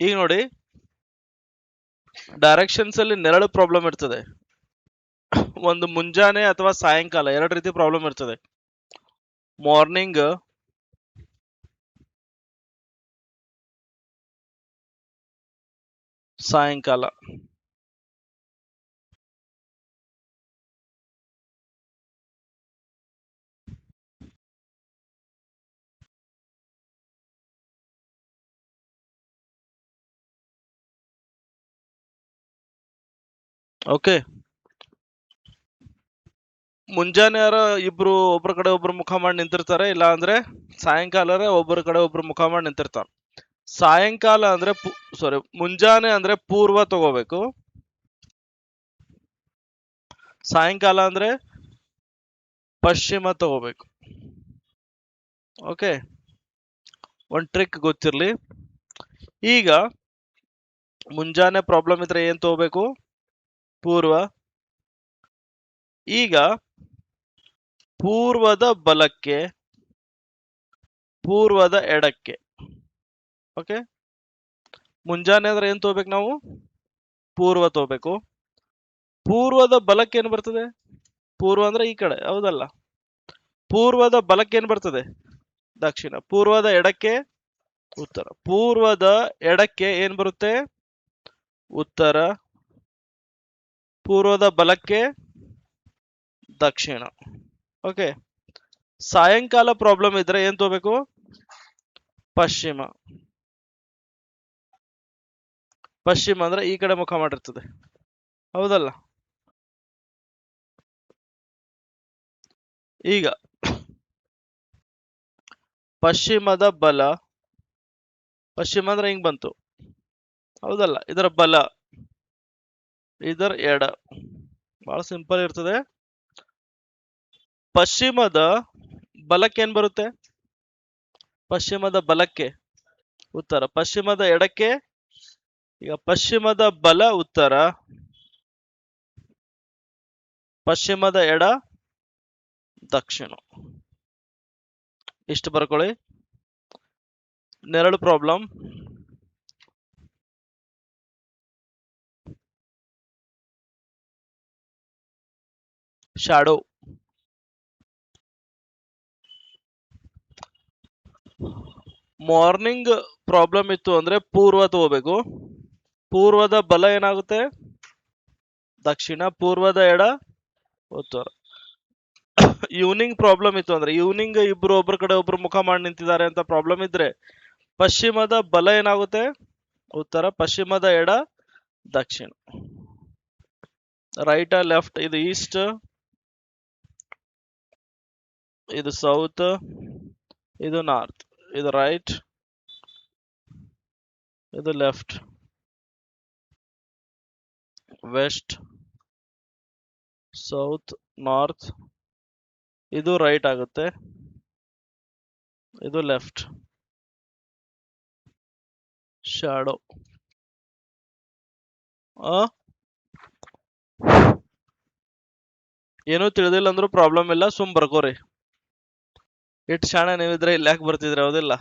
ಈಗ ನೋಡಿ, ಡೈರೆಕ್ಷನ್ಸ್ ಅಲ್ಲಿ ನೆರಳು ಪ್ರಾಬ್ಲಮ್ ಇರ್ತದೆ. ಒಂದು ಮುಂಜಾನೆ ಅಥವಾ ಸಾಯಂಕಾಲ ಎರಡು ರೀತಿ ಪ್ರಾಬ್ಲಮ್ ಇರ್ತದೆ. ಮಾರ್ನಿಂಗ್, ಸಾಯಂಕಾಲ. ಓಕೆ, ಮುಂಜಾನೆ ಇಬ್ರು ಒಬ್ರ ಕಡೆ ಒಬ್ರು ಮುಖ ಮಾಡಿ ನಿಂತಿರ್ತಾರೆ, ಇಲ್ಲ ಅಂದ್ರೆ ಸಾಯಂಕಾಲ ಒಬ್ಬರ ಕಡೆ ಒಬ್ರು ಮುಖ ಮಾಡಿ ನಿಂತಿರ್ತಾರೆ. ಸಾಯಂಕಾಲ ಅಂದ್ರೆ ಸಾರಿ, ಮುಂಜಾನೆ ಅಂದ್ರೆ ಪೂರ್ವ ತಗೋಬೇಕು, ಸಾಯಂಕಾಲ ಅಂದ್ರೆ ಪಶ್ಚಿಮ ತಗೋಬೇಕು. ಓಕೆ, ಒಂದ್ ಟ್ರಿಕ್ ಗೊತ್ತಿರ್ಲಿ. ಈಗ ಮುಂಜಾನೆ ಪ್ರಾಬ್ಲಮ್ ಇದ್ರೆ ಏನ್ ತಗೋಬೇಕು? ಪೂರ್ವ. ಈಗ ಪೂರ್ವದ ಬಲಕ್ಕೆ, ಪೂರ್ವದ ಎಡಕ್ಕೆ. ಓಕೆ, ಮುಂಜಾನೆ ಅಂದ್ರೆ ಏನ್ ತಗೋಬೇಕು ನಾವು? ಪೂರ್ವ ತಗೋಬೇಕು. ಪೂರ್ವದ ಬಲಕ್ಕೆ ಏನ್ ಬರ್ತದೆ? ಪೂರ್ವ ಅಂದ್ರೆ ಈ ಕಡೆ, ಹೌದಲ್ಲ? ಪೂರ್ವದ ಬಲಕ್ಕೆ ಏನ್ ಬರ್ತದೆ? ದಕ್ಷಿಣ. ಪೂರ್ವದ ಎಡಕ್ಕೆ ಉತ್ತರ. ಪೂರ್ವದ ಎಡಕ್ಕೆ ಏನ್ ಬರುತ್ತೆ? ಉತ್ತರ. ಪೂರ್ವದ ಬಲಕ್ಕೆ ದಕ್ಷಿಣ. ಓಕೆ, ಸಾಯಂಕಾಲ ಪ್ರಾಬ್ಲಮ್ ಇದ್ರೆ ಏನ್ ತಗೋಬೇಕು? ಪಶ್ಚಿಮ. ಪಶ್ಚಿಮ ಅಂದ್ರೆ ಈ ಕಡೆ ಮುಖ ಮಾಡಿರ್ತದೆ, ಹೌದಲ್ಲ? ಈಗ ಪಶ್ಚಿಮದ ಬಲ, ಪಶ್ಚಿಮ ಅಂದ್ರೆ ಹಿಂಗ್ ಬಂತು, ಹೌದಲ್ಲ? ಇದರ ಬಲ, ಇದರ ಎಡ. ಬಹಳ ಸಿಂಪಲ್ ಇರ್ತದೆ. ಪಶ್ಚಿಮದ ಬಲಕ್ಕೆ ಏನ್ ಬರುತ್ತೆ? ಪಶ್ಚಿಮದ ಬಲಕ್ಕೆ ಉತ್ತರ. ಪಶ್ಚಿಮದ ಎಡಕ್ಕೆ, ಈಗ ಪಶ್ಚಿಮದ ಬಲ ಉತ್ತರ, ಪಶ್ಚಿಮದ ಎಡ ದಕ್ಷಿಣ. ಇಷ್ಟು ಬರ್ಕೊಳ್ಳಿ. ನೆರಳು ಪ್ರಾಬ್ಲಮ್. ಶಾಡೋ. ಮಾರ್ನಿಂಗ್ ಪ್ರಾಬ್ಲಮ್ ಇತ್ತು ಅಂದ್ರೆ ಪೂರ್ವ ತಗೋಬೇಕು. ಪೂರ್ವದ ಬಲ ಏನಾಗುತ್ತೆ? ದಕ್ಷಿಣ. ಪೂರ್ವದ ಎಡ ಉತ್ತರ. ಈವ್ನಿಂಗ್ ಪ್ರಾಬ್ಲಮ್ ಇತ್ತು ಅಂದ್ರೆ, ಈವ್ನಿಂಗ್ ಇಬ್ರು ಒಬ್ರ ಕಡೆ ಒಬ್ರು ಮುಖ ಮಾಡಿ ನಿಂತಿದ್ದಾರೆ ಅಂತ ಪ್ರಾಬ್ಲಮ್ ಇದ್ರೆ, ಪಶ್ಚಿಮದ ಬಲ ಏನಾಗುತ್ತೆ? ಉತ್ತರ. ಪಶ್ಚಿಮದ ಎಡ ದಕ್ಷಿಣ. Right left? ಇದು ಈಸ್ಟ್, ಇದು ಸೌತ್, ಇದು ನಾರ್ತ್, ಇದು ರೈಟ್, ಇದು ಲೆಫ್ಟ್, ವೆಸ್ಟ್, ಸೌತ್, ನಾರ್ತ್. ಇದು ರೈಟ್ ಆಗುತ್ತೆ, ಇದು ಲೆಫ್ಟ್. ಶಾಡೋ. ಏನೂ ತಿಳಿದಿಲ್ಲ ಅಂದ್ರೂ ಪ್ರಾಬ್ಲಮ್ ಇಲ್ಲ, ಸುಮ್ ಬರ್ಕೋರಿ. ಇಟ್ ಶಾಣೆ ನೀವಿದ್ರೆ ಇಲ್ಲಿ ಯಾಕೆ ಬರ್ತಿದ್ರಿ, ಹೌದಿಲ್ಲ?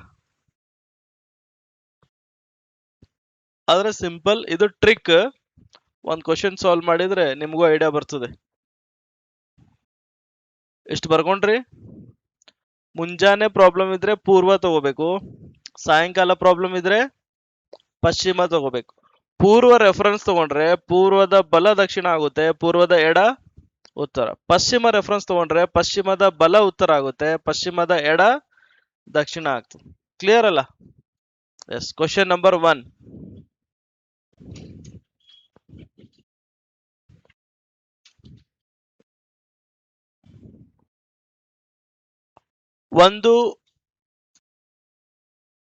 ಆದ್ರೆ ಸಿಂಪಲ್, ಇದು ಟ್ರಿಕ್. ಒಂದ್ ಕ್ವಶನ್ ಸಾಲ್ವ್ ಮಾಡಿದ್ರೆ ನಿಮ್ಗೂ ಐಡಿಯಾ ಬರ್ತದೆ. ಇಷ್ಟು ಬರ್ಕೊಂಡ್ರಿ? ಮುಂಜಾನೆ ಪ್ರಾಬ್ಲಮ್ ಇದ್ರೆ ಪೂರ್ವ ತಗೋಬೇಕು, ಸಾಯಂಕಾಲ ಪ್ರಾಬ್ಲಮ್ ಇದ್ರೆ ಪಶ್ಚಿಮ ತಗೋಬೇಕು. ಪೂರ್ವ ರೆಫರೆನ್ಸ್ ತಗೊಂಡ್ರೆ ಪೂರ್ವದ ಬಲ ದಕ್ಷಿಣ ಆಗುತ್ತೆ, ಪೂರ್ವದ ಎಡ ಉತ್ತರ. ಪಶ್ಚಿಮ ರೆಫರೆನ್ಸ್ ತಗೊಂಡ್ರೆ ಪಶ್ಚಿಮದ ಬಲ ಉತ್ತರ ಆಗುತ್ತೆ, ಪಶ್ಚಿಮದ ಎಡ ದಕ್ಷಿಣ ಆಗ್ತದೆ. ಕ್ಲಿಯರ್ ಅಲ್ಲ? ಎಸ್. Question number 1. ಒಂದು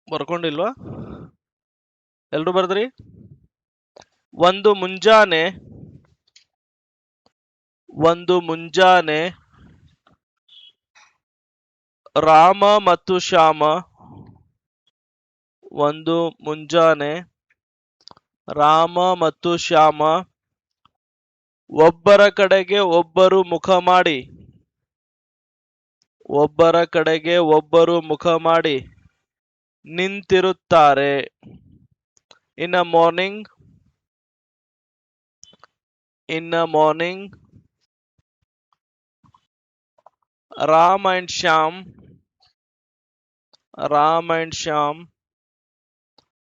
ಬರ್ಕೊಂಡಿಲ್ವಾ? ಎಲ್ರು ಬರ್ದ್ರಿ? ಒಂದು ಮುಂಜಾನೆ ರಾಮ ಮತ್ತು ಶ್ಯಾಮ, ಒಂದು ಮುಂಜಾನೆ ರಾಮ ಮತ್ತು ಶ್ಯಾಮ ಒಬ್ಬರ ಕಡೆಗೆ ಒಬ್ಬರು ಮುಖ ಮಾಡಿ, ಒಬ್ಬರ ಕಡೆಗೆ ಒಬ್ಬರು ಮುಖ ಮಾಡಿ ನಿಂತಿರುತ್ತಾರೆ. In a morning, in a morning, Ram and Shyam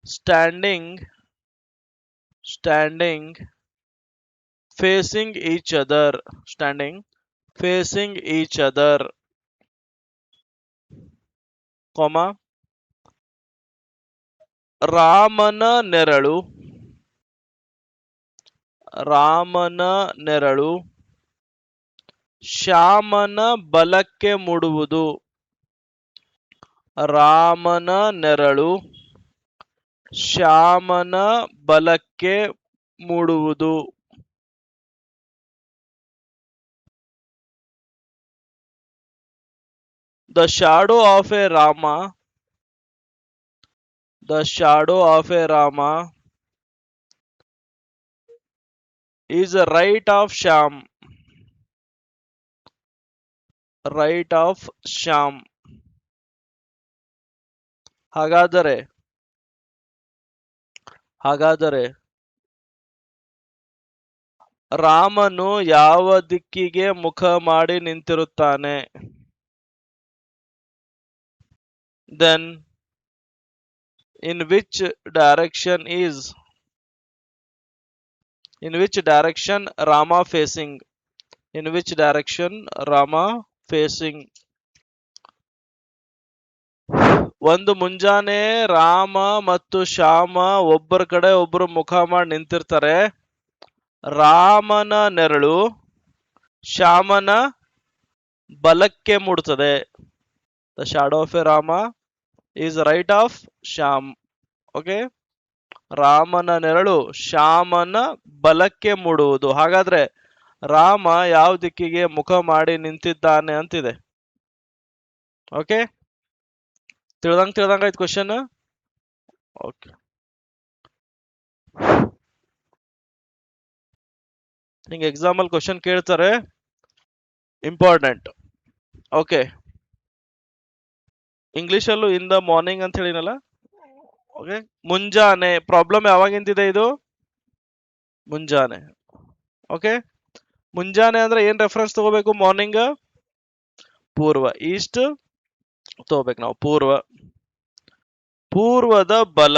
standing facing each other, standing facing each other, comma, ರಾಮನ ನೆರಳು ಶ್ಯಾಮನ ಬಲಕ್ಕೆ ಮೂಡುವುದು. ರಾಮನ ನೆರಳು ಶ್ಯಾಮನ ಬಲಕ್ಕೆ ಮೂಡುವುದು. The shadow of a Rama is a right of Shyam. ಹಾಗಾದರೆ ರಾಮನು ಯಾವ ದಿಕ್ಕಿಗೆ ಮುಖ ಮಾಡಿ ನಿಂತಿರುತ್ತಾನೆ? Then in which direction Rama facing? In which direction Rama facing? ಒಂದು ಮುಂಜಾನೆ ರಾಮ ಮತ್ತು ಶ್ಯಾಮ ಒಬ್ಬರ ಕಡೆ ಒಬ್ಬರು ಮುಖ ಮಾಡಿ ನಿಂತಿರ್ತಾರೆ. ರಾಮನ ನೆರಳು ಶ್ಯಾಮನ ಬಲಕ್ಕೆ ಮೂಡುತ್ತದೆ. The shadow of a Rama is right of Shyam. Okay, ರಾಮನ ನೆರಳು ಶ್ಯಾಮನ ಬಲಕ್ಕೆ ಮೂಡುವುದು. ಹಾಗಾದ್ರೆ ರಾಮ ಯಾವ ದಿಕ್ಕಿಗೆ ಮುಖ ಮಾಡಿ ನಿಂತಿದ್ದಾನೆ ಅಂತಿದೆ. ಓಕೆ, ತಿಳ್ದಂಗ ಆಯ್ತು ಕ್ವಶನ್. ಓಕೆ, ಹಿಂಗೆ ಎಕ್ಸಾಂಪಲ್ ಕ್ವಶನ್ ಕೇಳ್ತಾರೆ, ಇಂಪಾರ್ಟೆಂಟ್. ಓಕೆ, ಇಂಗ್ಲಿಷ್ ಅಲ್ಲೂ ಇನ್ ದ ಮಾರ್ನಿಂಗ್ ಅಂತ ಹೇಳಿನಲ್ಲ. ಓಕೆ, ಮುಂಜಾನೆ ಪ್ರಾಬ್ಲಮ್ ಯಾವಾಗಿಂತಿದೆ? ಇದು ಮುಂಜಾನೆ. ಓಕೆ, ಮುಂಜಾನೆ ಅಂದ್ರೆ ಏನ್ ರೆಫರೆನ್ಸ್ ತಗೋಬೇಕು? ಮಾರ್ನಿಂಗ್, ಪೂರ್ವ, ಈಸ್ಟ್ ತಗೋಬೇಕು ನಾವು. ಪೂರ್ವದ ಬಲ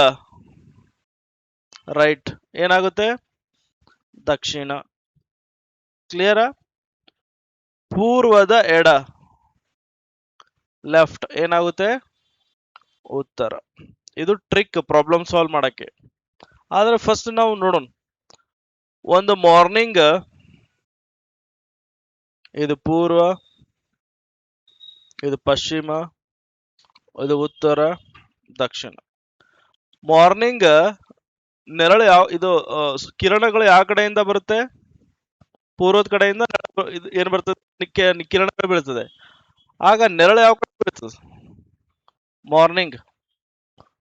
ರೈಟ್ ಏನಾಗುತ್ತೆ? ದಕ್ಷಿಣ. ಕ್ಲಿಯರಾ? ಪೂರ್ವದ ಎಡ ಲೆಫ್ಟ್ ಏನಾಗುತ್ತೆ? ಉತ್ತರ. ಇದು ಟ್ರಿಕ್ ಪ್ರಾಬ್ಲಮ್ ಸಾಲ್ವ್ ಮಾಡಕ್ಕೆ. ಆದ್ರೆ ಫಸ್ಟ್ ನಾವು ನೋಡೋಣ, ಒಂದು ಮಾರ್ನಿಂಗ್ ಇದು ಪೂರ್ವ, ಇದು ಪಶ್ಚಿಮ, ಇದು ಉತ್ತರ, ದಕ್ಷಿಣ. ಮಾರ್ನಿಂಗ್ ನೆರಳು ಇದು ಕಿರಣಗಳು ಯಾವ ಕಡೆಯಿಂದ ಬರುತ್ತೆ? ಪೂರ್ವದ ಕಡೆಯಿಂದ ಏನ್ ಬರ್ತದೆ? ಕಿರಣ ಬೀಳ್ತದೆ. ಆಗ ನೆರಳು ಯಾವ ಕಡೆ ಬೀಳ್ತದೆ?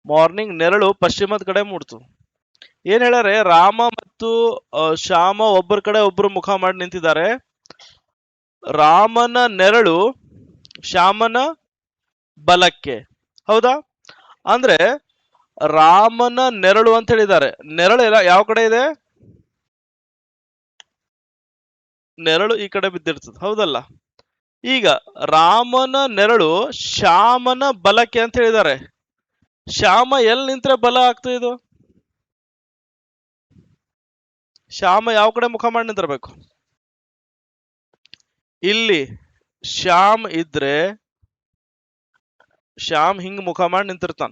ಮಾರ್ನಿಂಗ್ ನೆರಳು ಪಶ್ಚಿಮದ ಕಡೆ ಮೂಡ್ತು. ಏನ್ ಹೇಳ್ಯಾರೆ? ರಾಮ ಮತ್ತು ಶ್ಯಾಮ ಒಬ್ಬರ ಕಡೆ ಒಬ್ರು ಮುಖ ಮಾಡಿ ನಿಂತಿದ್ದಾರೆ. ರಾಮನ ನೆರಳು ಶ್ಯಾಮನ ಬಲಕ್ಕೆ. ಹೌದಾ? ಅಂದ್ರೆ ರಾಮನ ನೆರಳು ಅಂತ ಹೇಳಿದ್ದಾರೆ. ನೆರಳು ಯಾವ ಕಡೆ ಇದೆ? ನೆರಳು ಈ ಕಡೆ ಬಿದ್ದಿರ್ತದೆ. ಹೌದಲ್ಲ? ಈಗ ರಾಮನ ನೆರಳು ಶ್ಯಾಮನ ಬಲಕ್ಕೆ ಅಂತ ಹೇಳಿದ್ದಾರೆ. ಶ್ಯಾಮ ಎಲ್ಲಿ ನಿಂತ್ರೆ ಬಲ ಆಗ್ತದೆ? ಇದು ಶ್ಯಾಮ ಯಾವ ಕಡೆ ಮುಖ ಮಾಡಿ ನಿಂತಿರ್ಬೇಕು? ಇಲ್ಲಿ ಶ್ಯಾಮ್ ಇದ್ರೆ ಶ್ಯಾಮ್ ಹಿಂಗ್ ಮುಖ ಮಾಡಿ ನಿಂತಿರ್ತಾನ.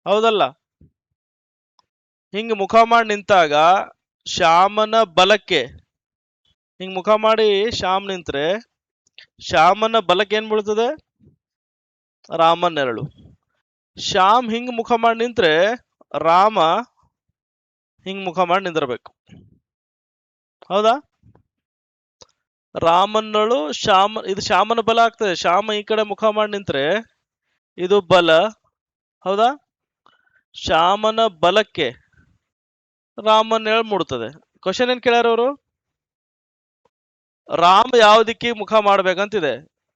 ಹೌದಲ್ಲ? ಹಿಂಗ್ ಮುಖ ಮಾಡಿ ನಿಂತಾಗ ಶ್ಯಾಮನ ಬಲಕ್ಕೆ ಹಿಂಗ್ ಮುಖ ಮಾಡಿ ಶ್ಯಾಮ್ ನಿಂತ್ರೆ ಶ್ಯಾಮನ ಬಲಕ್ಕೆ ಏನ್ ಬೀಳ್ತದೆ? ರಾಮನ ನೆರಳು. ಶ್ಯಾಮ್ ಹಿಂಗ್ ಮುಖ ಮಾಡಿ ನಿಂತ್ರೆ ರಾಮ ಹಿಂಗ್ ಮುಖ ಮಾಡಿ ನಿಂದಿರ್ಬೇಕು. ಹೌದಾ? ರಾಮನಳು ಇದು ಶ್ಯಾಮನ ಬಲ ಆಗ್ತದೆ. ಶ್ಯಾಮ ಈ ಕಡೆ ಮುಖ ಮಾಡಿ ನಿಂತ್ರೆ ಇದು ಬಲ. ಹೌದಾ? ಶ್ಯಾಮನ ಬಲಕ್ಕೆ ರಾಮನ ನೆರಳು ಮೂಡ್ತದೆ. ಕ್ವಶನ್ ಏನ್ ಕೇಳ್ಯಾರ ಅವರು? ರಾಮ ಯಾವ ದಿಕ್ಕಿಗೆ ಮುಖ ಮಾಡ್ಬೇಕಂತಿದೆ.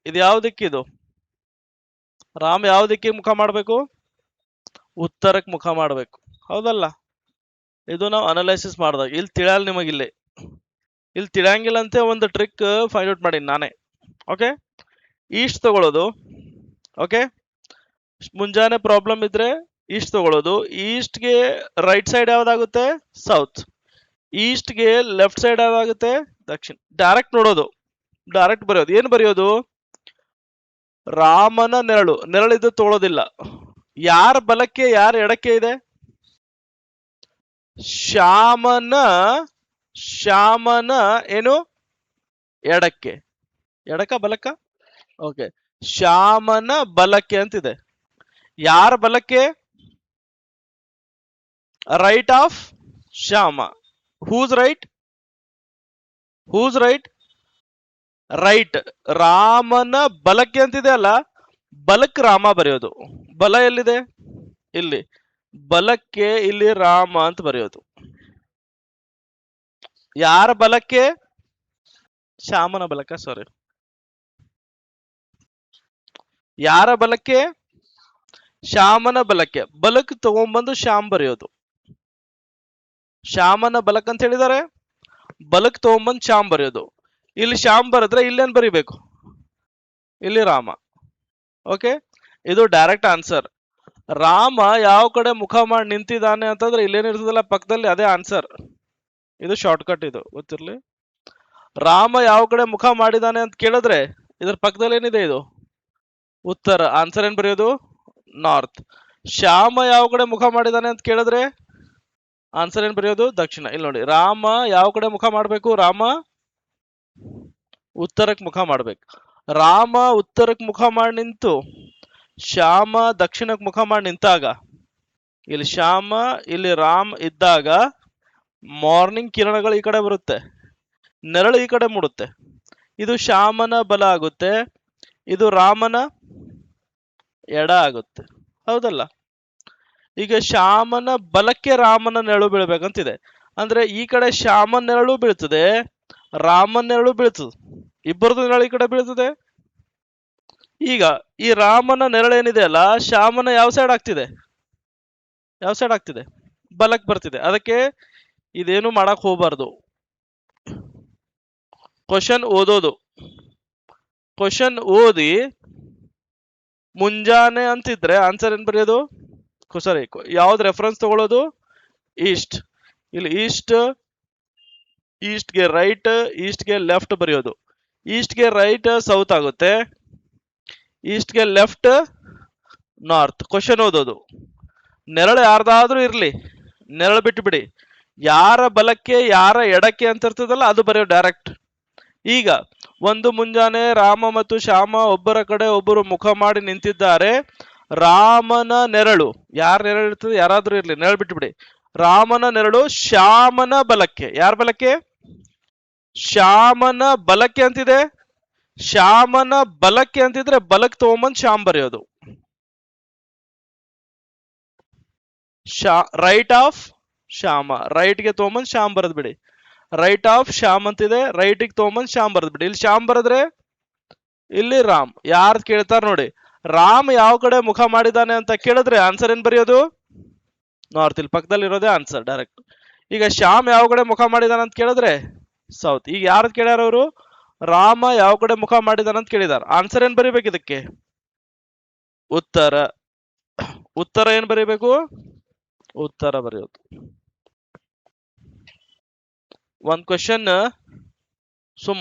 ಇದು ಯಾವ ದಿಕ್ಕಿದು? ರಾಮ ಯಾವ ದಿಕ್ಕಿಗೆ ಮುಖ ಮಾಡ್ಬೇಕು? ಉತ್ತರಕ್ಕೆ ಮುಖ ಮಾಡ್ಬೇಕು. ಹೌದಲ್ಲ? ಇದು ನಾವು ಅನಲೈಸಿಸ್ ಮಾಡಿದಾಗ ಇಲ್ಲಿ ತಿಳಿಯಲ್ಲ ನಿಮಗಿಲ್ಲಿ, ಇಲ್ಲಿ ತಿಳಿಯಂಗಿಲ್ಲ ಅಂತ ಒಂದು ಟ್ರಿಕ್ ಫೈಂಡ್ ಔಟ್ ಮಾಡೀನಿ ನಾನೇ. ಓಕೆ, ಈಸ್ಟ್ ತಗೊಳ್ಳೋದು. ಓಕೆ, ಮುಂಜಾನೆ ಪ್ರಾಬ್ಲಮ್ ಇದ್ರೆ ಈಸ್ಟ್ ತಗೊಳ್ಳೋದು. ಈಸ್ಟ್ಗೆ ರೈಟ್ ಸೈಡ್ ಯಾವ್ದಾಗುತ್ತೆ? ಸೌತ್. ಈಸ್ಟ್ಗೆ ಲೆಫ್ಟ್ ಸೈಡ್ ಯಾವ್ದಾಗುತ್ತೆ? ದಕ್ಷಿಣ. ಡೈರೆಕ್ಟ್ ನೋಡೋದು, ಡೈರೆಕ್ಟ್ ಬರೆಯೋದು. ಏನು ಬರೆಯೋದು? ರಾಮನ ನೆರಳು, ನೆರಳಿದ್ದು ತಗೊಳ್ಳೋದಿಲ್ಲ. ಯಾರ ಬಲಕ್ಕೆ ಯಾರ ಎಡಕ್ಕೆ ಇದೆ? ಶ್ಯಾಮನ ಏನು ಎಡಕ್ಕೆ, ಎಡಕ ಬಲಕ್ಕ? ಓಕೆ, ಶ್ಯಾಮನ ಬಲಕ್ಕೆ ಅಂತಿದೆ. ಯಾರ ಬಲಕ್ಕೆ? Right of Shyam. Whose right? Whose right? Right. ರಾಮನ ಬಲಕ್ಕೆ ಅಂತಿದೆ ಅಲ್ಲ, ಬಲಕ್ಕೆ ರಾಮ ಬರೆಯೋದು. ಬಲ ಎಲ್ಲಿದೆ? ಇಲ್ಲಿ. ಬಲಕ್ಕೆ ಇಲ್ಲಿ ರಾಮ ಅಂತ ಬರೆಯೋದು. ಯಾರ ಬಲಕ್ಕೆ? ಶ್ಯಾಮನ ಬಲಕ್ಕ, ಸಾರಿ. ಯಾರ ಬಲಕ್ಕೆ? ಶ್ಯಾಮನ ಬಲಕ್ಕೆ. ಬಲಕ್ಕೆ ತಗೊಂಡ್ಬಂದು ಶ್ಯಾಮ್ ಬರೆಯೋದು. ಶ್ಯಾಮನ ಬಲಕ್ ಅಂತ ಹೇಳಿದ್ದಾರೆ, ಬಲಕ್ ತಗೊಂಡ್ಬಂದು ಶ್ಯಾಮ್ ಬರೆಯೋದು. ಇಲ್ಲಿ ಶ್ಯಾಮ್ ಬರೆದ್ರೆ ಇಲ್ಲೇನ್ ಬರಿಬೇಕು? ಇಲ್ಲಿ ರಾಮ. ಓಕೆ, ಇದು ಡೈರೆಕ್ಟ್ ಆನ್ಸರ್. ರಾಮ ಯಾವ ಕಡೆ ಮುಖ ಮಾಡಿ ನಿಂತಿದ್ದಾನೆ ಅಂತಂದ್ರೆ ಇಲ್ಲೇನಿರ್ತದಲ್ಲ ಪಕ್ಕದಲ್ಲಿ, ಅದೇ ಆನ್ಸರ್. ಇದು ಶಾರ್ಟ್ ಕಟ್, ಇದು ಗೊತ್ತಿರ್ಲಿ. ರಾಮ ಯಾವ ಕಡೆ ಮುಖ ಮಾಡಿದಾನೆ ಅಂತ ಕೇಳಿದ್ರೆ ಇದ್ರ ಪಕ್ಕದಲ್ಲಿ ಏನಿದೆ? ಇದು ಉತ್ತರ. ಆನ್ಸರ್ ಏನ್ ಬರೆಯೋದು? ನಾರ್ತ್. ಶ್ಯಾಮ ಯಾವ ಕಡೆ ಮುಖ ಮಾಡಿದಾನೆ ಅಂತ ಕೇಳಿದ್ರೆ ಆನ್ಸರ್ ಏನ್ ಬರೆಯೋದು? ದಕ್ಷಿಣ. ಇಲ್ಲಿ ನೋಡಿ, ರಾಮ ಯಾವ ಕಡೆ ಮುಖ ಮಾಡ್ಬೇಕು? ರಾಮ ಉತ್ತರಕ್ಕೆ ಮುಖ ಮಾಡ್ಬೇಕು. ರಾಮ ಉತ್ತರಕ್ಕೆ ಮುಖ ಮಾಡಿ ನಿಂತು ಶ್ಯಾಮ ದಕ್ಷಿಣಕ್ಕೆ ಮುಖ ಮಾಡಿ ನಿಂತಾಗ, ಇಲ್ಲಿ ಶ್ಯಾಮ ಇಲ್ಲಿ ರಾಮ್ ಇದ್ದಾಗ ಮಾರ್ನಿಂಗ್ ಕಿರಣಗಳು ಈ ಕಡೆ ಬರುತ್ತೆ, ನೆರಳು ಈ ಕಡೆ ಮೂಡುತ್ತೆ. ಇದು ಶ್ಯಾಮನ ಬಲ ಆಗುತ್ತೆ, ಇದು ರಾಮನ ಎಡ ಆಗುತ್ತೆ. ಹೌದಲ್ಲ? ಈಗ ಶ್ಯಾಮನ ಬಲಕ್ಕೆ ರಾಮನ ನೆರಳು ಬೀಳ್ಬೇಕಂತಿದೆ. ಅಂದ್ರೆ ಈ ಕಡೆ ಶ್ಯಾಮನ ನೆರಳು ಬೀಳ್ತದೆ, ರಾಮನ ನೆರಳು ಬೀಳ್ತದೆ, ಇಬ್ಬರದು ನೆರಳು ಈ ಕಡೆ ಬೀಳ್ತದೆ. ಈಗ ಈ ರಾಮನ ನೆರಳೇನಿದೆ ಅಲ್ಲ, ಶ್ಯಾಮನ ಯಾವ ಸೈಡ್ ಆಗ್ತಿದೆ? ಯಾವ ಸೈಡ್ ಆಗ್ತಿದೆ? ಬಲಕ್ ಬರ್ತಿದೆ. ಅದಕ್ಕೆ ಇದೇನು ಮಾಡಕ್ ಹೋಗ್ಬಾರ್ದು. ಕ್ವಶನ್ ಓದೋದು, ಕ್ವಶನ್ ಓದಿ ಮುಂಜಾನೆ ಅಂತಿದ್ರೆ ಆನ್ಸರ್ ಏನ್ ಬರೆಯೋದು? ಸಾರಿ, ಯಾವ್ದು ರೆಫರೆನ್ಸ್ ತಗೊಳ್ಳೋದು? ಈಸ್ಟ್. ಇಲ್ಲಿ ಈಸ್ಟ್ಗೆ ರೈಟ್, ಈಸ್ಟ್ಗೆ ಲೆಫ್ಟ್ ಬರೆಯೋದು. ಈಸ್ಟ್ಗೆ ರೈಟ್ ಸೌತ್ ಆಗುತ್ತೆ, ಈಸ್ಟ್ಗೆ ಲೆಫ್ಟ್ ನಾರ್ತ್. ಕ್ವಶನ್ ಓದೋದು. ನೆರಳು ಯಾರ್ದಾದ್ರೂ ಇರ್ಲಿ, ನೆರಳು ಬಿಟ್ಟು ಯಾರ ಬಲಕ್ಕೆ ಯಾರ ಎಡಕ್ಕೆ ಅಂತ ಇರ್ತದಲ್ಲ ಅದು ಬರೆಯೋ ಡೈರೆಕ್ಟ್. ಈಗ ಒಂದು ಮುಂಜಾನೆ ರಾಮ ಮತ್ತು ಶ್ಯಾಮ ಒಬ್ಬರ ಕಡೆ ಒಬ್ಬರು ಮುಖ ಮಾಡಿ ನಿಂತಿದ್ದಾರೆ. ರಾಮನ ನೆರಳು, ಯಾರ ನೆರಳು ಇರ್ತದೆ? ಯಾರಾದ್ರೂ ಇರ್ಲಿ, ನೆರಳು ಬಿಟ್ಟು ರಾಮನ ನೆರಳು ಶ್ಯಾಮನ ಬಲಕ್ಕೆ. ಯಾರ ಬಲಕ್ಕೆ? ಶ್ಯಾಮನ ಬಲಕ್ಕೆ ಅಂತಿದೆ. ಶ್ಯಾಮನ ಬಲಕ್ಕೆ ಅಂತಿದ್ರೆ ಬಲಕ್ಕೆ ತಗೊಂಬಂದ್ ಶ್ಯಾಮ್ ಬರೆಯೋದು. ರೈಟ್ ಆಫ್ ಶ್ಯಾಮ, ರೈಟ್ಗೆ ತಗೊಂಬಂದ್ ಶ್ಯಾಮ್ ಬರೆದ್ ಬಿಡಿ. ರೈಟ್ ಆಫ್ ಶ್ಯಾಮ್ ಅಂತಿದೆ, ರೈಟಿಗೆ ತಗೊಂಬಂದ್ ಶ್ಯಾಮ್ ಬರೆದ್ ಬಿಡಿ. ಇಲ್ಲಿ ಶ್ಯಾಮ್ ಬರೆದ್ರೆ ಇಲ್ಲಿ ರಾಮ್. ಯಾರು ಕೇಳ್ತಾರ ನೋಡಿ, ರಾಮ್ ಯಾವ ಕಡೆ ಮುಖ ಮಾಡಿದಾನೆ ಅಂತ ಕೇಳಿದ್ರೆ ಆನ್ಸರ್ ಏನ್ ಬರೆಯೋದು? ನಾರ್ತ್. ಇಲ್ಲಿ ಪಕ್ಕದಲ್ಲಿ ಇರೋದೇ ಆನ್ಸರ್ ಡೈರೆಕ್ಟ್. ಈಗ ಶ್ಯಾಮ್ ಯಾವ ಕಡೆ ಮುಖ ಮಾಡಿದಾನ ಅಂತ ಕೇಳಿದ್ರೆ ಸೌತ್. ಈಗ ಯಾರು ಕೇಳ್ಯಾರ ಅವರು? ರಾಮ ಯಾವ ಕಡೆ ಮುಖ ಮಾಡಿದಾನ ಅಂತ ಕೇಳಿದಾರ. ಆನ್ಸರ್ ಏನ್ ಬರೀಬೇಕು ಇದಕ್ಕೆ? ಉತ್ತರ. ಉತ್ತರ ಏನ್ ಬರೀಬೇಕು? ಉತ್ತರ ಬರೆಯೋದು. ಒಂದ್ ಕ್ವಶನ್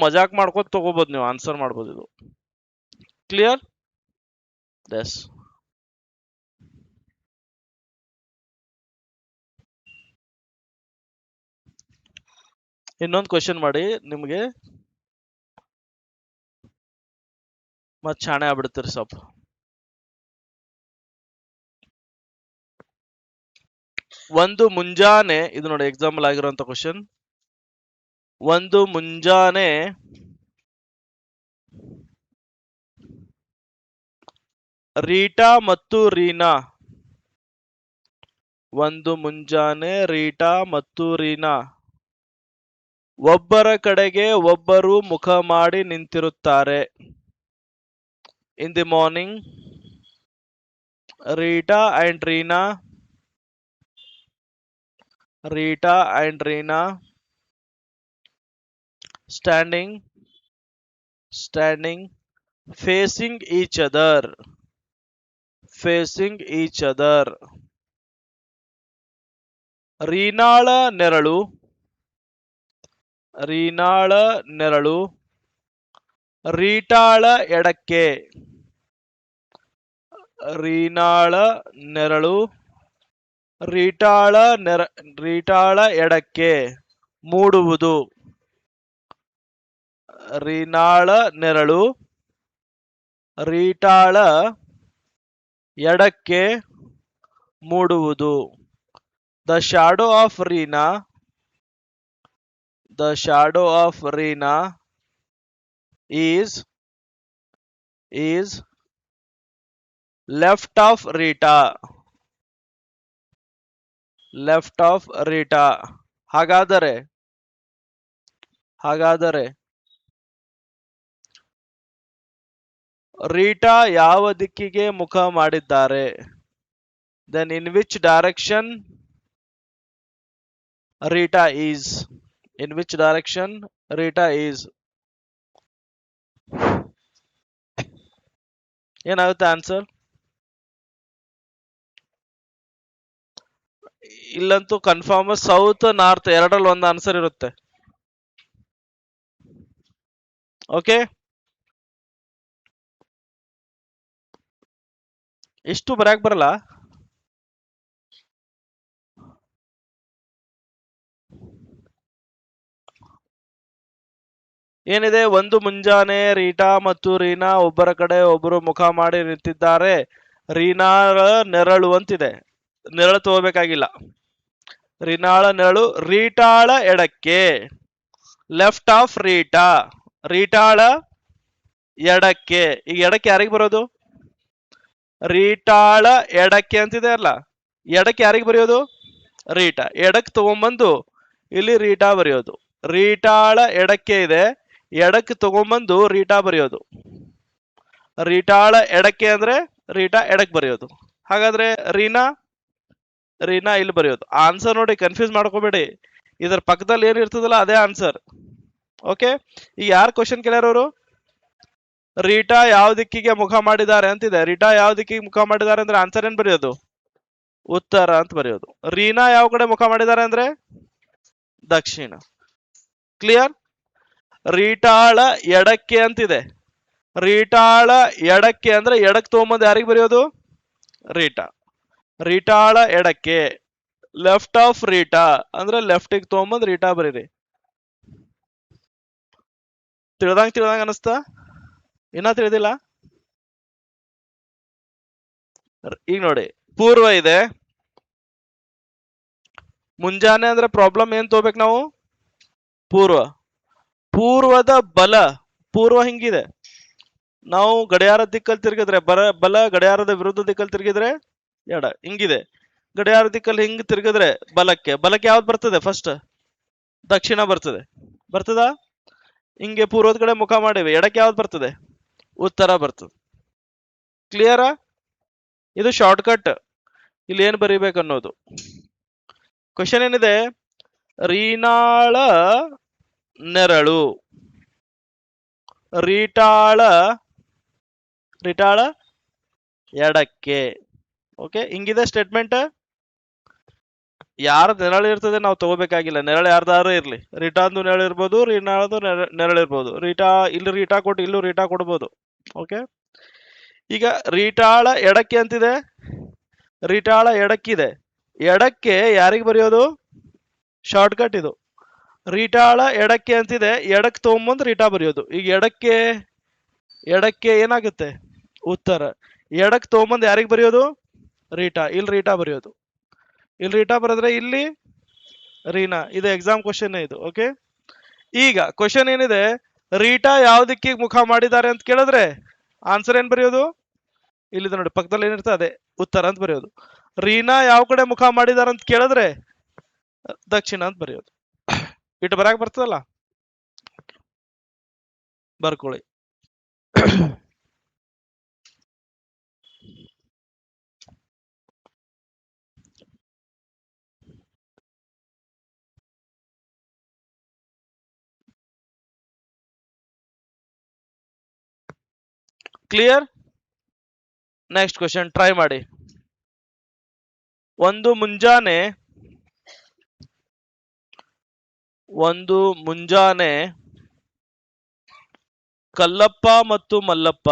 ಮಜಾಕ್ ಮಾಡ್ಕೋತ ತಗೋಬಹುದು, ನೀವು ಆನ್ಸರ್ ಮಾಡ್ಬೋದು. ಇದು ಕ್ಲಿಯರ್? ಎಸ್. ಇನ್ನೊಂದು ಕ್ವಶನ್ ಮಾಡಿ, ನಿಮ್ಗೆ ಮತ್ ಚಾಣೆ ಆಗ್ಬಿಡ್ತೀರಿ ಸ್ವಲ್ಪ. ಒಂದು ಮುಂಜಾನೆ, ಇದು ನೋಡಿ ಎಕ್ಸಾಂಪಲ್ ಆಗಿರುವಂತ ಕ್ವಶನ್. ಒಂದು ಮುಂಜಾನೆ ರೀಟಾ ಮತ್ತು ರೀನಾ, ಒಂದು ಮುಂಜಾನೆ ರೀಟಾ ಮತ್ತು ರೀನಾ ಒಬ್ಬರ ಕಡೆಗೆ ಒಬ್ಬರು ಮುಖ ಮಾಡಿ ನಿಂತಿರುತ್ತಾರೆ. In the morning Rita and Reena Rita and Reena standing facing each other. ರೀನಾಳ ನೆರಳು ರೀಟಾಳ ಎಡಕ್ಕೆ. ರೀನಾಳ ನೆರಳು ರೀಟಾಳ ಎಡಕ್ಕೆ ಮೂಡುವುದು. ರೀನಾಳ ನೆರಳು ರೀಟಾಳ ಎಡಕ್ಕೆ ಮೂಡುವುದು. The shadow of Reena is left of Rita. ಹಾಗಾದರೆ ರೀಟಾ ಯಾವ ದಿಕ್ಕಿಗೆ ಮುಖ ಮಾಡಿದ್ದಾರೆ? Then in which direction Rita is? ಏನಾಗುತ್ತೆ ಆನ್ಸರ್? ಇಲ್ಲಂತೂ ಕನ್ಫರ್ಮ್ ಸೌತ್ ನಾರ್ತ್ ಎರಡರಲ್ಲಿ ಒಂದು ಆನ್ಸರ್ ಇರುತ್ತೆ. ಓಕೆ, ಇಷ್ಟು ಬರಕ್ ಬರಲ್ಲ. ಏನಿದೆ, ಒಂದು ಮುಂಜಾನೆ ರೀಟಾ ಮತ್ತು ರೀನಾ ಒಬ್ಬರ ಕಡೆ ಒಬ್ಬರು ಮುಖ ಮಾಡಿ ನಿಂತಿದ್ದಾರೆ. ರೀನಾಳ ನೆರಳು ಅಂತಿದೆ, ನೆರಳು ತಗೋಬೇಕಾಗಿಲ್ಲ. ರೀನಾಳ ನೆರಳು ರೀಟಾಳ ಎಡಕ್ಕೆ, ಲೆಫ್ಟ್ ಆಫ್ ರೀಟಾ. ರೀಟಾಳ ಎಡಕ್ಕೆ, ಈಗ ಎಡಕ್ಕೆ ಯಾರಿಗೆ ಬರೋದು? ರೀಟಾಳ ಎಡಕ್ಕೆ ಅಂತಿದೆ ಅಲ್ಲ, ಎಡಕ್ಕೆ ಯಾರಿಗೆ ಬರೆಯೋದು? ರೀಟಾ. ಎಡಕ್ಕೆ ತಗೊಂಬಂದು ಇಲ್ಲಿ ರೀಟಾ ಬರೆಯೋದು. ರೀಟಾಳ ಎಡಕ್ಕೆ ಇದೆ, ಎಡಕ್ಕೆ ತಗೊಂಬಂದು ರೀಟಾ ಬರೆಯೋದು. ರೀಟಾಳ ಎಡಕ್ಕೆ ಅಂದ್ರೆ ರೀಟಾ ಎಡಕ್ಕೆ ಬರೆಯೋದು. ಹಾಗಾದ್ರೆ ರೀನಾ ಇಲ್ಲಿ ಬರೆಯೋದು. ಆನ್ಸರ್ ನೋಡಿ, ಕನ್ಫ್ಯೂಸ್ ಮಾಡ್ಕೋಬೇಡಿ. ಇದರ ಪಕ್ಕದಲ್ಲಿ ಏನಿರ್ತದಲ್ಲ ಅದೇ ಆನ್ಸರ್. ಓಕೆ, ಈಗ ಯಾರು ಕ್ವಶನ್ ಕೇಳ್ಯಾರವರು? ರೀಟಾ ಯಾವ ದಿಕ್ಕಿಗೆ ಮುಖ ಮಾಡಿದ್ದಾರೆ ಅಂತಿದೆ. ರೀಟಾ ಯಾವ ದಿಕ್ಕಿಗೆ ಮುಖ ಮಾಡಿದ್ದಾರೆ ಅಂದ್ರೆ ಆನ್ಸರ್ ಏನ್ ಬರೆಯೋದು? ಉತ್ತರ ಅಂತ ಬರೆಯೋದು. ರೀನಾ ಯಾವ ಕಡೆ ಮುಖ ಮಾಡಿದ್ದಾರೆ ಅಂದ್ರೆ ದಕ್ಷಿಣ. ಕ್ಲಿಯರ್? ರೀಟಾಳ ಎಡಕ್ಕೆ ಅಂತಿದೆ. ರೀಟಾಳ ಎಡಕ್ಕೆ ಅಂದ್ರೆ ಎಡಕ್ಕೆ ತಗೊಂಬಂದು ಯಾರಿಗೆ ಬರೆಯೋದು? ರೀಟಾ. ರೀಟಾಳ ಎಡಕ್ಕೆ, ಲೆಫ್ಟ್ ಆಫ್ ರೀಟಾ ಅಂದ್ರೆ ಲೆಫ್ಟಿಗೆ ತಗೊಂಬಂದು ರೀಟಾ ಬರೀರಿ. ತಿಳಿದಂಗ ಅನಸ್ತಾ? ಇನ್ನ ತಿಳಿದಿಲ್ಲ? ಈಗ ನೋಡಿ, ಪೂರ್ವ ಇದೆ, ಮುಂಜಾನೆ ಅಂದ್ರೆ ಪ್ರಾಬ್ಲಮ್ ಏನ್ ತಗೋಬೇಕು ನಾವು? ಪೂರ್ವದ ಬಲ. ಪೂರ್ವ ಹಿಂಗಿದೆ, ನಾವು ಗಡಿಯಾರ ದಿಕ್ಕಲ್ಲಿ ತಿರುಗಿದ್ರೆ ಬಲ, ಗಡಿಯಾರದ ವಿರುದ್ಧ ದಿಕ್ಕಲ್ಲಿ ತಿರುಗಿದ್ರೆ ಎಡ. ಹಿಂಗಿದೆ, ಗಡಿಯಾರ ದಿಕ್ಕಲ್ಲಿ ಹಿಂಗ್ ತಿರುಗಿದ್ರೆ ಬಲಕ್ಕೆ ಯಾವ್ದು ಬರ್ತದೆ? ಫಸ್ಟ್ ದಕ್ಷಿಣ ಬರ್ತದ. ಹಿಂಗೆ ಪೂರ್ವದ ಕಡೆ ಮುಖ ಮಾಡಿವಿ, ಎಡಕ್ಕೆ ಯಾವ್ದು ಬರ್ತದೆ? ಉತ್ತರ ಬರ್ತದೆ. ಕ್ಲಿಯರಾ? ಇದು ಶಾರ್ಟ್ ಕಟ್. ಇಲ್ಲಿ ಏನ್ ಬರೀಬೇಕು ಅನ್ನೋದು. ಕ್ವಶನ್ ಏನಿದೆ? ರೀನಾಳ ನೆರಳು ರೀಟಾಳ ಎಡಕ್ಕೆ. ಓಕೆ, ಹಿಂಗಿದೆ ಸ್ಟೇಟ್ಮೆಂಟ್. ಯಾರ ನೆರಳು ಇರ್ತದೆ ನಾವು ತಗೋಬೇಕಾಗಿಲ್ಲ. ನೆರಳು ಯಾರ್ದಾರು ಇರ್ಲಿ, ರೀಟಾಂದು ನೆರಳು ಇರ್ಬೋದು, ರೀನಾಳದು ನೆರಳು ಇರ್ಬೋದು. ಇಲ್ಲಿ ರೀಟಾ ಕೊಟ್ಟು ಇಲ್ಲೂ ರೀಟಾ ಕೊಡ್ಬೋದು. ಓಕೆ, ಈಗ ರೀಟಾಳ ಎಡಕ್ಕೆ ಅಂತಿದೆ, ರೀಟಾಳ ಎಡಕ್ಕಿದೆ. ಎಡಕ್ಕೆ ಯಾರಿಗೆ ಬರೆಯೋದು? ಶಾರ್ಟ್ ಕಟ್ ಇದು. ರೀಟಾಳ ಎಡಕ್ಕೆ ಅಂತಿದೆ, ಎಡಕ್ಕೆ ತಗೊಂಬಂದು ರೀಟಾ ಬರೆಯೋದು. ಈಗ ಎಡಕ್ಕೆ ಏನಾಗುತ್ತೆ? ಉತ್ತರ. ಎಡಕ್ಕೆ ತಗೊಂಬಂದು ಯಾರಿಗೆ ಬರೆಯೋದು? ರೀಟಾ. ಇಲ್ಲಿ ರೀಟಾ ಬರೆಯೋದು. ಇಲ್ಲಿ ರೀಟಾ ಬರೆದ್ರೆ ಇಲ್ಲಿ ರೀನಾ. ಇದು ಎಕ್ಸಾಮ್ ಕ್ವಶನ್ ಇದು. ಓಕೆ, ಈಗ ಕ್ವಶನ್ ಏನಿದೆ? ರೀಟಾ ಯಾವ ದಿಕ್ಕಿಗೆ ಮುಖ ಮಾಡಿದ್ದಾರೆ ಅಂತ ಕೇಳಿದ್ರೆ ಆನ್ಸರ್ ಏನ್ ಬರೆಯೋದು? ಇಲ್ಲಿದೆ ನೋಡಿ, ಪಕ್ಕದಲ್ಲಿ ಏನಿರ್ತದೆ ಅದೇ ಉತ್ತರ ಅಂತ ಬರೆಯೋದು. ರೀನಾ ಯಾವ ಕಡೆ ಮುಖ ಮಾಡಿದಾರ ಅಂತ ಕೇಳಿದ್ರೆ ದಕ್ಷಿಣ ಅಂತ ಬರೆಯೋದು. ಇಟ್ಟು ಬರಾಕ್ ಬರ್ತದಲ್ಲ, ಬರ್ಕೊಳ್ಳಿ. ಕ್ಲಿಯರ್? ನೆಕ್ಸ್ಟ್ ಕ್ವಶನ್ ಟ್ರೈ ಮಾಡಿ. ಒಂದು ಮುಂಜಾನೆ ಕಲ್ಲಪ್ಪ ಮತ್ತು ಮಲ್ಲಪ್ಪ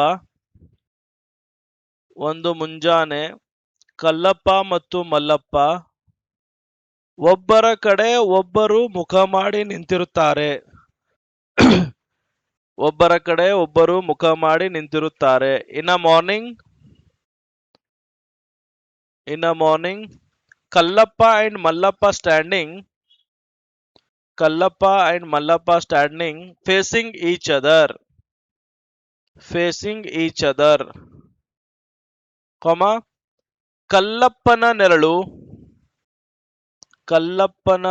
ಒಬ್ಬರ ಕಡೆ ಒಬ್ಬರು ಮುಖ ಮಾಡಿ ನಿಂತಿರುತ್ತಾರೆ. In a morning Kallappa and Mallappa standing facing each other, ಕಲ್ಲಪ್ಪನ ನೆರಳು ಕಲ್ಲಪ್ಪನ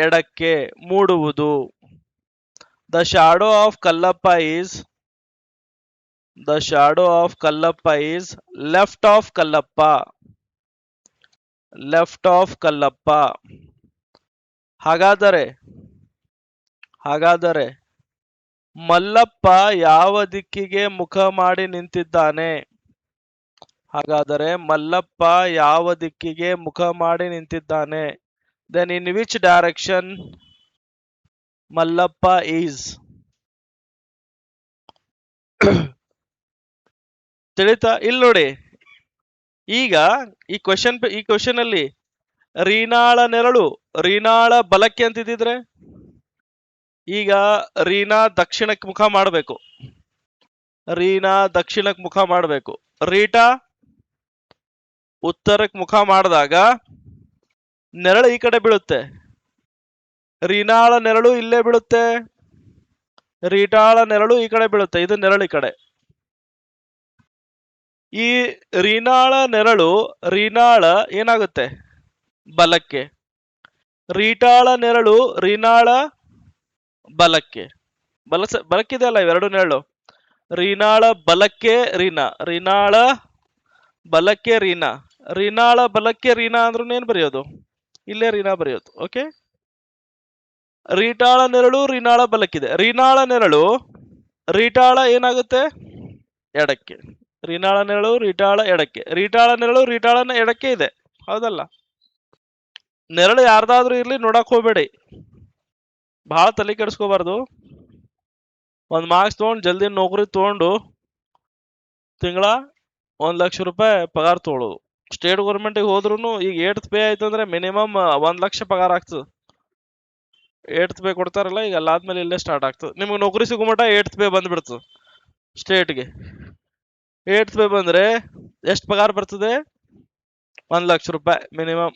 ಎಡಕ್ಕೆ ಮೂಡುವುದು. The shadow of Kallappa is left of Kallappa. ಹಾಗಾದರೆ ಮಲ್ಲಪ್ಪ ಯಾವ ದಿಕ್ಕಿಗೆ ಮುಖ ಮಾಡಿ ನಿಂತಿದ್ದಾನೆ? Then in which direction Mallappa is? ತಿಳಿತಾ? ಇಲ್ಲಿ ನೋಡಿ, ಈಗ ಈ ಕ್ವಶನ್ ಅಲ್ಲಿ ರೀನಾಳ ಬಲಕ್ಕೆ ಅಂತಿದ್ರೆ, ಈಗ ರೀನಾ ದಕ್ಷಿಣಕ್ಕೆ ಮುಖ ಮಾಡಬೇಕು, ರೀಟಾ ಉತ್ತರಕ್ಕೆ ಮುಖ ಮಾಡಿದಾಗ ನೆರಳು ಈ ಕಡೆ ಬೀಳುತ್ತೆ. ರೀನಾಳ ನೆರಳು ಇಲ್ಲೇ ಬೀಳುತ್ತೆ, ರೀಟಾಳ ನೆರಳು ಈ ಕಡೆ ಬೀಳುತ್ತೆ. ಇದು ನೆರಳು ಈ ಕಡೆ. ಈ ರೀನಾಳ ಏನಾಗುತ್ತೆ? ಬಲಕ್ಕೆ. ರೀಟಾಳ ನೆರಳು ರೀನಾಳ ಬಲಕ್ಕೆ. ಬಲಕ್ಕಿದೆ ಅಲ್ಲ ಇವೆರಡು ನೆರಳು. ರೀನಾಳ ಬಲಕ್ಕೆ ರೀನಾ ಅಂದ್ರೂ ಏನ್ ಬರೆಯೋದು? ಇಲ್ಲೇ ರೀನಾ ಬರೆಯೋದು. ಓಕೆ, ರೀಟಾಳ ನೆರಳು ರೀನಾಳ ಬಲಕ್ಕಿದೆ. ರೀಟಾಳ ಏನಾಗುತ್ತೆ? ಎಡಕ್ಕೆ. ರೀಟಾಳ ನೆರಳು ರೀಟಾಳನ ಎಡಕ್ಕೆ ಇದೆ, ಹೌದಲ್ಲ? ನೆರಳು ಯಾರ್ದಾದ್ರೂ ಇರ್ಲಿ, ನೋಡಕ್ ಹೋಗ್ಬೇಡಿ, ಬಹಳ ತಲೆ ಕೆಡಿಸ್ಕೋಬಾರ್ದು. ಒಂದ್ ಮಾರ್ಕ್ಸ್ ತಗೊಂಡು ಜಲ್ದಿ ನೌಕರಿ ತಗೊಂಡು ತಿಂಗಳ 1,00,000 ರೂಪಾಯಿ ಪಗಾರ ತಗೊಳ್ಳೋದು. ಸ್ಟೇಟ್ ಗೌರ್ಮೆಂಟಿಗೆ ಹೋದ್ರು ಈಗ 8th ಪೇ ಆಯ್ತು ಅಂದ್ರೆ ಮಿನಿಮಮ್ 1,00,000 ಪಗಾರ ಆಗ್ತದೆ. 8th ಪೇ ಕೊಡ್ತಾರಲ್ಲ, ಈಗ ಅಲ್ಲಾದ್ಮೇಲೆ ಇಲ್ಲೇ ಸ್ಟಾರ್ಟ್ ಆಗ್ತದೆ. ನಿಮ್ಗೆ ನೌಕರಿ ಸಿಗುಮಟ 8th ಪೇ ಬಂದ್ಬಿಡ್ತದೆ. ಸ್ಟೇಟ್ಗೆ 8th ಪೇ ಬಂದ್ರೆ ಎಷ್ಟು ಪಗಾರ ಬರ್ತದೆ? 1,00,000 ರೂಪಾಯಿ ಮಿನಿಮಮ್.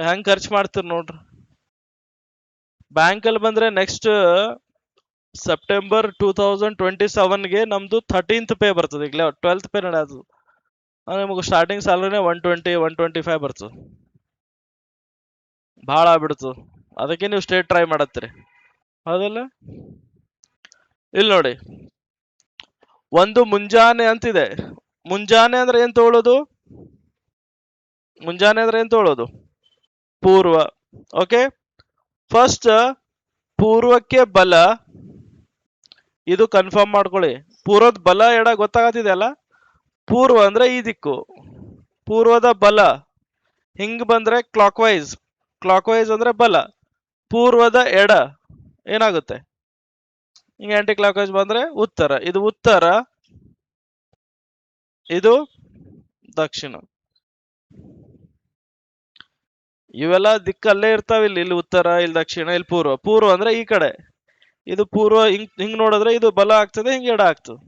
ಹೆಂಗ್ ಖರ್ಚು ಮಾಡ್ತೀರಿ ನೋಡ್ರಿ. ಬ್ಯಾಂಕಲ್ಲಿ ಬಂದ್ರೆ ನೆಕ್ಸ್ಟ್ ಸೆಪ್ಟೆಂಬರ್ 2027ಗೆ ನಮ್ದು 13th ಪೇ ಬರ್ತದೆ. ಈಗ 12th ಪೇ ನಡೆಯದು. ನಿಮಗೆ ಸ್ಟಾರ್ಟಿಂಗ್ ಸ್ಯಾಲರಿನೇ 120-125 ಬರ್ತದೆ. ಭಾಳ ಆಗ್ಬಿಡ್ತು. ಅದಕ್ಕೆ ನೀವು ಸ್ಟೇಟ್ ಟ್ರೈ ಮಾಡತ್ತೀರಿ, ಹೌದಲ್ಲ? ಇಲ್ಲಿ ನೋಡಿ, ಒಂದು ಮುಂಜಾನೆ ಅಂತಿದೆ. ಮುಂಜಾನೆ ಅಂದ್ರೆ ಏನ್ ತಗೊಳ್ಳೋದು? ಪೂರ್ವ. ಓಕೆ, ಫಸ್ಟ್ ಪೂರ್ವಕ್ಕೆ ಬಲ, ಇದು ಕನ್ಫರ್ಮ್ ಮಾಡ್ಕೊಳ್ಳಿ. ಪೂರ್ವದ ಬಲ ಎಡ ಗೊತ್ತಾಗತ್ತಿದೆ ಅಲ್ಲ? ಪೂರ್ವ ಅಂದ್ರೆ ಈ ದಿಕ್ಕು, ಪೂರ್ವದ ಬಲ. ಹಿಂಗ್ ಬಂದ್ರೆ ಕ್ಲಾಕ್ ವೈಸ್ ಅಂದ್ರೆ ಬಲ. ಪೂರ್ವದ ಎಡ ಏನಾಗುತ್ತೆ? ಹಿಂಗೆ ಆಂಟಿ ಕ್ಲಾಕ್ ವೈಸ್ ಬಂದ್ರೆ ಉತ್ತರ. ಇದು ಉತ್ತರ, ಇದು ದಕ್ಷಿಣ. ಇವೆಲ್ಲ ದಿಕ್ಕಲ್ಲೇ ಇರ್ತಾವ. ಇಲ್ಲಿ ಉತ್ತರ, ಇಲ್ಲಿ ದಕ್ಷಿಣ, ಇಲ್ಲಿ ಪೂರ್ವ ಅಂದ್ರೆ ಈ ಕಡೆ. ಇದು ಪೂರ್ವ. ಹಿಂಗ್ ನೋಡಿದ್ರೆ ಇದು ಬಲ ಆಗ್ತದೆ, ಹಿಂಗೆ ಎಡ ಆಗ್ತದೆ.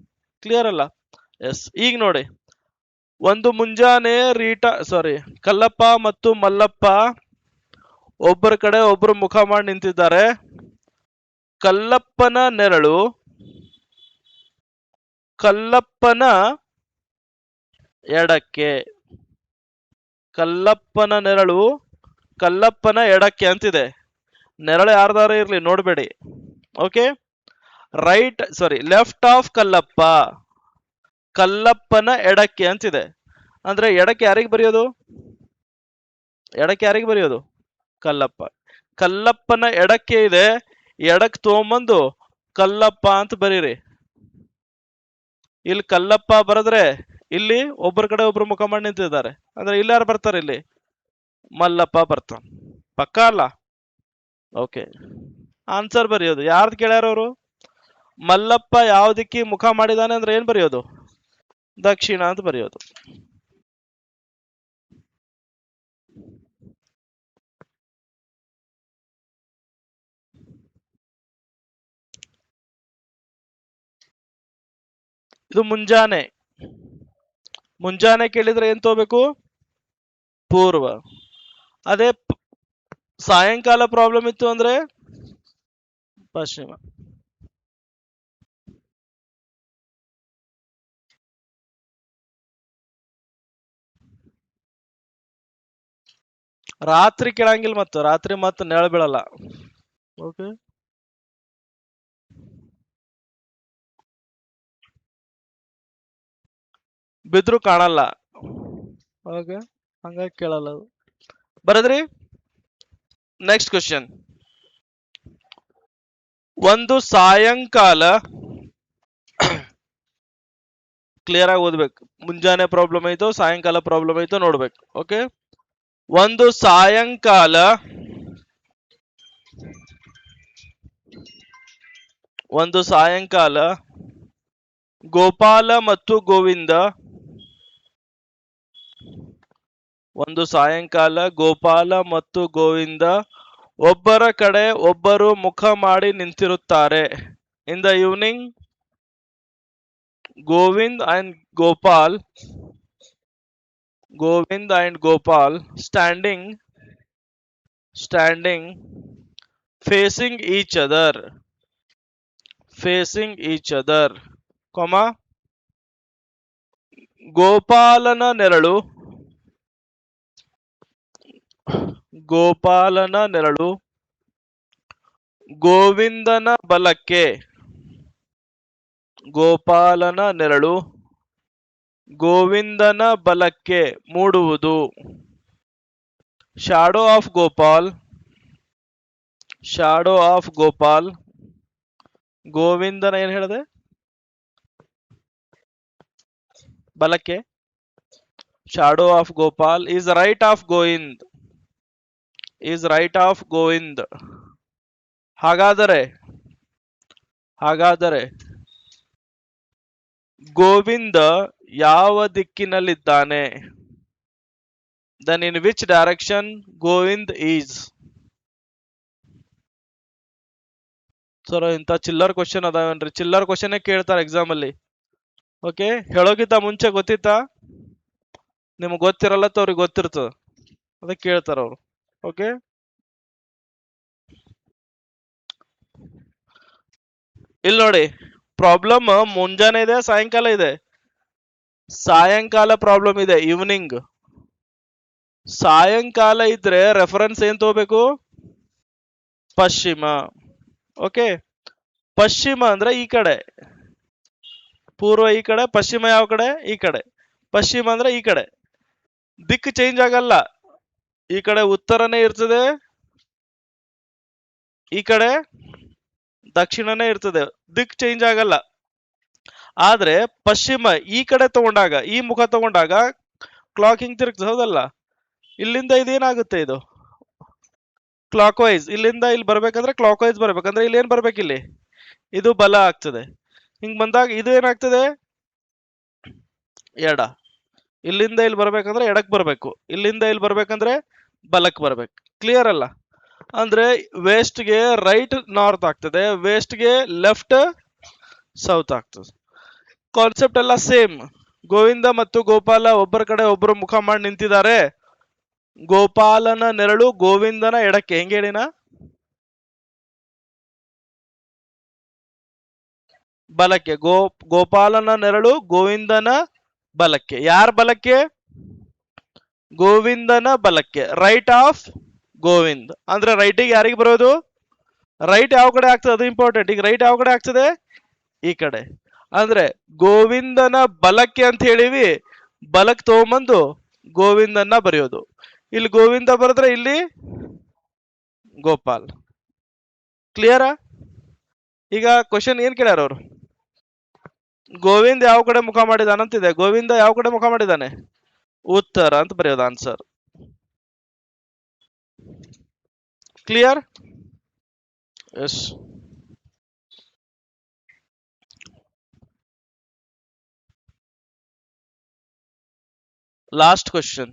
ಕ್ಲಿಯರ್ ಅಲ್ಲ? ಎಸ್. ಈಗ ನೋಡಿ, ಒಂದು ಮುಂಜಾನೆ ಕಲ್ಲಪ್ಪ ಮತ್ತು ಮಲ್ಲಪ್ಪ ಒಬ್ಬರ ಕಡೆ ಒಬ್ಬರು ಮುಖ ಮಾಡಿ ನಿಂತಿದ್ದಾರೆ. ಕಲ್ಲಪ್ಪನ ನೆರಳು ಕಲ್ಲಪ್ಪನ ಎಡಕ್ಕೆ ಅಂತಿದೆ. ನೆರಳು ಯಾರ್ದಾರು ಇರ್ಲಿ, ನೋಡ್ಬೇಡಿ. Okay, left of Kallappa. ಕಲ್ಲಪ್ಪನ ಎಡಕ್ಕೆ ಅಂತಿದೆ. ಅಂದ್ರೆ ಎಡಕ್ಕೆ ಯಾರಿಗೆ ಬರೆಯೋದು? ಎಡಕ್ಕೆ ಯಾರಿಗೆ ಬರೆಯೋದು? ಕಲ್ಲಪ್ಪ. ಕಲ್ಲಪ್ಪನ ಎಡಕ್ಕೆ ಇದೆ, ಎಡಕ್ಕೆ ತಗೊಂಬಂದು ಕಲ್ಲಪ್ಪ ಅಂತ ಬರೀರಿ. ಇಲ್ಲಿ ಕಲ್ಲಪ್ಪ ಬರೆದ್ರೆ ಇಲ್ಲಿ ಒಬ್ಬರ ಕಡೆ ಒಬ್ರು ಮುಖ ಮಾಡಿ ನಿಂತಿದ್ದಾರೆ, ಅಂದ್ರೆ ಇಲ್ಲಿ ಯಾರು ಬರ್ತಾರೆ? ಇಲ್ಲಿ ಮಲ್ಲಪ್ಪ ಬರ್ತಾನೆ. ಪಕ್ಕ ಅಲ್ಲ? ಓಕೆ, ಆನ್ಸರ್ ಬರೆಯೋದು. ಯಾರ್ದು ಕೇಳ್ಯಾರ ಅವರು? ಮಲ್ಲಪ್ಪ ಯಾವ್ದಕ್ಕೆ ಮುಖ ಮಾಡಿದಾನೆ ಅಂದ್ರೆ ಏನ್ ಬರೆಯೋದು? ದಕ್ಷಿಣ ಅಂತ ಬರೆಯೋದು. ಇದು ಮುಂಜಾನೆ. ಮುಂಜಾನೆ ಕೇಳಿದ್ರೆ ಏನ್ ತಗೋಬೇಕು? ಪೂರ್ವ. ಅದೇ ಸಾಯಂಕಾಲ ಪ್ರಾಬ್ಲಮ್ ಇತ್ತು ಅಂದ್ರೆ ಪಶ್ಚಿಮ. ರಾತ್ರಿ ಕೇಳಂಗಿಲ್ಲ, ಮತ್ತು ರಾತ್ರಿ ಮತ್ತೆ ನೆಳ ಬೀಳಲ್ಲ. ಓಕೆ, ಬಿದ್ರು ಕಾಣಲ್ಲ. ಓಕೆ, ಹಂಗಾಗಿ ಕೇಳಲ್ಲ ಅದು. ಬರದ್ರಿ? Next question. ಒಂದು ಸಾಯಂಕಾಲ, ಕ್ಲಿಯರ್ ಆಗಿ ಓದ್ಬೇಕು. ಮುಂಜಾನೆ ಪ್ರಾಬ್ಲಮ್ ಐತೋ ಸಾಯಂಕಾಲ ಪ್ರಾಬ್ಲಮ್ ಐತೋ ನೋಡ್ಬೇಕು. ಓಕೆ, ಒಂದು ಸಾಯಂಕಾಲ ಗೋಪಾಲ ಮತ್ತು ಗೋವಿಂದ, ಒಂದು ಸಾಯಂಕಾಲ ಗೋಪಾಲ ಮತ್ತು ಗೋವಿಂದ ಒಬ್ಬರ ಕಡೆ ಒಬ್ಬರು ಮುಖ ಮಾಡಿ ನಿಂತಿರುತ್ತಾರೆ. In the evening Govind and Gopal standing facing each other, comma, ಗೋಪಾಲನ ನೆರಳು ಗೋವಿಂದನ ಬಲಕ್ಕೆ ಮೂಡುವುದು. ಶಾಡೋ ಆಫ್ ಗೋಪಾಲ್ ಗೋವಿಂದನ ಏನ್ ಹೇಳಿದೆ? ಬಲಕ್ಕೆ. Shadow of Gopal is right of Govind. ಹಾಗಾದರೆ ಗೋವಿಂದ ಯಾವ ದಿಕ್ಕಿನಲ್ಲಿದ್ದಾನೆ? Then in which direction Govind is? Sir, ಇಂಥ ಚಿಲ್ಲರ್ ಕ್ವಶನ್ ಅದಾವೇನ್ರಿ? ಚಿಲ್ಲರ್ ಕ್ವಶನ್ ಕೇಳ್ತಾರೆ ಎಕ್ಸಾಮ್ ಅಲ್ಲಿ. ಓಕೆ, ಹೇಳೋಗಿಂತ ಮುಂಚೆ ಗೊತ್ತಿತ್ತಾ? ನಿಮ್ಗೆ ಗೊತ್ತಿರಲ್ಲ, ಅವ್ರಿಗೆ ಗೊತ್ತಿರ್ತದ, ಅದಕ್ಕೆ ಕೇಳ್ತಾರ ಅವ್ರು. ಓಕೆ, ಇಲ್ಲಿ ನೋಡಿ, ಪ್ರಾಬ್ಲಮ್ ಮುಂಜಾನೆ ಇದೆ, ಸಾಯಂಕಾಲ ಇದೆ. ಸಾಯಂಕಾಲ ಪ್ರಾಬ್ಲಮ್ ಇದೆ, ಈವ್ನಿಂಗ್. ಸಾಯಂಕಾಲ ಇದ್ರೆ ರೆಫರೆನ್ಸ್ ಏನ್ ತಗೋಬೇಕು? ಪಶ್ಚಿಮ. ಓಕೆ, ಪಶ್ಚಿಮ ಅಂದ್ರೆ ಈ ಕಡೆ, ಪೂರ್ವ ಈ ಕಡೆ, ಪಶ್ಚಿಮ ಯಾವ ಕಡೆ? ಈ ಕಡೆ. ಪಶ್ಚಿಮ ಅಂದ್ರೆ ಈ ಕಡೆ, ದಿಕ್ಕು ಚೇಂಜ್ ಆಗಲ್ಲ. ಈ ಕಡೆ ಉತ್ತರನೇ ಇರ್ತದೆ, ಈ ಕಡೆ ದಕ್ಷಿಣನೇ ಇರ್ತದೆ, ದಿಕ್ ಚೇಂಜ್ ಆಗಲ್ಲ. ಆದ್ರೆ ಪಶ್ಚಿಮ ಈ ಕಡೆ ತಗೊಂಡಾಗ, ಈ ಮುಖ ತಗೊಂಡಾಗ ಕ್ಲಾಕ್ ಹಿಂಗ್ ತಿರುಗ್ತದೆ, ಹೌದಲ್ಲ? ಇಲ್ಲಿಂದ ಇದೇನಾಗುತ್ತೆ? ಇದು ಕ್ಲಾಕ್ ವೈಸ್. ಇಲ್ಲಿಂದ ಇಲ್ಲಿ ಬರ್ಬೇಕಂದ್ರೆ ಕ್ಲಾಕ್ ವೈಸ್ ಬರ್ಬೇಕಂದ್ರೆ ಇಲ್ಲಿ ಏನ್ ಬರ್ಬೇಕು? ಇಲ್ಲಿ ಇದು ಬಲ ಆಗ್ತದೆ. ಹಿಂಗ್ ಬಂದಾಗ ಇದು ಏನಾಗ್ತದೆ? ಎಡ. ಇಲ್ಲಿಂದ ಇಲ್ಲಿ ಬರ್ಬೇಕಂದ್ರೆ ಎಡಕ್ ಬರ್ಬೇಕು, ಇಲ್ಲಿಂದ ಇಲ್ಲಿ ಬರ್ಬೇಕಂದ್ರೆ ಬಲಕ್ ಬರ್ಬೇಕು. ಕ್ಲಿಯರ್ ಅಲ್ಲ? ಅಂದ್ರೆ ವೆಸ್ಟ್ಗೆ ರೈಟ್ ನಾರ್ತ್ ಆಗ್ತದೆ, ವೆಸ್ಟ್ಗೆ ಲೆಫ್ಟ್ ಸೌತ್ ಆಗ್ತದೆ. ಕಾನ್ಸೆಪ್ಟ್ ಎಲ್ಲ ಸೇಮ್. ಗೋವಿಂದ ಮತ್ತು ಗೋಪಾಲ ಒಬ್ಬರ ಕಡೆ ಒಬ್ಬರು ಮುಖ ಮಾಡಿ ನಿಂತಿದ್ದಾರೆ. ಗೋಪಾಲನ ನೆರಳು ಗೋವಿಂದನ ಎಡಕ್ಕೆ. ಹೆಂಗೆ ಹೇಳಿನ? ಬಲಕ್ಕೆ. ಗೋಪಾಲನ ನೆರಳು ಗೋವಿಂದನ ಬಲಕ್ಕೆ. ಯಾರ ಬಲಕ್ಕೆ? ಗೋವಿಂದನ ಬಲಕ್ಕೆ. Right of Govind. ಅಂದ್ರೆ ರೈಟಿಗೆ ಯಾರಿಗೆ ಬರೋದು? ರೈಟ್ ಯಾವ ಕಡೆ ಆಗ್ತದೆ? ಅದು ಇಂಪಾರ್ಟೆಂಟ್. ಈಗ ರೈಟ್ ಯಾವ ಕಡೆ ಆಗ್ತದೆ? ಈ ಕಡೆ. ಅಂದ್ರೆ ಗೋವಿಂದನ ಬಲಕ್ಕೆ ಅಂತ ಹೇಳಿವಿ, ಬಲಕ್ಕೆ ತಗೊಂಬಂದು ಗೋವಿಂದನ್ನ ಬರೆಯೋದು. ಇಲ್ಲಿ ಗೋವಿಂದ ಬರೆದ್ರೆ ಇಲ್ಲಿ ಗೋಪಾಲ್. ಕ್ಲಿಯರಾ? ಈಗ ಕ್ವಶನ್ ಏನ್ ಕೇಳ್ಯಾರ ಅವರು? ಗೋವಿಂದ ಯಾವ ಕಡೆ ಮುಖ ಮಾಡಿದಾನಂತಿದೆ. ಗೋವಿಂದ ಯಾವ ಕಡೆ ಮುಖ ಮಾಡಿದಾನೆ? ಉತ್ತರ ಅಂತ ಬರೆಯೋದು answer. Clear? Yes. Last question.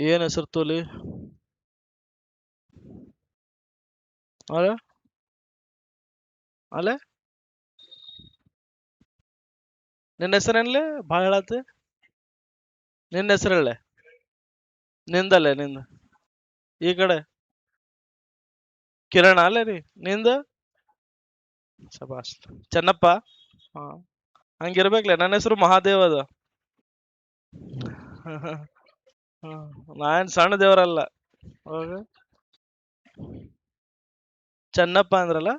ಏನ್ ಹೆಸರು ತೋಲಿ? ಅಲೆ ಅಲೆ ನಿನ್ನ ಹೆಸರೇನ್ಲೆ? ಭಾಳ ಹೇಳತ್ತೆ. ನಿನ್ನ ಹೆಸರು ಹೇಳೆ. ನಿಂದಲ್ಲೇ ನಿಂದ ಈ ಕಡೆ ಕಿರಣ ಅಲ್ಲೇ ರೀ ನಿಂದ. ಶಬಾಷ್. ಚೆನ್ನಪ್ಪ. ಹಾ, ಹಂಗಿರ್ಬೇಕ್ಲೆ. ನನ್ನ ಹೆಸರು ಮಹಾದೇವ್ ಅದ. ನಾನ್ ಸಣ್ಣ ದೇವರಲ್ಲ. ಚೆನ್ನಪ್ಪ ಅಂದ್ರಲ್ಲ.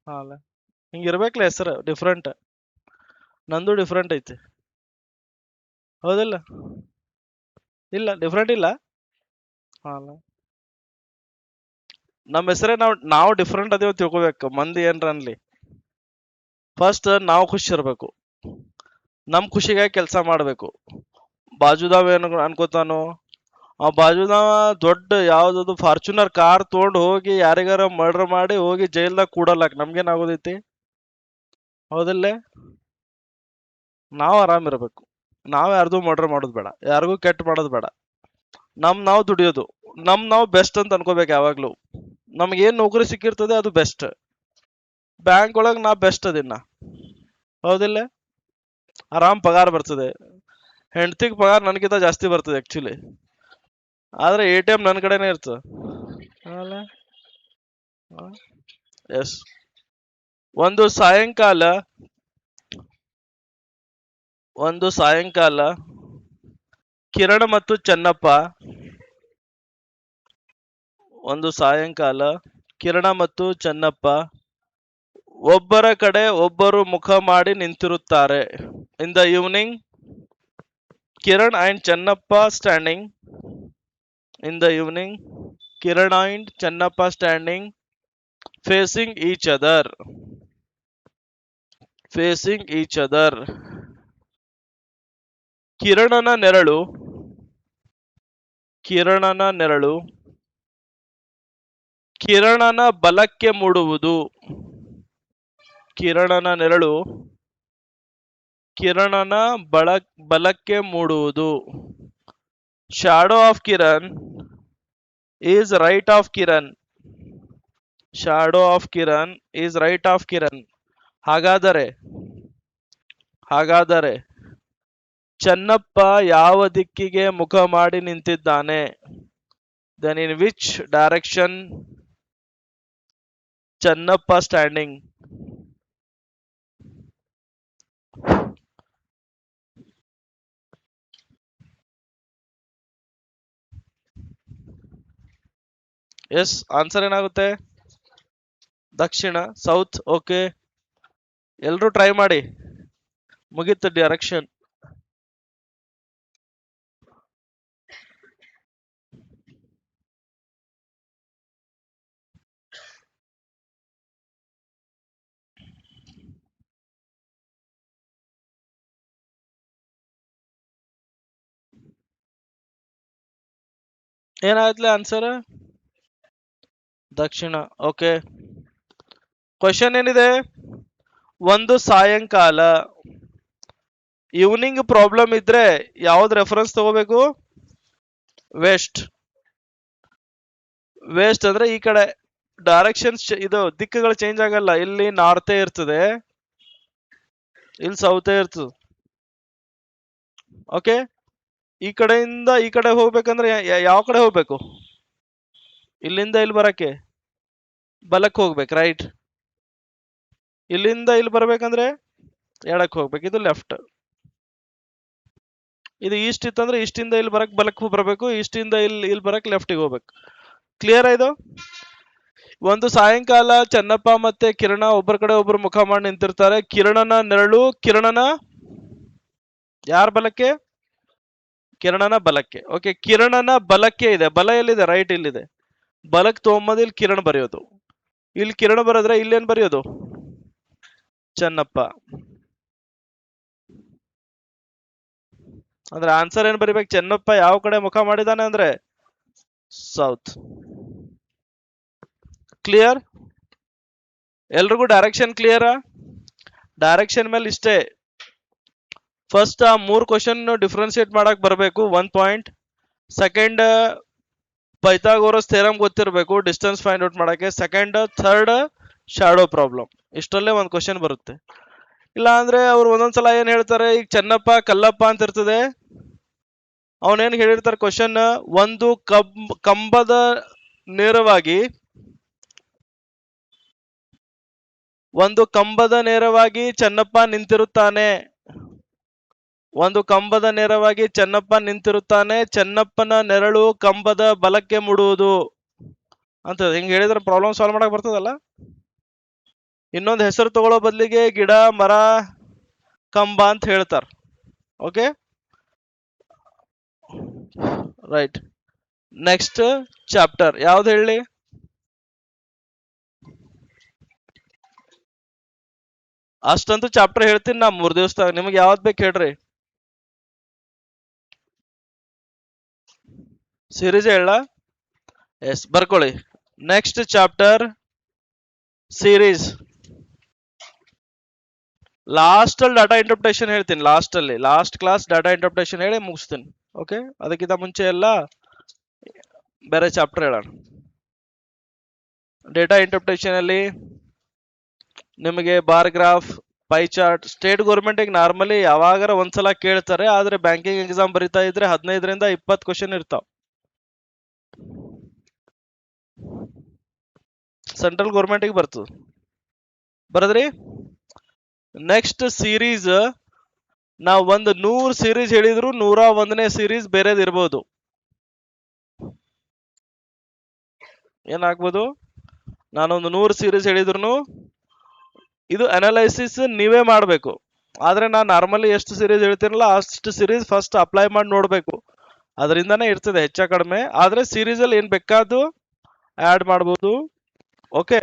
ಹಾಲ ಹಿಂಗಿರ್ಬೇಕ್ಲೆ ಹೆಸರು ಡಿಫ್ರೆಂಟ್. ನಂದು ಡಿಫ್ರೆಂಟ್ ಐತಿ, ಹೌದಿಲ್ಲ? ಇಲ್ಲ ಡಿಫ್ರೆಂಟ್ ಇಲ್ಲ. ಹಾಲ ನಮ್ಮ ಹೆಸರೇ ನಾವು ಡಿಫ್ರೆಂಟ್ ಅದೇವ ತಿಳ್ಕೊಬೇಕು. ಮಂದಿ ಏನ್ರ ಅನ್ಲಿ, ಫಸ್ಟ್ ನಾವು ಖುಷಿ ಇರ್ಬೇಕು. ನಮ್ ಖುಷಿಗಾಗಿ ಕೆಲಸ ಮಾಡ್ಬೇಕು. ಬಾಜುದಾವ ಏನ್ ಅನ್ಕೋತಾನು? ಆ ಬಾಜುದಾವ ದೊಡ್ಡ ಯಾವ್ದದು ಫಾರ್ಚುನರ್ ಕಾರ್ ತೊಗೊಂಡು ಹೋಗಿ ಯಾರಿಗಾರ ಮರ್ಡರ್ ಮಾಡಿ ಹೋಗಿ ಜೈಲ್ದಾಗ ಕೂಡಲಾಕ ನಮ್ಗೇನ್ ಆಗೋದೈತಿ? ಹೌದಿಲ್ಲ? ನಾವು ಆರಾಮ್ ಇರ್ಬೇಕು. ನಾವ್ ಯಾರ್ದು ಮರ್ಡರ್ ಮಾಡೋದು ಬೇಡ, ಯಾರಿಗೂ ಕೆಟ್ಟ ಮಾಡೋದು ಬೇಡ. ನಾವು ದುಡಿಯೋದು, ನಾವು ಬೆಸ್ಟ್ ಅಂತ ಅನ್ಕೋಬೇಕು ಯಾವಾಗ್ಲೂ. ನಮ್ಗೆ ಏನ್ ನೌಕರಿ ಸಿಕ್ಕಿರ್ತದೆ ಅದು ಬೆಸ್ಟ್. ಬ್ಯಾಂಕ್ ಒಳಗ್ ನಾ ಬೆಸ್ಟ್ ಅದಿನ್ನ, ಹೌದಿಲ್ಲ? ಆರಾಮ್ ಪಗಾರ ಬರ್ತದೆ. ಹೆಂಡತಿಗ್ ಪಗಾರ ನನ್ಗಿಂತ ಜಾಸ್ತಿ ಬರ್ತದೆ ಆಕ್ಚುಲಿ. ಆದ್ರೆ ATM ನನ್ ಕಡೆನೇ ಇರ್ತದೆ. ಎಸ್. ಒಂದು ಸಾಯಂಕಾಲ ಕಿರಣ ಮತ್ತು ಚೆನ್ನಪ್ಪ ಒಬ್ಬರ ಕಡೆ ಒಬ್ಬರು ಮುಖ ಮಾಡಿ ನಿಂತಿರುತ್ತಾರೆ. In the evening Kiran and Chennappa standing. In the evening, Kiran and Channappa standing facing each other. ಕಿರಣನ ನೆರಳು ಕಿರಣನ ಬಲಕ್ಕೆ ಮೂಡುವುದು. ಬಲಕ್ಕೆ ಮೂಡುವುದು. Shadow of Kiran is right of Kiran. ಹಾಗಾದರೆ ಚೆನ್ನಪ್ಪ ಯಾವ ದಿಕ್ಕಿಗೆ ಮುಖ ಮಾಡಿ ನಿಂತಿದ್ದಾನೆ? Then in which direction Channappa standing? Yes. Answer ಏನಾಗುತ್ತೆ? ದಕ್ಷಿಣ, ಸೌತ್. ಓಕೆ, ಎಲ್ರು ಟ್ರೈ ಮಾಡಿ. ಮುಗೀತು ಡೈರೆಕ್ಷನ್. ಏನಾಯ್ತಲೆ ಆನ್ಸರ್? ದಕ್ಷಿಣ. ಓಕೆ, ಕ್ವಶನ್ ಏನಿದೆ? ಒಂದು ಸಾಯಂಕಾಲ. ಈವ್ನಿಂಗ್ ಪ್ರಾಬ್ಲಮ್ ಇದ್ರೆ ಯಾವ್ದು ರೆಫರೆನ್ಸ್ ತಗೋಬೇಕು? ವೆಸ್ಟ್ ಅಂದ್ರೆ ಈ ಕಡೆ ಡೈರೆಕ್ಷನ್, ಇದು ದಿಕ್ಕುಗಳು ಚೇಂಜ್ ಆಗಲ್ಲ. ಇಲ್ಲಿ ನಾರ್ತೇ ಇರ್ತದೆ, ಇಲ್ಲಿ ಸೌತೇ ಇರ್ತದೆ. ಓಕೆ, ಈ ಕಡೆಯಿಂದ ಈ ಕಡೆ ಹೋಗ್ಬೇಕಂದ್ರೆ ಯಾವ ಕಡೆ ಹೋಗ್ಬೇಕು? ಇಲ್ಲಿಂದ ಇಲ್ಲಿ ಬರಕ್ಕೆ ಬಲಕ್ಕೆ ಹೋಗ್ಬೇಕು, ರೈಟ್. ಇಲ್ಲಿಂದ ಇಲ್ಲಿ ಬರ್ಬೇಕಂದ್ರೆ ಎಡಕ್ಕೆ ಹೋಗ್ಬೇಕು, ಇದು ಲೆಫ್ಟ್. ಇದು ಈಸ್ಟ್ ಇತ್ತಂದ್ರೆ ಈಸ್ಟಿಂದ ಇಲ್ಲಿ ಬರಕ್ ಬಲಕ್ಕೆ ಬರಬೇಕು, ಈಸ್ಟಿಂದ ಇಲ್ಲಿ ಬರಕ್ ಲೆಫ್ಟಿಗೆ ಹೋಗ್ಬೇಕು. ಕ್ಲಿಯರ್ ಆಯ್ತು? ಒಂದು ಸಾಯಂಕಾಲ ಚೆನ್ನಪ್ಪ ಮತ್ತೆ ಕಿರಣ ಒಬ್ಬರ ಕಡೆ ಒಬ್ಬರು ಮುಖ ಮಾಡಿ ನಿಂತಿರ್ತಾರೆ. ಕಿರಣನ ನೆರಳು ಕಿರಣನ ಯಾರ ಬಲಕ್ಕೆ? ಕಿರಣನ ಬಲಕ್ಕೆ. ಓಕೆ, ಕಿರಣನ ಬಲಕ್ಕೆ ಇದೆ. ಬಲ ಎಲ್ಲಿದೆ? ರೈಟ್ ಇಲ್ಲಿದೆ. ಬಲಕ್ಕೆ ತಗೊಂಬಂದು ಇಲ್ಲಿ ಕಿರಣ ಬರೆಯೋದು. ಇಲ್ಲಿ ಕಿರಣ ಬರೆದ್ರೆ ಇಲ್ಲೇನ್ ಬರೆಯೋದು? ಚೆನ್ನಪ್ಪ. ಅಂದ್ರೆ ಆನ್ಸರ್ ಏನ್ ಬರಿಬೇಕು? ಚೆನ್ನಪ್ಪ ಯಾವ ಕಡೆ ಮುಖ ಮಾಡಿದಾನೆ ಅಂದ್ರೆ ಸೌತ್. ಕ್ಲಿಯರ್? ಎಲ್ರಿಗೂ ಡೈರೆಕ್ಷನ್ ಕ್ಲಿಯರಾ? ಡೈರೆಕ್ಷನ್ ಮೇಲೆ ಇಷ್ಟೇ. ಫಸ್ಟ್ ಆ 3 ಕ್ವಶನ್ ಡಿಫ್ರೆನ್ಶಿಯೇಟ್ ಮಾಡಕ್ ಬರಬೇಕು 1 ಪಾಯಿಂಟ್. ಸೆಕೆಂಡ್ ಪೈಥಾಗೋರಸ್ ಥಿಯರಮ್ ಗೊತ್ತಿರಬೇಕು ಡಿಸ್ಟೆನ್ಸ್ ಫೈಂಡ್ ಔಟ್ ಮಾಡಕ್ಕೆ. Second, third shadow problem. ಇಷ್ಟಲ್ಲೇ ಒಂದು ಕ್ವಶನ್ ಬರುತ್ತೆ. ಇಲ್ಲ ಅಂದ್ರೆ ಅವ್ರು ಒಂದೊಂದ್ಸಲ ಏನ್ ಹೇಳ್ತಾರೆ, ಈಗ ಚೆನ್ನಪ್ಪ ಕಲ್ಲಪ್ಪ ಅಂತ ಇರ್ತದೆ, ಅವನೇನ್ ಹೇಳಿರ್ತಾರೆ ಕ್ವಶನ್, ಒಂದು ಕಂಬದ ನೇರವಾಗಿ ಚೆನ್ನಪ್ಪ ನಿಂತಿರುತ್ತಾನೆ. ಒಂದು ಕಂಬದ ನೇರವಾಗಿ ಚೆನ್ನಪ್ಪ ನಿಂತಿರುತ್ತಾನೆ. ಚೆನ್ನಪ್ಪನ ನೆರಳು ಕಂಬದ ಬಲಕ್ಕೆ ಮುಡುವುದು ಅಂತ ಹಿಂಗ್ ಹೇಳಿದ್ರೆ ಪ್ರಾಬ್ಲಮ್ ಸಾಲ್ವ್ ಮಾಡಕ್ ಬರ್ತದಲ್ಲ. ಇನ್ನೊಂದು ಹೆಸರು ತಗೊಳ್ಳೋ ಬದಲಿಗೆ ಗಿಡ, ಮರ, ಕಂಬ ಅಂತ ಹೇಳ್ತಾರ. Okay, right. ನೆಕ್ಸ್ಟ್ ಚಾಪ್ಟರ್ ಯಾವ್ದು ಹೇಳಿ? ಅಷ್ಟಂತೂ ಚಾಪ್ಟರ್ ಹೇಳ್ತೀನಿ ನಾ 3 ದಿವಸದಾಗ. ನಿಮ್ಗೆ ಯಾವ್ದು ಬೇಕು ಹೇಳ್ರಿ? ಸೀರೀಸ್ ಹೇಳ? ಎಸ್, ಬರ್ಕೊಳ್ಳಿ. Next chapter series. ಲಾಸ್ಟ್ ಅಲ್ಲಿ ಡಾಟಾ ಇಂಟರ್ಪ್ರಿಟೇಷನ್ ಹೇಳ್ತೀನಿ. ಲಾಸ್ಟ್ ಕ್ಲಾಸ್ ಡಾಟಾ ಇಂಟರ್ಪ್ರಿಟೇಷನ್ ಹೇಳಿ ಮುಗಿಸ್ತೀನಿ. ಓಕೆ, ಅದಕ್ಕಿಂತ ಮುಂಚೆ ಎಲ್ಲ ಬೇರೆ ಚಾಪ್ಟರ್ ಹೇಳೋಣ. ಡೇಟಾ ಇಂಟರ್ಪ್ರಿಟೇಷನ್ ಅಲ್ಲಿ ನಿಮಗೆ bar graph, pi chart, state government normally ಯಾವಾಗಾರ ಒಂದ್ಸಲ ಕೇಳ್ತಾರೆ. ಆದ್ರೆ ಬ್ಯಾಂಕಿಂಗ್ ಎಕ್ಸಾಮ್ ಬರೀತಾ ಇದ್ರೆ 15ರಿಂದ 20 ಕ್ವಶನ್ ಇರ್ತಾವ. ಸೆಂಟ್ರಲ್ ಗೌರ್ಮೆಂಟ್ ಬರ್ತದ. ಬರದ್ರಿ? ನೆಕ್ಸ್ಟ್ ಸೀರೀಸ್, ನಾವು ಒಂದು 100 ಸೀರೀಸ್ ಹೇಳಿದ್ರು 101ನೇ ಸೀರೀಸ್ ಬೇರೆದ್ ಇರ್ಬೋದು. ಏನಾಗ್ಬೋದು? ನಾನೊಂದು 100 ಸೀರೀಸ್ ಹೇಳಿದ್ರು ಇದು ಅನಾಲೈಸಿಸ್ ನೀವೇ ಮಾಡಬೇಕು. ಆದ್ರೆ ನಾನು ನಾರ್ಮಲಿ ಎಷ್ಟು ಸೀರೀಸ್ ಹೇಳ್ತೀನಲ್ಲ ಅಷ್ಟು ಸೀರೀಸ್ ಫಸ್ಟ್ ಅಪ್ಲೈ ಮಾಡಿ ನೋಡ್ಬೇಕು. ಅದರಿಂದಾನೇ ಇರ್ತದೆ ಹೆಚ್ಚ ಕಡಿಮೆ. ಆದ್ರೆ ಸೀರೀಸ್ ಅಲ್ಲಿ ಏನ್ ಬೇಕಾದ್ದು ಆಡ್ ಮಾಡ್ಬೋದು. Okay,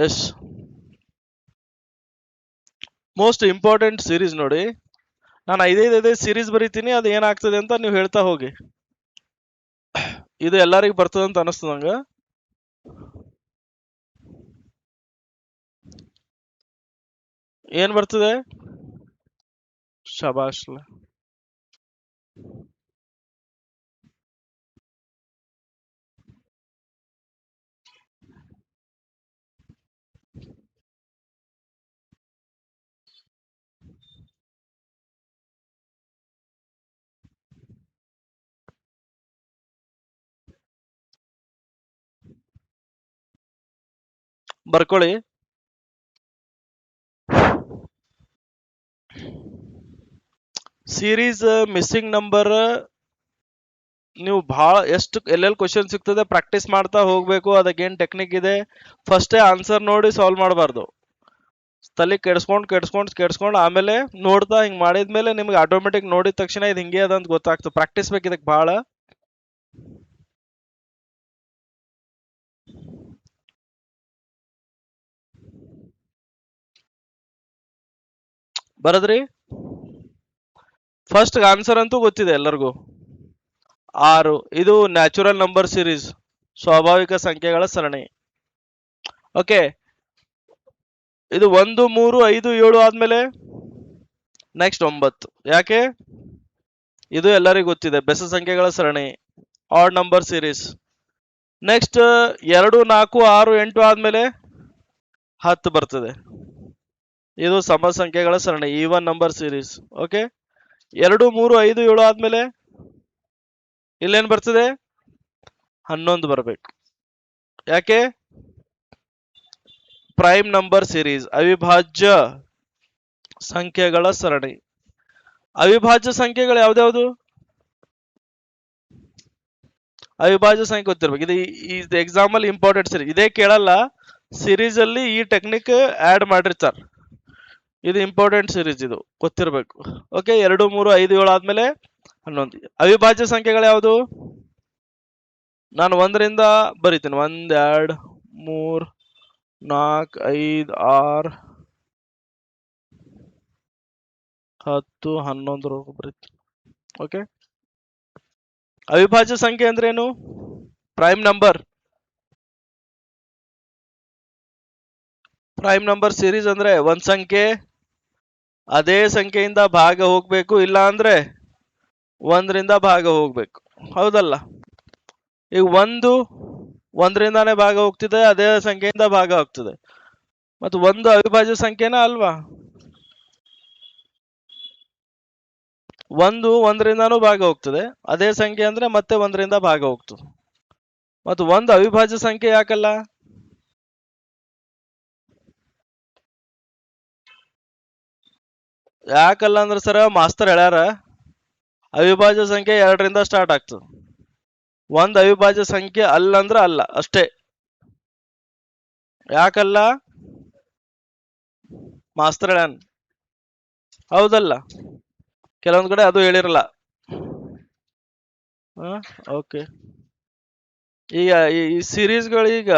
yes. Most important series ನೋಡಿ, ನಾನು 5 ಸೀರೀಸ್ ಬರೀತೀನಿ. ಅದು ಏನಾಗ್ತದೆ ಅಂತ ನೀವು ಹೇಳ್ತಾ ಹೋಗಿ. ಇದು ಎಲ್ಲರಿಗೂ ಬರ್ತದಂತ ಅನಿಸ್ತದ ನಂಗ. ಏನ್ ಬರ್ತದೆ? ಶಬಾಷ್. ಬರ್ಕೊಳ್ಳಿ. ಸೀರೀಸ್ ಮಿಸ್ಸಿಂಗ್ ನಂಬರ್ ನೀವು ಬಹಳ ಎಷ್ಟು ಎಲ್ಲೆಲ್ಲಿ ಕ್ವಶನ್ ಸಿಗ್ತದೆ ಪ್ರಾಕ್ಟೀಸ್ ಮಾಡ್ತಾ ಹೋಗ್ಬೇಕು. ಅದಕ್ಕೇನ್ ಟೆಕ್ನಿಕ್ ಇದೆ, ಫಸ್ಟೇ ಆನ್ಸರ್ ನೋಡಿ ಸಾಲ್ವ್ ಮಾಡಬಾರ್ದು. ತಲೆ ಕೆಡ್ಸ್ಕೊಂಡು ಆಮೇಲೆ ನೋಡ್ತಾ ಹಿಂಗ್ ಮಾಡಿದ್ಮೇಲೆ ನಿಮ್ಗೆ ಆಟೋಮೆಟಿಕ್ ನೋಡಿದ ತಕ್ಷಣ ಇದು ಹಿಂಗೆ ಅದಂತ ಗೊತ್ತಾಗ್ತದೆ. ಪ್ರಾಕ್ಟೀಸ್ ಬೇಕು ಇದಕ್ಕೆ ಬಹಳ. ಬರದ್ರಿ? ಫಸ್ಟ್ ಆನ್ಸರ್ ಅಂತೂ ಗೊತ್ತಿದೆ ಎಲ್ಲರಿಗೂ. 6. ಇದು ನ್ಯಾಚುರಲ್ ನಂಬರ್ ಸೀರೀಸ್, ಸ್ವಾಭಾವಿಕ ಸಂಖ್ಯೆಗಳ ಸರಣಿ. ಓಕೆ, ಇದು 1, 3, 5, 7 ಆದ್ಮೇಲೆ ನೆಕ್ಸ್ಟ್ 9. ಯಾಕೆ? ಇದು ಎಲ್ಲರಿಗೂ ಗೊತ್ತಿದೆ, ಬೆಸ ಸಂಖ್ಯೆಗಳ ಸರಣಿ, ಆಡ್ ನಂಬರ್ ಸೀರೀಸ್. ನೆಕ್ಸ್ಟ್ 2, 4, 6, 8 ಆದ್ಮೇಲೆ 10 ಬರ್ತದೆ. ಇದು ಸಮ ಸಂಖ್ಯೆಗಳ ಸರಣಿ, ಈವನ್ ನಂಬರ್ ಸೀರೀಸ್. ಓಕೆ, 2, 3, 5, 7 ಆದ್ಮೇಲೆ ಇಲ್ಲೇನ್ ಬರ್ತದೆ? 11 ಬರಬೇಕು. ಯಾಕೆ? ಪ್ರೈಮ್ ನಂಬರ್ ಸೀರೀಸ್, ಅವಿಭಾಜ್ಯ ಸಂಖ್ಯೆಗಳ ಸರಣಿ. ಅವಿಭಾಜ್ಯ ಸಂಖ್ಯೆಗಳು ಯಾವ್ದ್ಯಾವ್ದು? ಅವಿಭಾಜ್ಯ ಸಂಖ್ಯೆ ಗೊತ್ತಿರ್ಬೇಕು. ಇದು ಎಕ್ಸಾಂಪಲ್ ಇಂಪಾರ್ಟೆಂಟ್ ಸೀರೀಸ್. ಇದೇ ಕೇಳಲ್ಲ, ಸೀರೀಸ್ ಅಲ್ಲಿ ಈ ಟೆಕ್ನಿಕ್ ಆಡ್ ಮಾಡಿರ್ತಾರೆ. ಇದು ಇಂಪಾರ್ಟೆಂಟ್ ಸೀರೀಸ್, ಇದು ಗೊತ್ತಿರ್ಬೇಕು. ಓಕೆ, 2 3 5 7 ಆದ್ಮೇಲೆ 11. ಅವಿಭಾಜ್ಯ ಸಂಖ್ಯೆಗಳು ಯಾವುದು? ನಾನು 1ರಿಂದ ಬರಿತೀನಿ. 1 2 3 4 5 6 10 11 ಬರೀತೀನಿ. ಓಕೆ, ಅವಿಭಾಜ್ಯ ಸಂಖ್ಯೆ ಅಂದ್ರೆ ಏನು? Prime number. Prime number series ಅಂದ್ರೆ ಒಂದ್ ಸಂಖ್ಯೆ ಅದೇ ಸಂಖ್ಯೆಯಿಂದ ಭಾಗ ಹೋಗ್ಬೇಕು, ಇಲ್ಲ ಅಂದ್ರೆ 1ರಿಂದ ಭಾಗ ಹೋಗ್ಬೇಕು. ಹೌದಲ್ಲ? ಈಗ 1ರಿಂದಾನೇ ಭಾಗ ಹೋಗ್ತಿದೆ, ಅದೇ ಸಂಖ್ಯೆಯಿಂದ ಭಾಗ ಆಗ್ತದೆ. ಮತ್ತು 1 ಅವಿಭಾಜ್ಯ ಸಂಖ್ಯೆನಾ ಅಲ್ವಾ? 1ರಿಂದಾನೂ ಭಾಗ ಹೋಗ್ತದೆ, ಅದೇ ಸಂಖ್ಯೆ ಅಂದ್ರೆ ಮತ್ತೆ 1ರಿಂದ ಭಾಗ ಹೋಗ್ತದೆ. ಮತ್ತು 1 ಅವಿಭಾಜ್ಯ ಸಂಖ್ಯೆ ಯಾಕಲ್ಲ? ಯಾಕಲ್ಲ ಅಂದ್ರೆ ಸರ ಮಾಸ್ತರ್ ಹೇಳ್ಯಾರ, ಅವಿಭಾಜ್ಯ ಸಂಖ್ಯೆ 2ರಿಂದ ಸ್ಟಾರ್ಟ್ ಆಗ್ತದೆ. 1 ಅವಿಭಾಜ್ಯ ಸಂಖ್ಯೆ ಅಲ್ಲ ಅಂದ್ರೆ ಅಲ್ಲ ಅಷ್ಟೇ. ಯಾಕಲ್ಲ? ಮಾಸ್ತರ್ ಹೇಳ್ಯಾನ. ಹೌದಲ್ಲ? ಕೆಲವೊಂದ್ ಕಡೆ ಅದು ಹೇಳಿರಲ್ಲ. ಓಕೆ, ಈಗ ಈ ಸೀರೀಸ್ಗಳೀಗ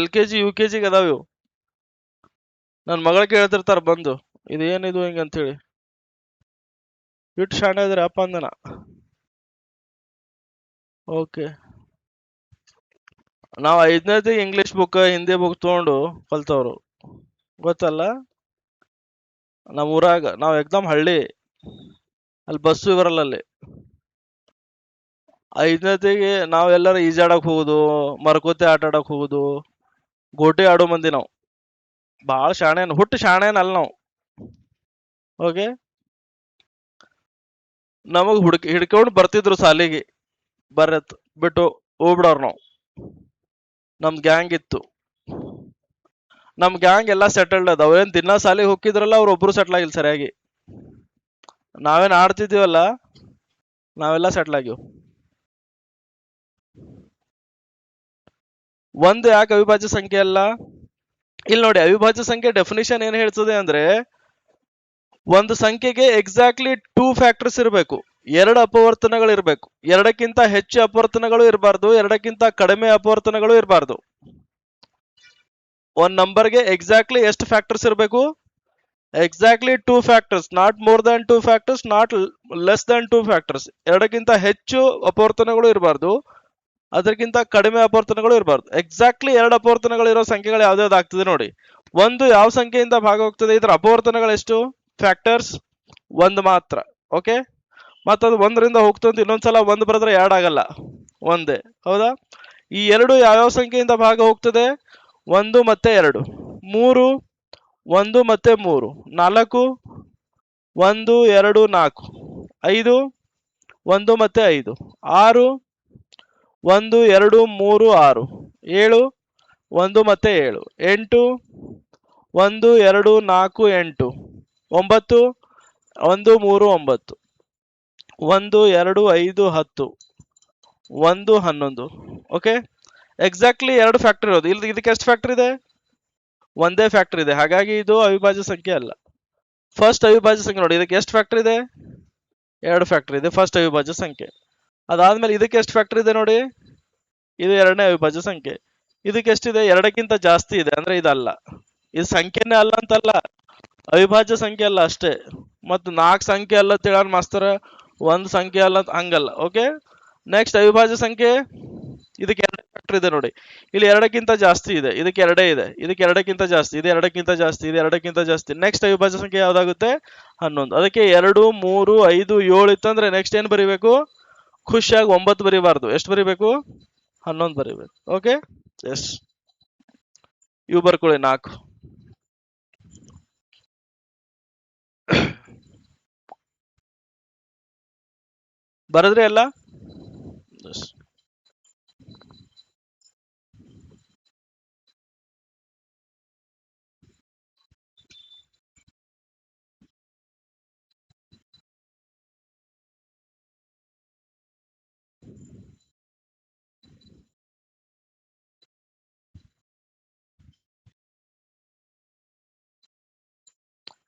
LKG UKG ಅದಾವ ಇವು. ನನ್ನ ಮಗಳ ಕೇಳ್ತಿರ್ತಾರ ಬಂದು, ಇದೇನಿದು ಹಿಂಗಂತ ಹೇಳಿ. ಇಟ್ಟು ಶಾಣೆ ಇದ್ರಿ ಅಪ್ಪ ಅಂದನ. ಓಕೆ, ನಾವು 5ನೇದು ಇಂಗ್ಲಿಷ್ ಬುಕ್ ಹಿಂದಿ ಬುಕ್ ತಗೊಂಡು ಕಲ್ತವ್ರು, ಗೊತ್ತಲ್ಲ? ನಮ್ಮ ಊರಾಗ ನಾವು ಎಕ್ದಮ್ ಹಳ್ಳಿ, ಅಲ್ಲಿ ಬಸ್ಸು ಬರಲ್ಲ. ಅಲ್ಲಿ 5ನೇದಿಗೆ ನಾವ್ ಎಲ್ಲಾರ ಈಜಾಡಕ್ ಹೋಗುದು, ಮರಕೋತಿ ಆಟ ಆಡಕ್ ಹೋಗುದು, ಗೋಟಿ ಆಡೋ ಮಂದಿ ನಾವು. ಬಾಳ ಶಾಣೆನ್, ಹುಟ್ಟು ಶಾಣೆನ್ ಅಲ್ಲ ನಾವು. ಓಕೆ, ನಮಗ್ ಹಿಡ್ಕೊಂಡು ಬರ್ತಿದ್ರು ಸಾಲಿಗೆ, ಬರತ್ ಬಿಟ್ಟು ಹೋಗ್ಬಿಡವ್ರ ನಾವು. ನಮ್ ಗ್ಯಾಂಗ್ ಇತ್ತು. ನಮ್ ಗ್ಯಾಂಗ್ ಎಲ್ಲಾ ಸೆಟಲ್ಡ್ ಅದ. ಅವೇನ್ ದಿನ ಸಾಲಿಗೆ ಹೋಗಿದ್ರಲ್ಲ, ಅವ್ರ ಒಬ್ರು ಸೆಟ್ಲ್ ಆಗಿಲ್ಲ ಸರಿಯಾಗಿ. ನಾವೇನ್ ಆಡ್ತಿದೀವಲ್ಲ, ನಾವೆಲ್ಲ ಸೆಟ್ಲ್ ಆಗಿವ್. 1 ಯಾಕೆ ಅವಿಭಾಜ್ಯ ಸಂಖ್ಯೆ ಅಲ್ಲ? ಇಲ್ಲಿ ನೋಡಿ, ಅವಿಭಾಜ್ಯ ಸಂಖ್ಯೆ ಡೆಫಿನಿಷನ್ ಏನ್ ಹೇಳ್ತದೆ ಅಂದ್ರೆ, ಒಂದು ಸಂಖ್ಯೆಗೆ ಎಕ್ಸಾಕ್ಟ್ಲಿ 2 ಫ್ಯಾಕ್ಟರ್ಸ್ ಇರಬೇಕು, 2 ಅಪವರ್ತನಗಳು ಇರಬೇಕು. 2ಕ್ಕಿಂತ ಹೆಚ್ಚು ಅಪವರ್ತನಗಳು ಇರಬಾರ್ದು, 2ಕ್ಕಿಂತ ಕಡಿಮೆ ಅಪವರ್ತನಗಳು ಇರಬಾರ್ದು. ಒಂದ್ ನಂಬರ್ಗೆ ಎಕ್ಸಾಕ್ಟ್ಲಿ ಎಷ್ಟು ಫ್ಯಾಕ್ಟರ್ಸ್ ಇರಬೇಕು? Exactly 2 factors, not more than 2 factors, not less than 2 factors. 2ಕ್ಕಿಂತ ಹೆಚ್ಚು ಅಪವರ್ತನಗಳು ಇರಬಾರ್ದು, ಅದಕ್ಕಿಂತ ಕಡಿಮೆ ಅಪವರ್ತನಗಳು ಇರಬಾರ್ದು. ಎಕ್ಸಾಕ್ಟ್ಲಿ 2 ಅಪವರ್ತನಗಳು ಇರೋ ಸಂಖ್ಯೆಗಳು ಯಾವ್ದಾವ್ದು ಆಗ್ತದೆ ನೋಡಿ. 1 ಯಾವ ಸಂಖ್ಯೆಯಿಂದ ಭಾಗ ಹೋಗ್ತದೆ? ಇದರ ಅಪವರ್ತನಗಳು ಎಷ್ಟು? ಫ್ಯಾಕ್ಟರ್ಸ್ 1 ಮಾತ್ರ. ಓಕೆ, ಮತ್ತದು 1ರಿಂದ ಹೋಗ್ತಂತ ಇನ್ನೊಂದ್ಸಲ 1 ಬರೆದ್ರೆ 2 ಆಗಲ್ಲ, ಒಂದೇ. ಹೌದಾ? ಈ 2 ಯಾವ್ಯಾವ ಸಂಖ್ಯೆಯಿಂದ ಭಾಗ ಹೋಗ್ತದೆ? 1 ಮತ್ತೆ 2. 3 1 ಮತ್ತೆ 3. 4 1 2 4. 5 1 ಮತ್ತೆ 5. 6 1 2 3 6. 7 1 ಮತ್ತೆ 7. 8 1 2 4 8. 9 1 3 9. 1 2 5 10. 1 11. ಓಕೆ, ಎಕ್ಸಾಕ್ಟ್ಲಿ 2 ಫ್ಯಾಕ್ಟರ್ ಇರೋದು. ಇಲ್ಲಿ ಇದಕ್ಕೆ ಎಷ್ಟು ಫ್ಯಾಕ್ಟರ್ ಇದೆ? ಒಂದೇ ಫ್ಯಾಕ್ಟರ್ ಇದೆ. ಹಾಗಾಗಿ ಇದು ಅವಿಭಾಜ್ಯ ಸಂಖ್ಯೆ ಅಲ್ಲ. ಫಸ್ಟ್ ಅವಿಭಾಜ್ಯ ಸಂಖ್ಯೆ ನೋಡಿ, ಇದಕ್ಕೆ ಎಷ್ಟು ಫ್ಯಾಕ್ಟರ್ ಇದೆ? 2 ಫ್ಯಾಕ್ಟರ್ ಇದೆ, ಫಸ್ಟ್ ಅವಿಭಾಜ್ಯ ಸಂಖ್ಯೆ. ಅದಾದ್ಮೇಲೆ ಇದಕ್ಕೆ ಎಷ್ಟು ಫ್ಯಾಕ್ಟರ್ ಇದೆ ನೋಡಿ, ಇದು 2ನೇ ಅವಿಭಾಜ್ಯ ಸಂಖ್ಯೆ. ಇದಕ್ಕೆ ಎಷ್ಟಿದೆ? 2ಕ್ಕಿಂತ ಜಾಸ್ತಿ ಇದೆ, ಅಂದ್ರೆ ಇದಲ್ಲ. ಇದು ಸಂಖ್ಯೆನೇ ಅಲ್ಲ ಅಂತಲ್ಲ, ಅವಿಭಾಜ್ಯ ಸಂಖ್ಯೆ ಅಲ್ಲ ಅಷ್ಟೇ. ಮತ್ತು 4 ಸಂಖ್ಯೆ ಅಲ್ಲ ತಿಳಾರ ಮಾಸ್ತರ, 1 ಸಂಖ್ಯೆ ಅಲ್ಲ ಹಂಗಲ್ಲ. ಓಕೆ, ನೆಕ್ಸ್ಟ್ ಅವಿಭಾಜ್ಯ ಸಂಖ್ಯೆ, ಇದಕ್ಕೆ 2 ಫ್ಯಾಕ್ಟರ್ ಇದೆ ನೋಡಿ. ಇಲ್ಲಿ 2ಕ್ಕಿಂತ ಜಾಸ್ತಿ ಇದೆ, ಇದಕ್ಕೆ 2 ಇದೆ. ಇದಕ್ಕೆ 2ಕ್ಕಿಂತ ಜಾಸ್ತಿ, ಇದು 2ಕ್ಕಿಂತ ಜಾಸ್ತಿ, ಇದು 2ಕ್ಕಿಂತ ಜಾಸ್ತಿ. ನೆಕ್ಸ್ಟ್ ಅವಿಭಾಜ್ಯ ಸಂಖ್ಯೆ ಯಾವ್ದಾಗುತ್ತೆ? 11. ಅದಕ್ಕೆ 2 3 5 7 ಇತ್ತಂದ್ರೆ ನೆಕ್ಸ್ಟ್ ಏನ್ ಬರಿಬೇಕು? ಖುಷಿಯಾಗಿ 9 ಬರಿಬಾರ್ದು. ಎಷ್ಟು ಬರಿಬೇಕು? 11 ಬರಿಬೇಕು. ಓಕೆ, ಎಸ್, ಇವು ಬರ್ಕೊಳ್ಳಿ 4. ಬರದ್ರಿ ಎಲ್ಲ? ಎಸ್.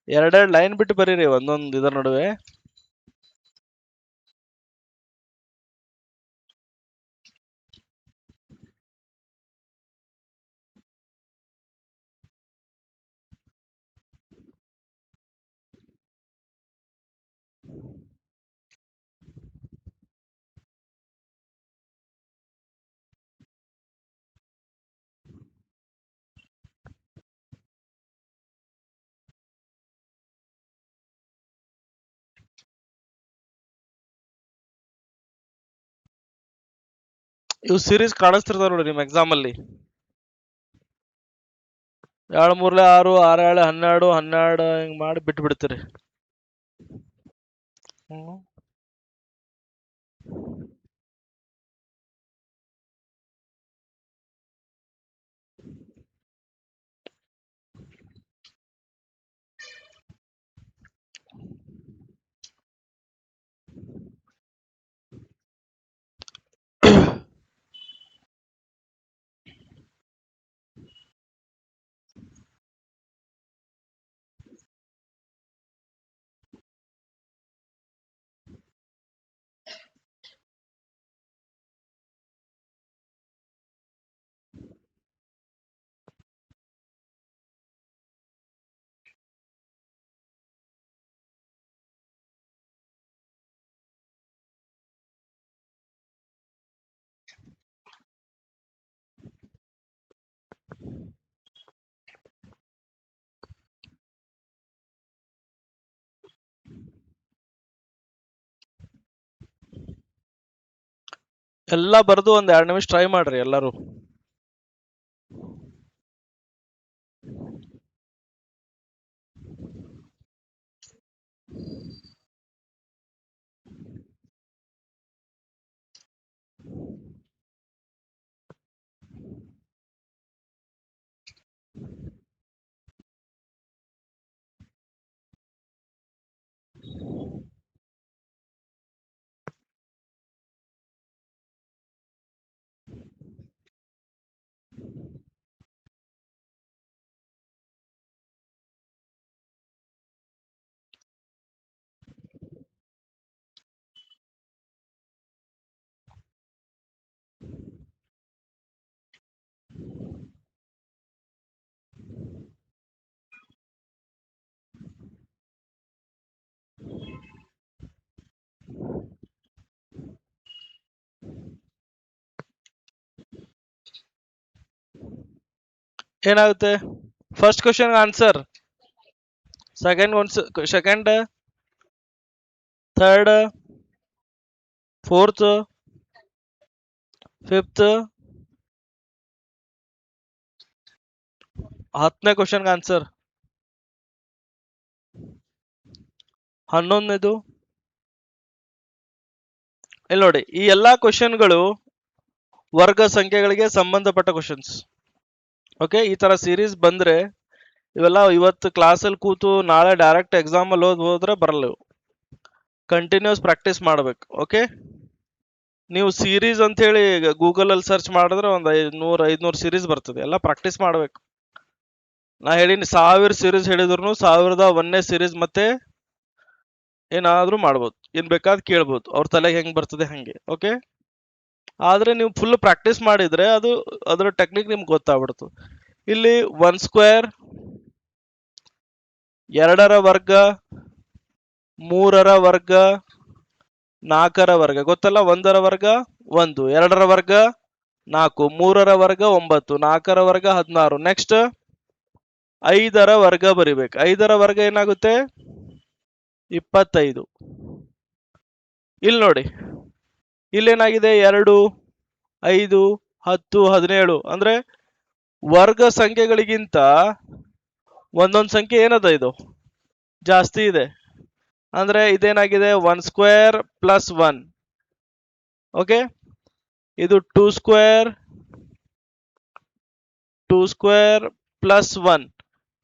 ಎರಡೆರಡು ಲೈನ್ ಬಿಟ್ಟು ಬರೀರಿ ಒಂದೊಂದು ಇದರ ನಡುವೆ. ಇವು ಸೀರೀಸ್ ಕಾಣಿಸ್ತಿರ್ತಾವ ನೋಡಿ ನಿಮ್ ಎಕ್ಸಾಮ್ ಅಲ್ಲಿ. 2 3 6 6 7 12 12 ಹಿಂಗ್ ಮಾಡಿ ಬಿಟ್ಟು ಬಿಡ್ತೀರಿ. ಎಲ್ಲ ಬರ್ದು ಒಂದ್ 2 ನಿಮಿಷ ಟ್ರೈ ಮಾಡ್ರಿ ಎಲ್ಲರೂ. ಏನಾಗುತ್ತೆ? First question answer, second, third, fourth, fifth, 10ನೇ ಕ್ವಶನ್ ಆನ್ಸರ್, 11ನೇದು. ಇಲ್ಲಿ ನೋಡಿ, ಈ ಎಲ್ಲಾ ಕ್ವಶನ್ಗಳು ವರ್ಗ ಸಂಖ್ಯೆಗಳಿಗೆ ಸಂಬಂಧಪಟ್ಟ ಕ್ವಶನ್ಸ್. ಓಕೆ, ಈ ತರ ಸೀರೀಸ್ ಬಂದ್ರೆ ಇವೆಲ್ಲ ಇವತ್ತು ಕ್ಲಾಸಲ್ಲಿ ಕೂತು ನಾಳೆ ಡೈರೆಕ್ಟ್ ಎಕ್ಸಾಮ್ ಅಲ್ಲಿ ಹೋದ್ರೆ ಬರಲ್ಲ. ಕಂಟಿನ್ಯೂಸ್ ಪ್ರಾಕ್ಟೀಸ್ ಮಾಡ್ಬೇಕು. ಓಕೆ, ನೀವು ಸೀರೀಸ್ ಅಂತ ಹೇಳಿ ಗೂಗಲ್ ಅಲ್ಲಿ ಸರ್ಚ್ ಮಾಡಿದ್ರೆ ಒಂದು 500 ಸೀರೀಸ್ ಬರ್ತದೆ. ಎಲ್ಲ ಪ್ರಾಕ್ಟೀಸ್ ಮಾಡ್ಬೇಕು. ನಾ ಹೇಳಿನಿ 1000 ಸೀರೀಸ್ ಹೇಳಿದ್ರು 1001ನೇ ಸೀರೀಸ್ ಮತ್ತೆ ಏನಾದ್ರೂ ಮಾಡ್ಬೋದು, ಏನ್ ಬೇಕಾದ್ ಕೇಳ್ಬೋದು, ಅವ್ರ ತಲೆಗೆ ಹೆಂಗ್ ಬರ್ತದೆ ಹಂಗೆ. ಓಕೆ, ಆದ್ರೆ ನೀವು ಫುಲ್ ಪ್ರಾಕ್ಟೀಸ್ ಮಾಡಿದ್ರೆ ಅದು ಅದರ ಟೆಕ್ನಿಕ್ ನಿಮ್ಗೆ ಗೊತ್ತಾಗ್ಬಿಡ್ತು. ಇಲ್ಲಿ 1 ಸ್ಕ್ವೇರ್, 2ರ ವರ್ಗ, 3ರ ವರ್ಗ, 4ರ ವರ್ಗ ಗೊತ್ತಲ್ಲ. 1ರ ವರ್ಗ 1, 2ರ ವರ್ಗ 4, 3ರ ವರ್ಗ 9, 4ರ ವರ್ಗ 16. ನೆಕ್ಸ್ಟ್ 5ರ ವರ್ಗ ಬರಿಬೇಕು. 5ರ ವರ್ಗ ಏನಾಗುತ್ತೆ? 25. ಇಲ್ಲಿ ನೋಡಿ, ಇಲ್ಲೇನಾಗಿದೆ? 2, 5, 10, 17. ಅಂದ್ರೆ ವರ್ಗ ಸಂಖ್ಯೆಗಳಿಗಿಂತ ಒಂದೊಂದು ಸಂಖ್ಯೆ ಏನದ ಇದು ಜಾಸ್ತಿ ಇದೆ. ಅಂದ್ರೆ ಇದೇನಾಗಿದೆ? 1 ಸ್ಕ್ವೇರ್ ಪ್ಲಸ್ 1. ಓಕೆ, ಇದು 2 ಸ್ಕ್ವೇರ್ ಪ್ಲಸ್ 1.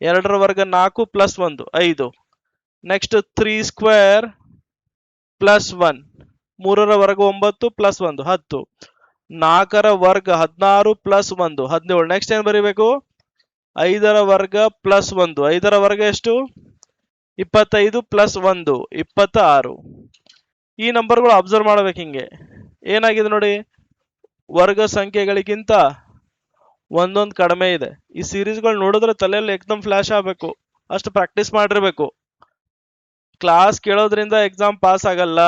2ರ ವರ್ಗ 4 ಪ್ಲಸ್ 1 5. Next 3 square plus 1. 3ರ ವರ್ಗ 9 ಪ್ಲಸ್ 1 10. 4ರ ವರ್ಗ 16 ಪ್ಲಸ್ 1 17. ನೆಕ್ಸ್ಟ್ ಏನ್ ಬರೀಬೇಕು? 5ರ ವರ್ಗ ಪ್ಲಸ್ 1. 5ರ ವರ್ಗ ಎಷ್ಟು? 25 ಪ್ಲಸ್ 1 26. ಈ ನಂಬರ್ಗಳು ಅಬ್ಸರ್ವ್ ಮಾಡ್ಬೇಕು. ಹಿಂಗೆ ಏನಾಗಿದೆ ನೋಡಿ, ವರ್ಗ ಸಂಖ್ಯೆಗಳಿಗಿಂತ ಒಂದೊಂದು ಕಡಿಮೆ ಇದೆ. ಈ ಸೀರೀಸ್ಗಳು ನೋಡಿದ್ರೆ ತಲೆಯಲ್ಲಿ ಎಕ್ದಮ್ ಫ್ಲಾಶ್ ಆಗಬೇಕು, ಅಷ್ಟು ಪ್ರಾಕ್ಟೀಸ್ ಮಾಡಿರ್ಬೇಕು. ಕ್ಲಾಸ್ ಕೇಳೋದ್ರಿಂದ ಎಕ್ಸಾಮ್ ಪಾಸ್ ಆಗಲ್ಲ.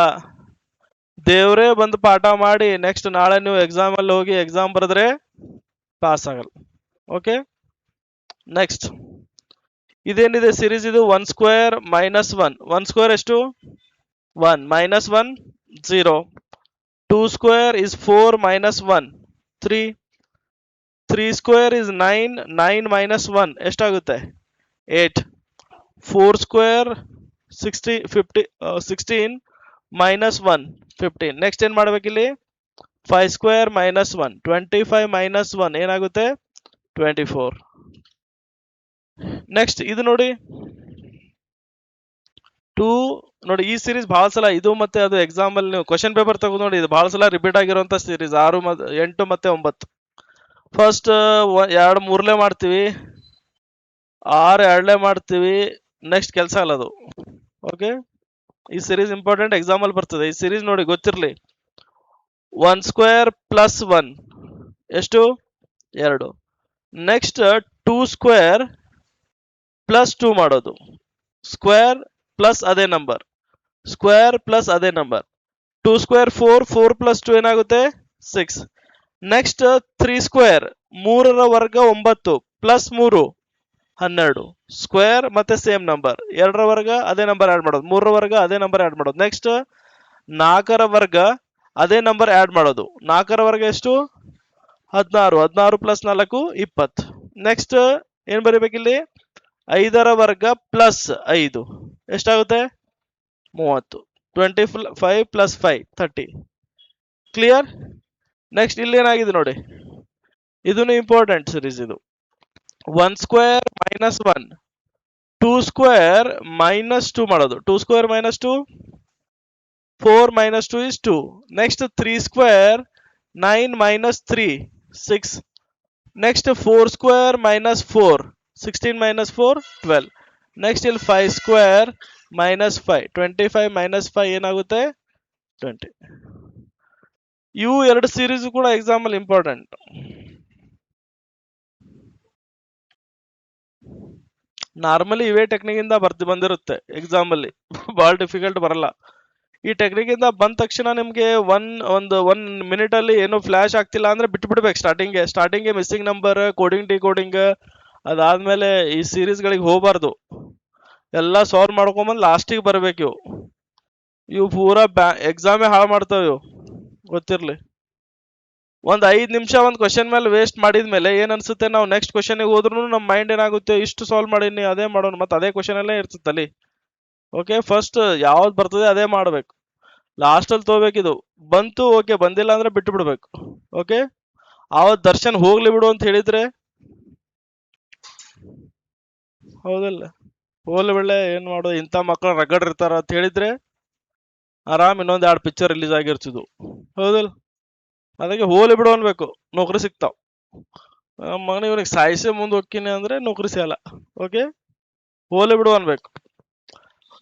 ದೇವರೇ ಬಂದು ಪಾಠ ಮಾಡಿ ನೆಕ್ಸ್ಟ್ ನಾಳೆ ನೀವು ಎಕ್ಸಾಮ್ ಅಲ್ಲಿ ಹೋಗಿ ಎಕ್ಸಾಮ್ ಬರೆದ್ರೆ ಪಾಸ್ ಆಗಲ್ಲ. ಓಕೆ, ನೆಕ್ಸ್ಟ್ ಇದೇನಿದೆ ಸೀರೀಸ್, ಇದು 1 ಸ್ಕ್ವೇರ್ ಮೈನಸ್ 1. 1 ಸ್ಕ್ವೇರ್ ಎಷ್ಟು? 1 minus 1 0. 2 square is 4 minus 1 3. 3 square is 9. 9 minus 1 ಎಷ್ಟಾಗುತ್ತೆ? 8. 4 ಸ್ಕ್ವೇರ್ 16 ಮೈನಸ್ 1 15. ನೆಕ್ಸ್ಟ್ ಏನ್ ಮಾಡ್ಬೇಕಿಲ್ಲಿ? 5 ಸ್ಕ್ವೇರ್ ಮೈನಸ್ 1 25 ಮೈನಸ್ 1 ಏನಾಗುತ್ತೆ? 24. ನೆಕ್ಸ್ಟ್ ಇದು ನೋಡಿ 2 ನೋಡಿ. ಈ ಸೀರೀಸ್ ಬಹಳ ಸಲ ಇದು ಮತ್ತೆ ಅದು ಎಕ್ಸಾಮ್ ಅಲ್ಲಿ ನೀವು ಕ್ವಶನ್ ಪೇಪರ್ ತಗೊಂಡು ನೋಡಿ, ಇದು ಬಹಳ ಸಲ ರಿಪೀಟ್ ಆಗಿರುವಂತ ಸೀರೀಸ್ 6 8 ಮತ್ತೆ 9. ಫಸ್ಟ್ 2 3ಲೇ ಮಾಡ್ತೀವಿ, 6 2ಲೇ ಮಾಡ್ತೀವಿ, ನೆಕ್ಸ್ಟ್ ಕೆಲಸ ಅಲ್ಲ ಅದು. ಓಕೆ, ಈ ಸೀರೀಸ್ ಇಂಪಾರ್ಟೆಂಟ್, ಎಕ್ಸಾಮ್ ಅಲ್ಲಿ ಬರ್ತದೆ. ಈ ಸೀರೀಸ್ ನೋಡಿ ಗೊತ್ತಿರಲಿ. 1 ಸ್ಕ್ವೇರ್ ಪ್ಲಸ್ 1 ಎಷ್ಟು? 2. ನೆಕ್ಸ್ಟ್ 2 ಸ್ಕ್ವೇರ್ ಪ್ಲಸ್ 2 ಮಾಡೋದು, ಸ್ಕ್ವೇರ್ ಪ್ಲಸ್ ಅದೇ ನಂಬರ್, ಸ್ಕ್ವೇರ್ ಪ್ಲಸ್ ಅದೇ ನಂಬರ್. 2 ಸ್ಕ್ವೇರ್ 4, 4 ಪ್ಲಸ್ 2 ಏನಾಗುತ್ತೆ? 6. ನೆಕ್ಸ್ಟ್ 3 ಸ್ಕ್ವೇರ್ 3ರ ವರ್ಗ 9 ಪ್ಲಸ್ 3 12. ಸ್ಕ್ವೇರ್ ಮತ್ತೆ ಸೇಮ್ ನಂಬರ್, 2ರ ವರ್ಗ ಅದೇ ನಂಬರ್ ಆಡ್ ಮಾಡೋದು, 3ರ ವರ್ಗ ಅದೇ ನಂಬರ್ ಆಡ್ ಮಾಡೋದು. ನೆಕ್ಸ್ಟ್ 4ರ ವರ್ಗ ಅದೇ ನಂಬರ್ ಆಡ್ ಮಾಡೋದು, 4ರ ವರ್ಗ ಎಷ್ಟು? 16. 16 ಪ್ಲಸ್ 4 20. ನೆಕ್ಸ್ಟ್ ಏನ್ ಬರೀಬೇಕಿಲ್ಲಿ? 5ರ ವರ್ಗ ಪ್ಲಸ್ 5 ಎಷ್ಟಾಗುತ್ತೆ? 30. 25 ಪ್ಲಸ್ 5 30. ಕ್ಲಿಯರ್? ನೆಕ್ಸ್ಟ್ ಇಲ್ಲಿ ಏನಾಗಿದೆ ನೋಡಿ, ಇದನ್ನು ಇಂಪಾರ್ಟೆಂಟ್ ಸೀರೀಸ್ ಇದು. 1 ಸ್ಕ್ವೇರ್ ಮೈನಸ್ 1. 2 ಸ್ಕ್ವೇರ್ ಮೈನಸ್ 2 ಮಾಡೋದು, 2 square minus 2 4 minus 2 is 2. Next 3 square 9 minus 3 6. Next 4 square minus 4 16 minus 4 12. Next ಇಲ್ಲಿ 5 ಸ್ಕ್ವೇರ್ ಮೈನಸ್ 5 25 ಮೈನಸ್ 5 ಏನಾಗುತ್ತೆ? 20. ಇವು 2 ಸೀರೀಸ್ ಕೂಡ ಎಕ್ಸಾಮ್ ಅಲ್ಲಿ ಇಂಪಾರ್ಟೆಂಟ್. ನಾರ್ಮಲಿ ಇವೇ ಟೆಕ್ನಿಕ್ ಇಂದ ಬಂದಿರುತ್ತೆ ಎಕ್ಸಾಮ್ ಅಲ್ಲಿ, ಬಹಳ ಡಿಫಿಕಲ್ಟ್ ಬರಲ್ಲ. ಈ ಟೆಕ್ನಿಕ್ ಇಂದ ಬಂದ ತಕ್ಷಣ ನಿಮ್ಗೆ ಒನ್ ಮಿನಿಟ್ ಅಲ್ಲಿ ಏನೋ ಫ್ಲಾಶ್ ಆಗ್ತಿಲ್ಲ ಅಂದ್ರೆ ಬಿಟ್ಬಿಡ್ಬೇಕು. ಸ್ಟಾರ್ಟಿಂಗ್ಗೆ ಮಿಸ್ಸಿಂಗ್ ನಂಬರ್, ಕೋಡಿಂಗ್ ಡಿಕೋಡಿಂಗ್, ಅದಾದ್ಮೇಲೆ ಈ ಸೀರೀಸ್ ಗಳಿಗೆ ಹೋಗಬಾರ್ದು. ಎಲ್ಲ ಸಾಲ್ವ್ ಮಾಡ್ಕೊಂಬಂದ್ ಲಾಸ್ಟಿಗೆ ಬರ್ಬೇಕು. ಇವು ಪೂರಾ ಎಕ್ಸಾಮೇ ಹಾಳು ಮಾಡ್ತಾವ ಇವು, ಗೊತ್ತಿರ್ಲಿ. ಒಂದ್ 5 ನಿಮಿಷ ಒಂದು ಕ್ವಶನ್ ಮೇಲೆ ವೇಸ್ಟ್ ಮಾಡಿದ್ಮೇಲೆ ಏನ್ ಅನ್ಸುತ್ತೆ, ನಾವು ನೆಕ್ಸ್ಟ್ ಕ್ವಶನ್ ಹೋದ್ರು ನಮ್ಮ ಮೈಂಡ್ ಏನಾಗುತ್ತೆ, ಇಷ್ಟು ಸಾಲ್ವ್ ಮಾಡೀನಿ ಅದೇ ಮಾಡೋಣ, ಮತ್ತೆ ಅದೇ ಕ್ವಶನ್ ಅಲ್ಲೇ ಇರ್ತದಲ್ಲಿ. ಓಕೆ, ಫಸ್ಟ್ ಯಾವ್ದು ಬರ್ತದೆ ಅದೇ ಮಾಡ್ಬೇಕು, ಲಾಸ್ಟ್ ಅಲ್ಲಿ ತಗೋಬೇಕಿದು. ಬಂತು ಓಕೆ, ಬಂದಿಲ್ಲ ಅಂದ್ರೆ ಬಿಟ್ಟು ಬಿಡ್ಬೇಕು. ಓಕೆ, ಆವತ್ ದರ್ಶನ್ ಹೋಗ್ಲಿ ಬಿಡು ಅಂತ ಹೇಳಿದ್ರೆ ಹೌದಲ್ಲ, ಹೋಗ್ಲಿ ಬಿಡ್ಲೆ ಏನ್ ಮಾಡೋದು, ಇಂಥ ಮಕ್ಕಳು ರಗಡ್ ಇರ್ತಾರ ಅಂತ ಹೇಳಿದ್ರೆ ಆರಾಮ್ ಇನ್ನೊಂದ್ 2 ಪಿಕ್ಚರ್ ರಿಲೀಸ್ ಆಗಿರ್ತಿದ್ವು. ಹೌದಲ್ಲ, ಅದಕ್ಕೆ ಹೋಗ್ಲಿ ಬಿಡು ಅನ್ಬೇಕು, ನೌಕರಿ ಸಿಗ್ತಾವ್. ಮಗನ ಇವನಿಗೆ ಸಾಯಿಸಿ ಮುಂದೆ ಹೋಗ್ತೀನಿ ಅಂದ್ರೆ ನೌಕರಿ ಸಿಗಲ್ಲ. ಓಕೆ, ಹೋಗ್ಲಿ ಬಿಡು ಅನ್ಬೇಕು.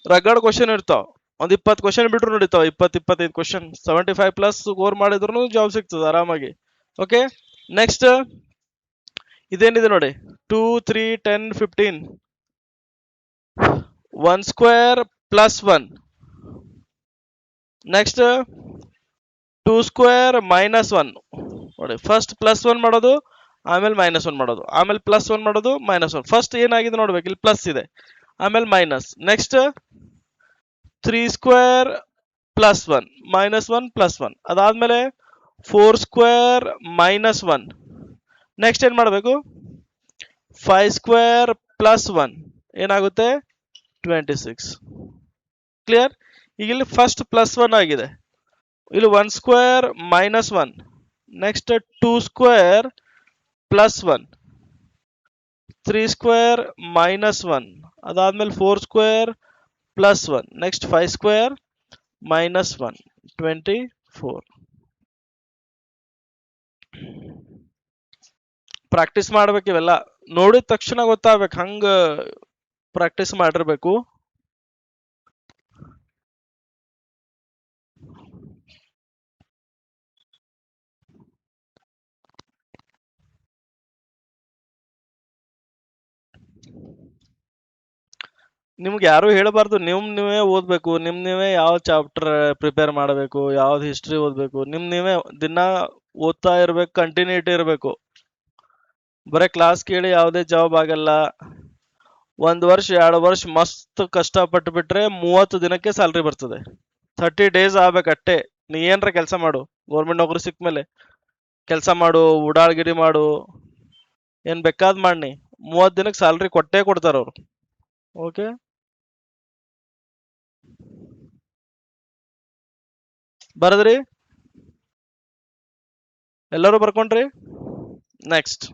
ರಗಡ್ ಕ್ವಶನ್ ಇರ್ತಾವ, ಒಂದ್ 20 ಕ್ವಶನ್ ಬಿಟ್ರು ನಡೀತಾವ, 20-25 ಕ್ವಶನ್ 75 ಪ್ಲಸ್ ಸ್ಕೋರ್ ಮಾಡಿದ್ರು ಜಾಬ್ ಸಿಗ್ತದೆ ಆರಾಮಾಗಿ. ಓಕೆ, ನೆಕ್ಸ್ಟ್ ಇದೇನಿದೆ ನೋಡಿ, 2 3 10 15. 1 square plus 1. Next 2 square minus 1 ನೋಡಿ. ಫಸ್ಟ್ ಪ್ಲಸ್ 1 ಮಾಡೋದು, ಆಮೇಲೆ ಮೈನಸ್ 1 ಮಾಡೋದು, ಆಮೇಲೆ ಪ್ಲಸ್ 1 ಮಾಡೋದು, ಮೈನಸ್ 1. ಫಸ್ಟ್ ಏನಾಗಿದೆ ನೋಡ್ಬೇಕು, ಇಲ್ಲಿ ಪ್ಲಸ್ ಇದೆ, ಆಮೇಲೆ minus. Next 3 square plus 1 minus 1 plus 1. ಅದಾದ್ಮೇಲೆ 4 ಸ್ಕ್ವೇರ್ ಮೈನಸ್ 1. ನೆಕ್ಸ್ಟ್ ಏನ್ ಮಾಡಬೇಕು, 5 ಸ್ಕ್ವೇರ್ ಪ್ಲಸ್ 1 ಏನಾಗುತ್ತೆ? 26. ಕ್ಲಿಯರ್? ಈಗ ಇಲ್ಲಿ ಫಸ್ಟ್ ಪ್ಲಸ್ 1 ಆಗಿದೆ, ಇಲ್ಲಿ 1 square minus 1. Next 2 square plus 1. 3 square minus 1. ಅದಾದ್ಮೇಲೆ 4 square plus 1. Next 5 square minus 1 24. Practice ಮಾಡ್ಬೇಕು, ಇವೆಲ್ಲ ನೋಡಿದ ತಕ್ಷಣ ಗೊತ್ತಾಗ್ಬೇಕು, ಹಂಗ ಪ್ರಾಕ್ಟೀಸ್ ಮಾಡಿರ್ಬೇಕು. ನಿಮ್ಗೆ ಯಾರು ಹೇಳಬಾರ್ದು, ನೀವೇ ಓದ್ಬೇಕು. ನೀವೇ ಯಾವ ಚಾಪ್ಟರ್ ಪ್ರಿಪೇರ್ ಮಾಡಬೇಕು, ಯಾವ್ದು ಹಿಸ್ಟ್ರಿ ಓದ್ಬೇಕು, ನೀವೇ ದಿನ ಓದ್ತಾ ಇರ್ಬೇಕು, ಕಂಟಿನ್ಯೂಟಿ ಇರಬೇಕು. ಬರೀ ಕ್ಲಾಸ್ ಕೇಳಿ ಯಾವುದೇ ಜಾಬ್ ಆಗಲ್ಲ. 1 ವರ್ಷ 2 ವರ್ಷ ಮಸ್ತ್ ಕಷ್ಟಪಟ್ಟು ಬಿಟ್ರೆ 30 ದಿನಕ್ಕೆ ಸ್ಯಾಲ್ರಿ ಬರ್ತದೆ. 30 ಡೇಸ್ ಆಗ್ಬೇಕಟ್ಟೆ. ನೀ ಏನ್ರ ಕೆಲಸ ಮಾಡು, ಗೌರ್ಮೆಂಟ್ ನೌಕರಿ ಸಿಕ್ಮೇಲೆ ಕೆಲಸ ಮಾಡು, ಉಡಾಳ್ಗಿರಿ ಮಾಡು, ಏನ್ ಬೇಕಾದ್ ಮಾಡಿ, 30 ದಿನಕ್ಕೆ ಸ್ಯಾಲ್ರಿ ಕೊಟ್ಟೇ ಕೊಡ್ತಾರ ಅವ್ರು. ಓಕೆ, ಬರದ್ರಿ? ಎಲ್ಲರೂ ಬರ್ಕೊಂಡ್ರಿ? ನೆಕ್ಸ್ಟ್,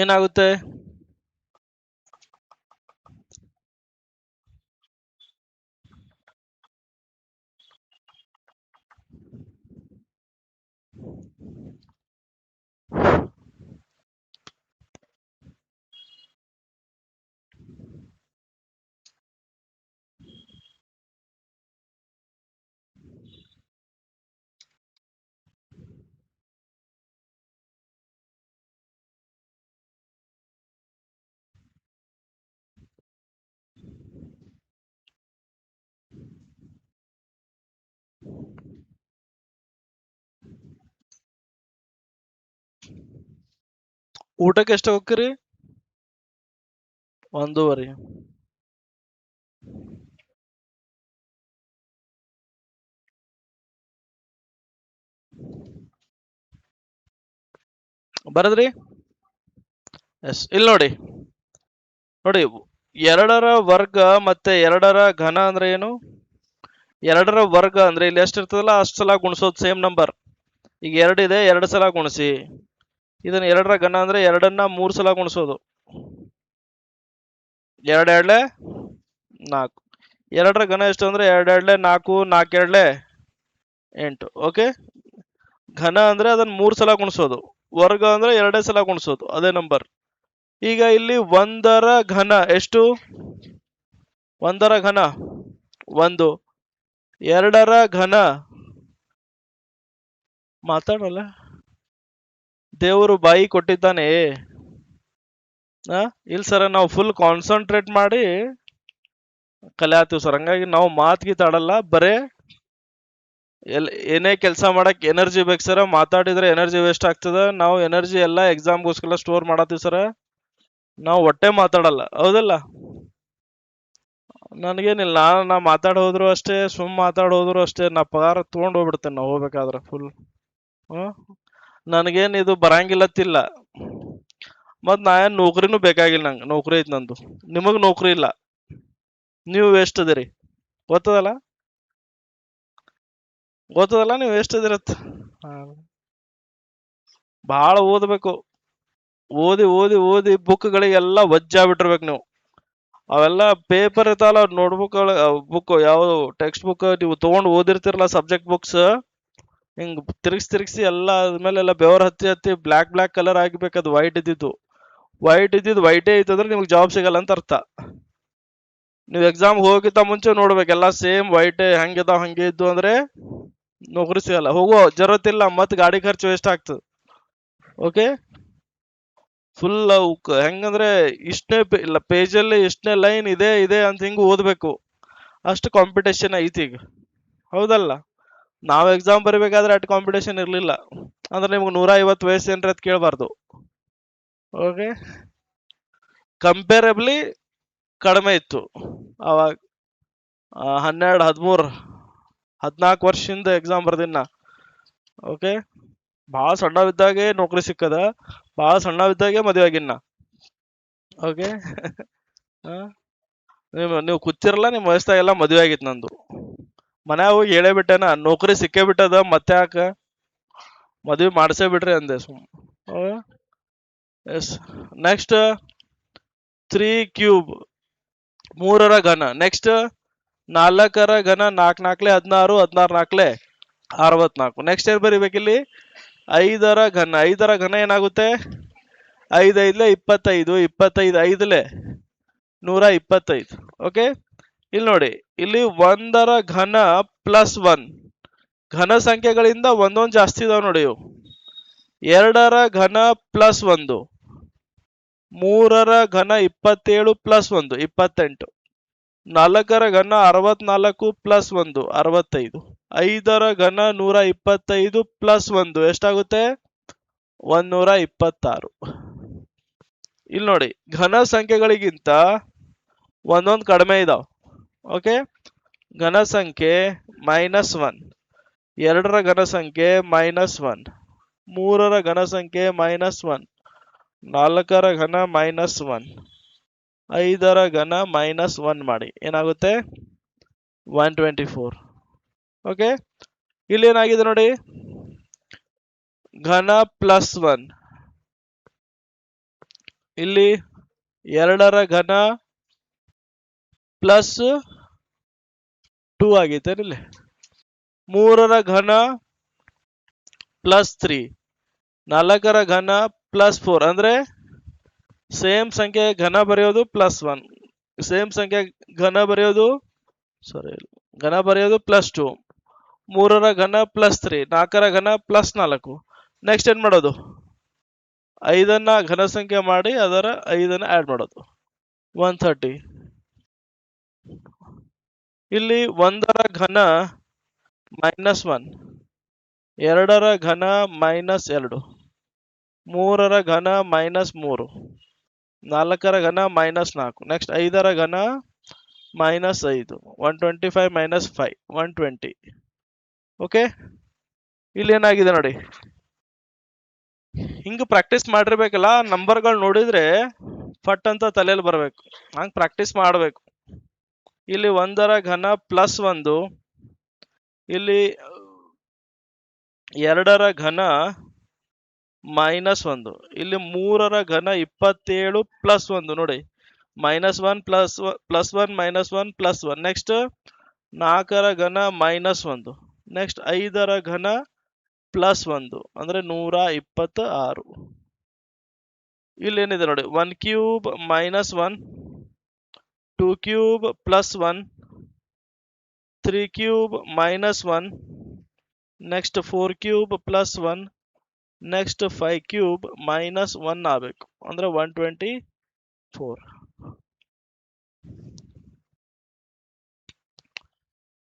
ಏನಾಗುತ್ತೆ? ಊಟಕ್ಕೆ ಎಷ್ಟು ಹೋಗ್ತೀರಿ? 1:30. ಬರದ್ರಿ? ಎಸ್, ಇಲ್ಲಿ ನೋಡಿ ನೋಡಿ, 2ರ ವರ್ಗ ಮತ್ತೆ 2ರ ಘನ ಅಂದ್ರೆ ಏನು? 2ರ ವರ್ಗ ಅಂದ್ರೆ ಇಲ್ಲಿ ಎಷ್ಟಿರ್ತದಲ್ಲ ಅಷ್ಟು ಸಲ ಗುಣಿಸೋದು, ಸೇಮ್ ನಂಬರ್. ಈಗ 2 ಇದೆ, 2 ಸಲ ಗುಣಿಸಿ. ಇದನ್ನ 2ರ ಘನ ಅಂದ್ರೆ 2ನ್ನ 3 ಸಲ ಗುಣಿಸೋದು. 2 2 4. 2ರ ಘನ ಎಷ್ಟು ಅಂದ್ರೆ 2 2 4, 4 2 8. ಓಕೆ, ಘನ ಅಂದ್ರೆ ಅದನ್ನ 3 ಸಲ ಗುಣಿಸೋದು, ವರ್ಗ ಅಂದ್ರೆ 2 ಸಲ ಗುಣಿಸೋದು, ಅದೇ ನಂಬರ್. ಈಗ ಇಲ್ಲಿ 1ರ ಘನ ಎಷ್ಟು? 1ರ ಘನ 1. 2ರ ಘನ, ಮಾತಾಡಲ್ಲ, ದೇವರು ಬಾಯಿ ಕೊಟ್ಟಿದ್ದಾನೆ. ಇಲ್ಲ ಸರ್, ನಾವು ಫುಲ್ ಕಾನ್ಸಂಟ್ರೇಟ್ ಮಾಡಿ ಕಲಿಯಾತೀವಿ ಸರ್, ಹಂಗಾಗಿ ನಾವು ಮಾತು ಗೀತಾಡಲ್ಲ, ಬರೇ ಏನೇ ಕೆಲಸ ಮಾಡಕ್ ಎನರ್ಜಿ ಬೇಕು ಸರ. ಮಾತಾಡಿದ್ರೆ ಎನರ್ಜಿ ವೇಸ್ಟ್ ಆಗ್ತದ. ನಾವು ಎನರ್ಜಿ ಎಲ್ಲ ಎಕ್ಸಾಮ್ಗೋಸ್ಕರ ಸ್ಟೋರ್ ಮಾಡತ್ತೀವಿ ಸರ. ನಾವು ಒಟ್ಟೆ ಮಾತಾಡಲ್ಲ, ಹೌದಲ್ಲ? ನನಗೇನಿಲ್ಲ, ನಾ ಮಾತಾಡ್ ಹೋದ್ರು ಅಷ್ಟೇ, ಮಾತಾಡ್ ಹೋದ್ರು ಅಷ್ಟೇ, ನಾ ಪಗಾರ ತಗೊಂಡ್ ಹೋಗ್ಬಿಡ್ತೇನೆ ನಾ ಹೋಗ್ಬೇಕಾದ್ರೆ ಫುಲ್. ನನಗೇನ್ ಇದು ಬರಂಗಿಲ್ಲತ್ತಿಲ್ಲ. ಮತ್ ನಾ ಏನ್ ನೌಕರಿನೂ ಬೇಕಾಗಿಲ್ಲ, ನಂಗೆ ನೌಕರಿ ಐತಿ ನಂದು. ನಿಮಗ್ ನೌಕರಿ ಇಲ್ಲ, ನೀವು ವೇಸ್ಟ್ ಅದಿರಿ. ಗೊತ್ತದಲ್ಲ ಗೊತ್ತದಲ್ಲ ನೀವು ವೇಸ್ಟ್ ಅದಿರತ್ತ. ಬಹಳ ಓದ್ಬೇಕು. ಓದಿ ಓದಿ ಓದಿ ಬುಕ್ಗಳಿಗೆಲ್ಲ ವಜ್ಜಾಗ್ಬಿಟ್ಟಿರ್ಬೇಕು ನೀವು. ಅವೆಲ್ಲ ಪೇಪರ್ ಇರ್ತಾವಲ್ಲ, ನೋಟ್ಬುಕ್ ಬುಕ್, ಯಾವ ಟೆಕ್ಸ್ಟ್ ಬುಕ್ ನೀವು ತಗೊಂಡ್ ಓದಿರ್ತಿರಲ್ಲ, ಸಬ್ಜೆಕ್ಟ್ ಬುಕ್ಸ್, ಹಿಂಗ್ ತಿರ್ಗಿಸಿ ಎಲ್ಲ ಅದ್ಮೇಲೆಲ್ಲ ಬೆವರ್ ಹತ್ತಿ ಹತ್ತಿ ಬ್ಲಾಕ್ ಕಲರ್ ಆಗಿಬೇಕು. ಅದು ವೈಟ್ ಇದ್ದಿದ್ದು ವೈಟೇ ಐತಂದ್ರೆ ನಿಮ್ಗೆ ಜಾಬ್ ಸಿಗಲ್ಲ ಅಂತ ಅರ್ಥ. ನೀವು ಎಕ್ಸಾಮ್ ಹೋಗಿದ್ದ ಮುಂಚೆ ನೋಡ್ಬೇಕೆಲ್ಲ ಸೇಮ್ ವೈಟ್ ಹೆಂಗಿದಾವ್ ಹಂಗೆ ಇದ್ದು ಅಂದ್ರೆ ನೌಕರಿ ಸಿಗಲ್ಲ. ಹೋಗೋ ಜರೂರತ್ತಿಲ್ಲ, ಮತ್ ಗಾಡಿ ಖರ್ಚು ವೇಸ್ಟ್ ಆಗ್ತದೆ. ಓಕೆ, ಫುಲ್ ಹೆಂಗಂದ್ರೆ ಇಷ್ಟನೇ ಇಲ್ಲ ಪೇಜಲ್ಲಿ ಇಷ್ಟನೇ ಲೈನ್ ಇದೆ ಇದೆ ಅಂತ ಹಿಂಗ್ ಓದ್ಬೇಕು. ಅಷ್ಟು ಕಾಂಪಿಟೇಷನ್ ಐತಿ ಈಗ, ಹೌದಲ್ಲ? ನಾವು ಎಕ್ಸಾಮ್ ಬರಿಬೇಕಾದ್ರೆ ಅಷ್ಟು ಕಾಂಪಿಟೇಷನ್ ಇರ್ಲಿಲ್ಲ. ಅಂದ್ರೆ ನಿಮ್ಗೆ 150 ವಯಸ್ಸು ಏನ್ರಿ ಅಂತ ಕೇಳಬಾರ್ದು. ಓಕೆ, ಕಂಪೇರಬ್ಲಿ ಕಡಿಮೆ ಇತ್ತು ಅವಾಗ. 12, 13, 14 ವರ್ಷದಿಂದ ಎಕ್ಸಾಮ್ ಬರ್ದಿನ. ಓಕೆ, ಭಾಳ ಸಣ್ಣವಿದ್ದಾಗೆ ನೌಕರಿ ಸಿಕ್ಕದ, ಭಾಳ ಸಣ್ಣವಿದ್ದಾಗೆ ಮದುವೆ ಆಗಿನ. ಓಕೆ ನೀವು ಕೂತಿರಲ್ಲ, ನಿಮ್ಮ ವಯಸ್ಸಾಗೆಲ್ಲ ಮದುವೆ ಆಗಿತ್ತು ನಂದು. ಮನ್ಯಾಗ ಹೋಗಿ ಹೇಳೇ ಬಿಟ್ಟೆನ, ನೌಕರಿ ಸಿಕ್ಕೇ ಬಿಟ್ಟದ, ಮತ್ತೆ ಯಾಕ ಮದುವೆ ಮಾಡಿಸೇ ಬಿಡ್ರಿ ಅಂದೆ ಸುಮ್. ಎಸ್, ನೆಕ್ಸ್ಟ್ 3 ಕ್ಯೂಬ್, 3ರ ಘನ. ನೆಕ್ಸ್ಟ್ 4ರ ಘನ, 4 4 16, 16 4 64. ನೆಕ್ಸ್ಟ್ ಏನ್ ಬರಿಬೇಕಿಲ್ಲಿ? 5ರ ಘನ. 5ರ ಘನ ಏನಾಗುತ್ತೆ? 5 5 25, 25 5 125. ಓಕೆ, ಇಲ್ಲಿ ನೋಡಿ, ಇಲ್ಲಿ 1ರ ಘನ ಪ್ಲಸ್ 1 ಘನ ಸಂಖ್ಯೆಗಳಿಂದ ಒಂದೊಂದು ಜಾಸ್ತಿ ಇದಾವ ನೋಡಿ ಇವು. 2ರ ಘನ ಪ್ಲಸ್ 1, 3ರ ಘನ 27 ಪ್ಲಸ್ 1 28, 4ರ ಘನ 64 ಪ್ಲಸ್ 1 65, 5ರ ಘನ 125 ಪ್ಲಸ್ 1 ಎಷ್ಟಾಗುತ್ತೆ? 126. ಇಲ್ಲಿ ನೋಡಿ, ಘನ ಸಂಖ್ಯೆಗಳಿಗಿಂತ ಒಂದೊಂದು ಕಡಿಮೆ ಇದಾವ. ಓಕೆ, ಘನ ಸಂಖ್ಯೆ -1, 2ರ ಘನ ಸಂಖ್ಯೆ -1, 3ರ ಘನ ಸಂಖ್ಯೆ -1, 4ರ ಘನ -1, 5ರ ಘನ -1 ಮಾಡಿ ಏನಾಗುತ್ತೆ? 124. ಓಕೆ, ಇಲ್ಲಿ ಏನಾಗಿದೆ ನೋಡಿ, ಘನ ಪ್ಲಸ್ 1, ಇಲ್ಲಿ 2ರ ಘನ ಪ್ಲಸ್ 2 ಆಗೈತೆ. ಇಲ್ಲಿ 3ರ ಘನ ಪ್ಲಸ್ 3, 4ರ ಘನ ಪ್ಲಸ್ 4. ಅಂದ್ರೆ ಸೇಮ್ ಸಂಖ್ಯೆ ಘನ ಬರೆಯೋದು ಪ್ಲಸ್ 1, ಸೇಮ್ ಸಂಖ್ಯೆ ಘನ ಬರೆಯೋದು ಪ್ಲಸ್ 2, 3ರ ಘನ ಪ್ಲಸ್ 3, 4ರ ಘನ ಪ್ಲಸ್ 4. ನೆಕ್ಸ್ಟ್ ಏನ್ ಮಾಡೋದು? 5ನ್ನ ಘನ ಸಂಖ್ಯೆ ಮಾಡಿ ಅದರ 5ನ್ನ ಆಡ್ ಮಾಡೋದು, 130. ಇಲ್ಲಿ 1ರ ಘನ -1, 2ರ ಘನ -2, 3ರ ಘನ -3, 4ರ ಘನ -4. ನೆಕ್ಸ್ಟ್ 5ರ ಘನ -5, 125 - 5 120. ಓಕೆ, ಇಲ್ಲಿ ಏನಾಗಿದೆ ನೋಡಿ, ಹಿಂಗ ಪ್ರಾಕ್ಟೀಸ್ ಮಾಡಿರ್ಬೇಕಲ್ಲ. ನಂಬರ್ಗಳು ನೋಡಿದ್ರೆ ಫಟ್ ಅಂತ ತಲೆಯಲ್ಲಿ ಬರ್ಬೇಕು, ಹಂಗ ಪ್ರಾಕ್ಟೀಸ್ ಮಾಡ್ಬೇಕು. ಇಲ್ಲಿ 1ರ ಘನ ಪ್ಲಸ್ 1, ಇಲ್ಲಿ 2ರ ಘನ -1, ಇಲ್ಲಿ 3ರ ಘನ 27 ಪ್ಲಸ್ 1 ನೋಡಿ, -1 ಪ್ಲಸ್ 1 -1 ಪ್ಲಸ್ 1. ನೆಕ್ಸ್ಟ್ 4ರ ಘನ -1, ನೆಕ್ಸ್ಟ್ 5ರ ಘನ ಪ್ಲಸ್ 1 ಅಂದ್ರೆ 126. ಇಲ್ಲಿ ಏನಿದೆ ನೋಡಿ, 1 cube -1, 2 cube plus 1, 3 cube -1, next 4 cube plus 1, next 5 cube -1 ಆಗಬೇಕು, ಅಂದ್ರೆ 124.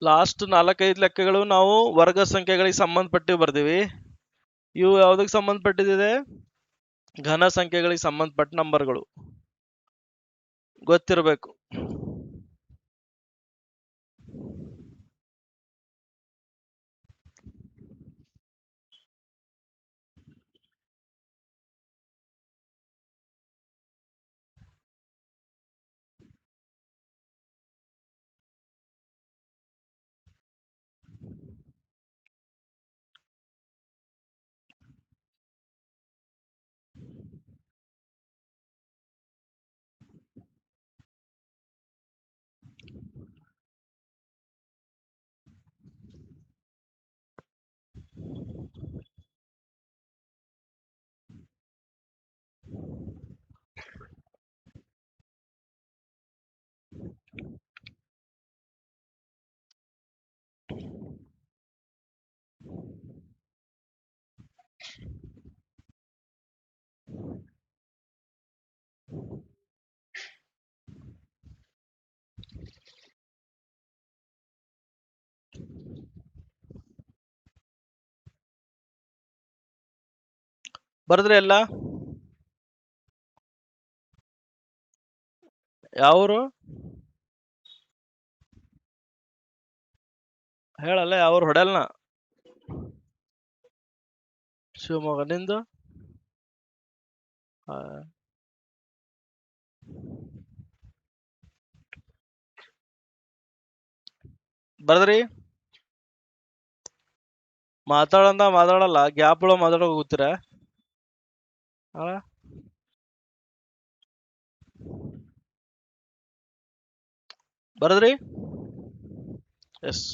ಲಾಸ್ಟ್ 4-5 ಲೆಕ್ಕಗಳು ನಾವು ವರ್ಗ ಸಂಖ್ಯೆಗಳಿಗೆ ಸಂಬಂಧಪಟ್ಟು ಬರ್ತೀವಿ. ಇವು ಯಾವುದಕ್ಕೆ ಸಂಬಂಧಪಟ್ಟಿದೆ? ಘನ ಸಂಖ್ಯೆಗಳಿಗೆ ಸಂಬಂಧಪಟ್ಟ ನಂಬರ್ಗಳು ಗೊತ್ತಿರಬೇಕು. ಬರೆದ್ರೆ ಎಲ್ಲ ಯಾವರು ಹೇಳಲ್ಲ, ಯಾವ್ರು ಹೊಡೆಯಲ್ನ? ಶಿವಮೊಗ್ಗ. ನಿಂದು ಆ, ಬರದ್ರಿ? ಮಾತಾಡಲ್ಲ, ಗ್ಯಾಪ್ ಒಳಗೆ ಮಾತಾಡೋ ಕೂತೀರ. ಬರದ್ರಿ? ಎಸ್.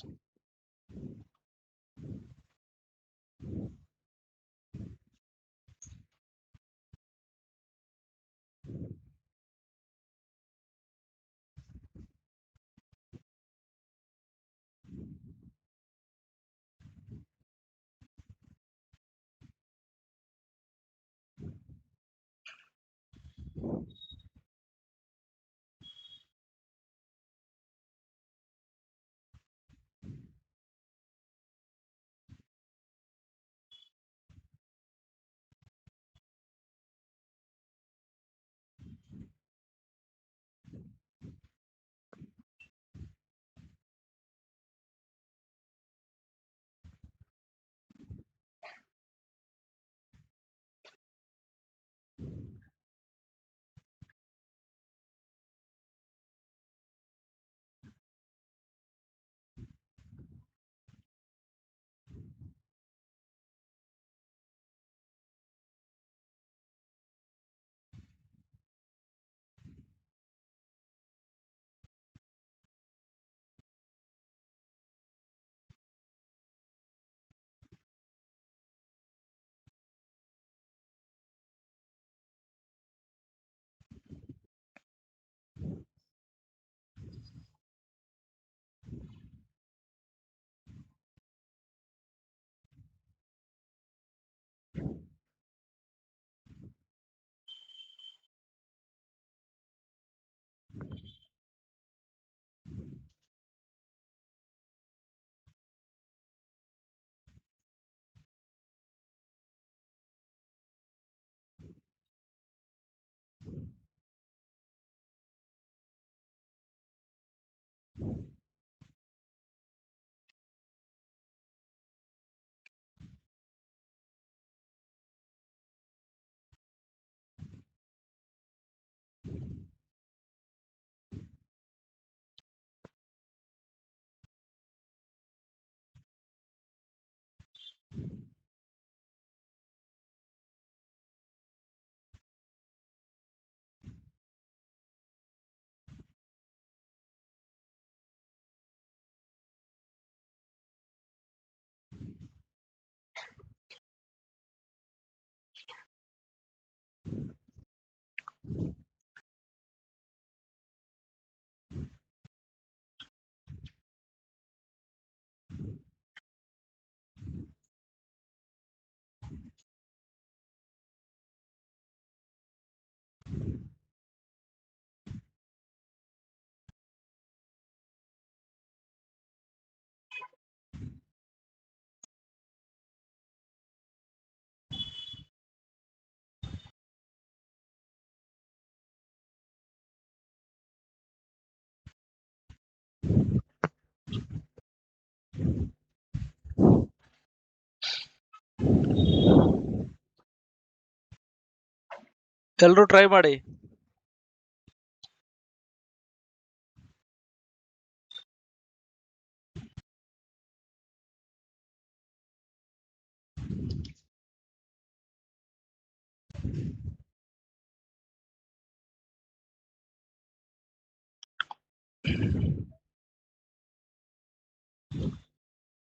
ಎಲ್ರು ಟ್ರೈ ಮಾಡಿ.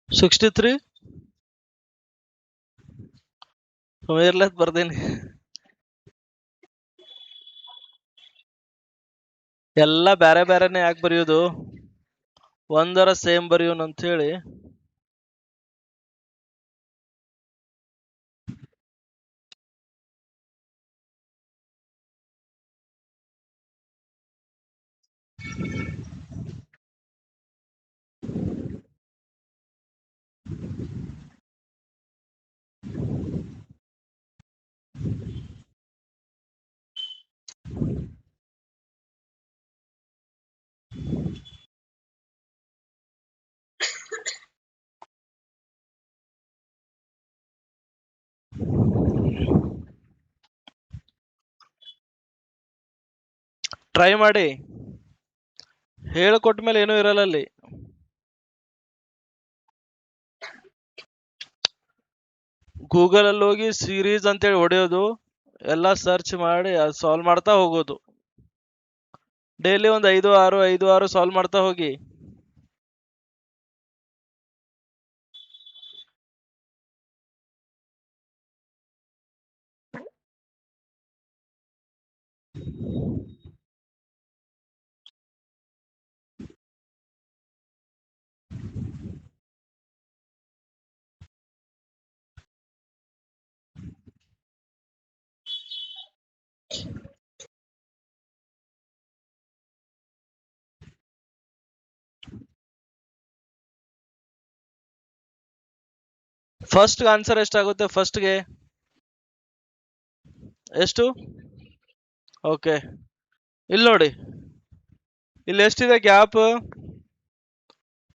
ಸಿಕ್ಸ್ಟಿ ಇರ್ಲತ್ ಬರ್ದೀನಿ. ಎಲ್ಲ ಬ್ಯಾರೆ ಬ್ಯಾರೆನೆ ಯಾಕೆ ಬರೆಯೋದು, ಒಂದರ ಸೇಮ್ ಬರೆಯೋಣ ಅಂತ ಹೇಳಿ. ಟ್ರೈ ಮಾಡಿ, ಹೇಳ್ಕೊಟ್ಟ ಮೇಲೆ ಏನೂ ಇರಲ್ಲ ಅಲ್ಲಿ. ಗೂಗಲ್ ಅಲ್ಲಿ ಹೋಗಿ ಸೀರೀಸ್ ಅಂತೇಳಿ ಹೊಡೆಯೋದು, ಎಲ್ಲ ಸರ್ಚ್ ಮಾಡಿ ಅದು ಸಾಲ್ವ್ ಮಾಡ್ತಾ ಹೋಗೋದು. ಡೈಲಿ ಒಂದು 5 6 ಸಾಲ್ವ್ ಮಾಡ್ತಾ ಹೋಗಿ. ಫಸ್ಟ್ ಆನ್ಸರ್ ಎಷ್ಟಾಗುತ್ತೆ? ಫಸ್ಟ್ಗೆ ಎಷ್ಟು? ಓಕೆ, ಇಲ್ಲಿ ನೋಡಿ, ಇಲ್ಲಿ ಎಷ್ಟಿದೆ ಗ್ಯಾಪ್?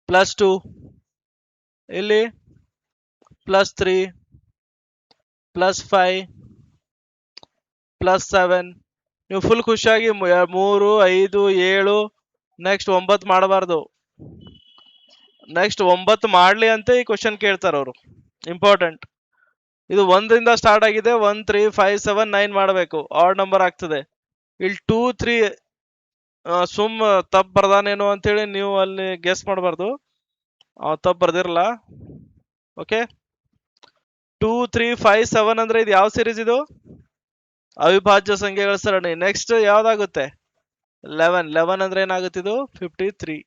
+2, ಇಲ್ಲಿ +3, +5, +7. ನೀವು ಫುಲ್ ಖುಷಿಯಾಗಿ 3 5 7 ನೆಕ್ಸ್ಟ್ 9 ಮಾಡಬಾರ್ದು. ನೆಕ್ಸ್ಟ್ 9 ಮಾಡ್ಲಿ ಅಂತ ಈ ಕ್ವಶನ್ ಕೇಳ್ತಾರ ಅವರು. ಇಂಪಾರ್ಟೆಂಟ್. ಇದು 1ರಿಂದ ಸ್ಟಾರ್ಟ್ ಆಗಿದೆ, 1 3 5 7 9 ಮಾಡಬೇಕು, ಆಡ್ ನಂಬರ್ ಆಗ್ತದೆ. ಇಲ್ಲಿ 2 3 ಸುಮ್ ತಪ್ಪು ಬರ್ದಾನೇನೋ ಅಂತೇಳಿ ನೀವು ಅಲ್ಲಿ ಗೆಸ್ ಮಾಡಬಾರ್ದು, ತಪ್ಪು ಬರ್ದಿರಲ್ಲ. ಓಕೆ, 2 3 5 7 ಅಂದ್ರೆ ಇದು ಯಾವ ಸೀರೀಸ್? ಇದು ಅವಿಭಾಜ್ಯ ಸಂಖ್ಯೆಗಳ ಸರಣಿ. ನೆಕ್ಸ್ಟ್ ಯಾವ್ದಾಗುತ್ತೆ? 11 ಅಂದ್ರೆ ಏನಾಗುತ್ತೆ? ಇದು 53.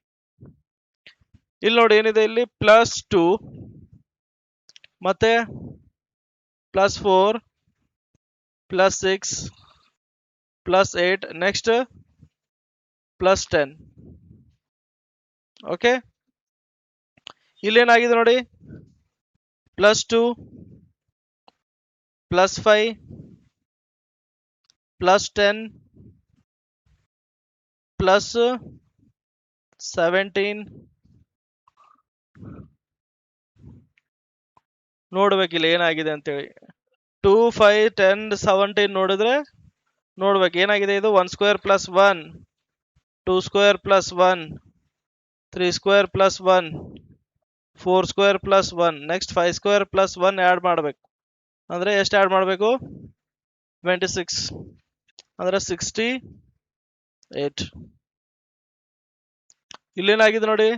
ಇಲ್ಲಿ ನೋಡಿ ಏನಿದೆ, ಇಲ್ಲಿ +2 ಮತ್ತೆ +4 +6 +8 ನೆಕ್ಸ್ಟ್ +10. ಓಕೆ, ಇಲ್ಲೇನಾಗಿದೆ ನೋಡಿ, +2 +5 +10 +17. ನೋಡ್ಬೇಕಿಲ್ಲ ಏನಾಗಿದೆ ಅಂತೇಳಿ. 2 5 10 17 ನೋಡಿದ್ರೆ ನೋಡ್ಬೇಕು ಏನಾಗಿದೆ. ಇದು 1 square +1, 2 square +1, 3 square +1, 4 square +1, next 5 square +1 add ಮಾಡಬೇಕು. ಅಂದ್ರೆ ಎಷ್ಟು ಆ್ಯಡ್ ಮಾಡಬೇಕು? 26, ಅಂದ್ರೆ 68. ಇಲ್ಲೇನಾಗಿದೆ ನೋಡಿ,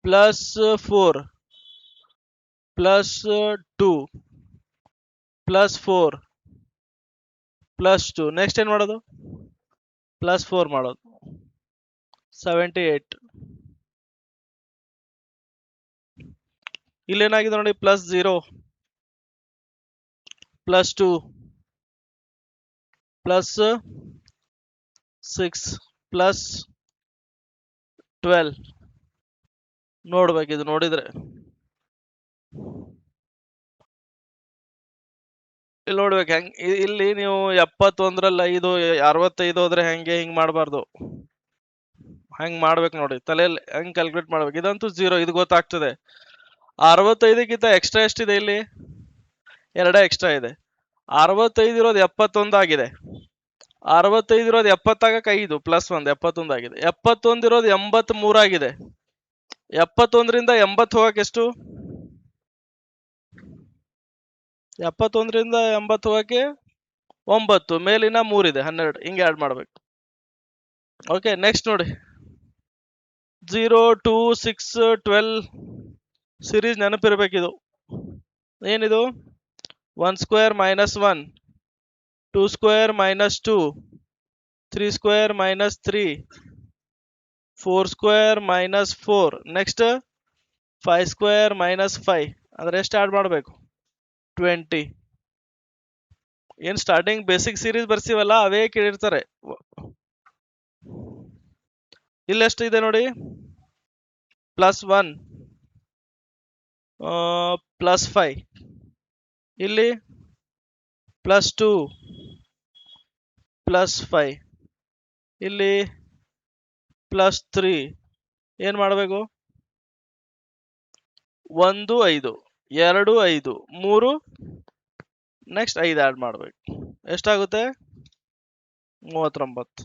+4 +2 +4 +2 ನೆಕ್ಸ್ಟ್ ಏನ್ ಮಾಡೋದು? +4 ಮಾಡೋದು, 78. ಇಲ್ಲೇನಾಗಿದೆ ನೋಡಿ, +0 +2 +6 +12. ನೋಡ್ಬೇಕಿದು. ನೋಡಿದ್ರೆ ಇಲ್ಲಿ ನೋಡ್ಬೇಕು ಹೆಂಗ್. ಇಲ್ಲಿ ನೀವು 71ರಲ್ಲಿ 5 65 ಹೋದ್ರೆ ಹೆಂಗೆ? ಹಿಂಗ್ ಮಾಡಬಾರ್ದು, ಹೆಂಗ್ ಮಾಡ್ಬೇಕು ನೋಡಿ, ತಲೆಯಲ್ಲಿ ಹೆಂಗ್ ಕ್ಯಾಲ್ಕುಲೇಟ್ ಮಾಡ್ಬೇಕು. ಇದಂತೂ 0, ಇದು ಗೊತ್ತಾಗ್ತದೆ. 65ಗಿಂತ ಎಕ್ಸ್ಟ್ರಾ ಎಷ್ಟಿದೆ? ಇಲ್ಲಿ 2 ಎಕ್ಸ್ಟ್ರಾ ಇದೆ. 65 ಇರೋದು 71 ಆಗಿದೆ. 65 ಇರೋದು 70 ಆಗಕ್ಕೆ 5 ಪ್ಲಸ್ 1 71 ಆಗಿದೆ. 71 ಇರೋದು 83 ಆಗಿದೆ. 71ರಿಂದ 80 ಹೋಗಕ್ಕೆ ಎಷ್ಟು? 71ರಿಂದ 80 ಹೋಗಕ್ಕೆ 9, ಮೇಲಿನ 3 ಇದೆ 12, ಹಿಂಗೆ ಆ್ಯಡ್ ಮಾಡ್ಬೇಕು. ಓಕೆ, ನೆಕ್ಸ್ಟ್ ನೋಡಿ 0, 2, 6, 12 ಸಿರೀಸ್ ನೆನಪಿರ್ಬೇಕಿದು. ಏನಿದು? 1 square minus 1, 2 square minus 2, 3 square minus 3, 4 square minus 4, next 5 square minus 5, ಅಂದ್ರೆ ಎಷ್ಟು ಆ್ಯಡ್ ಮಾಡಬೇಕು? 20. ಏನ್ ಸ್ಟಾರ್ಟಿಂಗ್ ಬೇಸಿಕ್ ಸೀರೀಸ್ ಬರ್ಸಿವಲ್ಲ ಅವೇ ಕೇಳಿರ್ತಾರೆ. ಇಲ್ಲೆಷ್ಟು ಇದೆ ನೋಡಿ, ಪ್ಲಸ್ 1 ಪ್ಲಸ್ 5, ಇಲ್ಲಿ ಪ್ಲಸ್ 2 ಪ್ಲಸ್ 5, ಇಲ್ಲಿ ಪ್ಲಸ್ 3. ಏನ್ ಮಾಡಬೇಕು? 1, 5, 2, 5, 3, ನೆಕ್ಸ್ಟ್ 5 ಆ್ಯಡ್ ಮಾಡಬೇಕು. ಎಷ್ಟಾಗುತ್ತೆ? 39.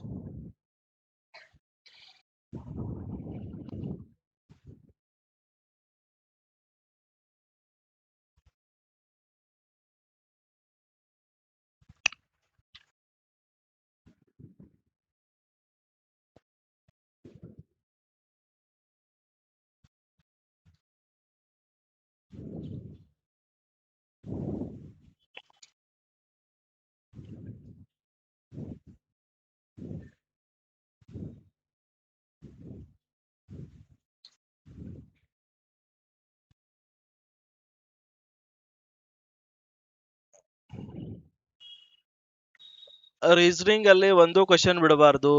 ರೀಸನಿಂಗ್ ಅಲ್ಲಿ ಒಂದು ಕ್ವಶನ್ ಬಿಡಬಾರ್ದು,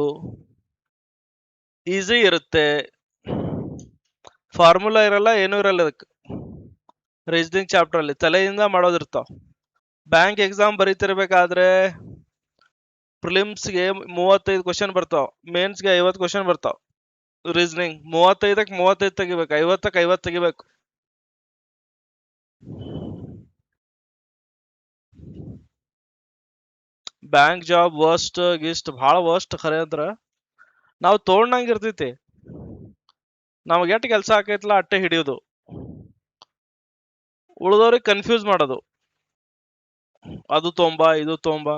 ಈಸಿ ಇರುತ್ತೆ, ಫಾರ್ಮುಲಾ ಇರಲ್ಲ, ಏನೂ ಇರಲ್ಲ. ಅದಕ್ಕೆ ರೀಸನಿಂಗ್ ಚಾಪ್ಟರ್ ಅಲ್ಲಿ ತಲೆಯಿಂದ ಮಾಡೋದಿರ್ತಾವ. ಬ್ಯಾಂಕ್ ಎಕ್ಸಾಮ್ ಬರೀತಿರ್ಬೇಕಾದ್ರೆ ಪ್ರಿಲಿಮ್ಸ್ಗೆ 35 ಕ್ವಶನ್ ಬರ್ತಾವ, ಮೇನ್ಸ್ಗೆ 50 ಕ್ವಶನ್ ಬರ್ತಾವ. ರೀಸನಿಂಗ್ 35ಕ್ಕೆ 35 ತೆಗಿಬೇಕು, 50ಕ್ಕೆ 50 ತೆಗಿಬೇಕು. ಬ್ಯಾಂಕ್ ಜಾಬ್ ವರ್ಸ್ಟ್ ಗಿಸ್ಟ್ ಭಾಳ ವರ್ಸ್ಟ್. ಖರೆ ಅಂದ್ರ ನಾವು ತೋಡ್ನಂಗ ಇರ್ತೈತಿ, ನಮ್ಗೆ ಎಷ್ಟು ಕೆಲಸ ಆಕೈತ್ಲ ಅಟ್ಟೆ ಹಿಡಿಯೋದು, ಉಳಿದವ್ರಿಗೆ ಕನ್ಫ್ಯೂಸ್ ಮಾಡೋದು. ಅದು ತೊಂಬ ಇದು ತೊಂಬ,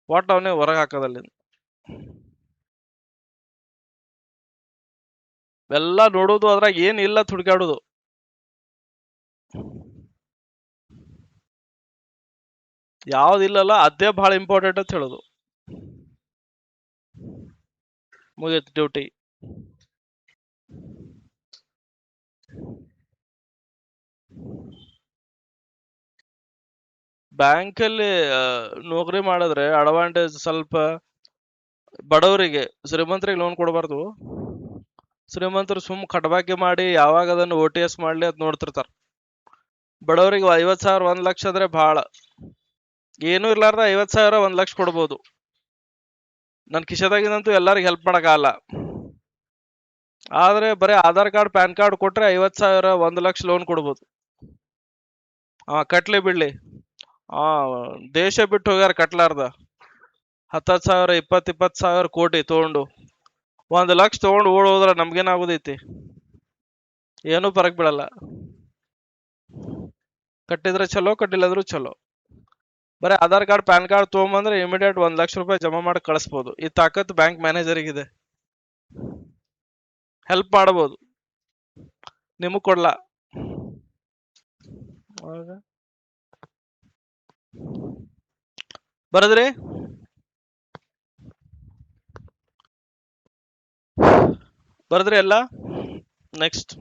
ಒಟ್ಟು ಅವನೇ ಹೊರಗೆ ಹಾಕೋದಲ್ಲಿ. ಎಲ್ಲ ನೋಡೋದು, ಅದ್ರಾಗ ಏನಿಲ್ಲ ಹುಡುಕಾಡೋದು. ಯಾವ್ದಿಲ್ಲಲ್ಲ ಅದೇ ಬಹಳ ಇಂಪಾರ್ಟೆಂಟ್ ಅಂತ ಹೇಳೋದು. ಮುಗಿತು ಡ್ಯೂಟಿ. ಬ್ಯಾಂಕಲ್ಲಿ ನೌಕರಿ ಮಾಡಿದ್ರೆ ಅಡ್ವಾಂಟೇಜ್ ಸ್ವಲ್ಪ, ಬಡವರಿಗೆ, ಶ್ರೀಮಂತರಿಗೆ ಲೋನ್ ಕೊಡಬಾರ್ದು. ಶ್ರೀಮಂತರು ಸುಮ್ ಕಟಬಾಕಿ ಮಾಡಿ ಯಾವಾಗ ಅದನ್ನು OTS ಮಾಡ್ಲಿ ಅಂತ ನೋಡ್ತಿರ್ತಾರ. ಬಡವರಿಗೆ 50,000 1 ಲಕ್ಷ ಅಂದ್ರೆ ಬಹಳ. ಏನೂ ಇರ್ಲಾರ್ದ 50,000 1 ಲಕ್ಷ ಕೊಡ್ಬೋದು. ನನ್ನ ಕಿಶದಾಗಿಂದಂತೂ ಎಲ್ಲರಿಗೂ ಹೆಲ್ಪ್ ಮಾಡಕ್ಕಾಗಲ್ಲ. ಆದ್ರೆ ಬರೀ ಆಧಾರ್ ಕಾರ್ಡ್ ಪ್ಯಾನ್ ಕಾರ್ಡ್ ಕೊಟ್ರೆ 50,000 1 ಲಕ್ಷ ಲೋನ್ ಕೊಡ್ಬೋದು. ಕಟ್ಲಿ ಬಿಡ್ಲಿ, ದೇಶ ಬಿಟ್ಟು ಹೋಗ್ಯಾರ ಕಟ್ಲಾರ್ದ. 10,000 20,000 ಕೋಟಿ ತಗೊಂಡು 1 ಲಕ್ಷ ತಗೊಂಡು ಓಡೋದ್ರ ನಮ್ಗೇನಾಗೋದೈತಿ? ಏನೂ ಫರಕ್ ಬೀಳಲ್ಲ. ಕಟ್ಟಿದ್ರೆ ಚಲೋ, ಕಟ್ಟಿಲ್ಲದ್ರು ಚಲೋ. ಬರೀ ಆಧಾರ್ ಕಾರ್ಡ್ ಪ್ಯಾನ್ ಕಾರ್ಡ್ ತೊಗೊಂಬಂದ್ರೆ ಇಮಿಡಿಯೇಟ್ 1 ಲಕ್ಷ ರೂಪಾಯಿ ಜಮಾ ಮಾಡಿ ಕಳಿಸ್ಬೋದು. ಈ ತಾಕತ್ ಬ್ಯಾಂಕ್ ಮ್ಯಾನೇಜರಿಗಿದೆ, ಹೆಲ್ಪ್ ಮಾಡಬಹುದು. ನಿಮಗ್ ಕೊಡ್ಲ. ಬರದ್ರಿ ಎಲ್ಲ. ನೆಕ್ಸ್ಟ್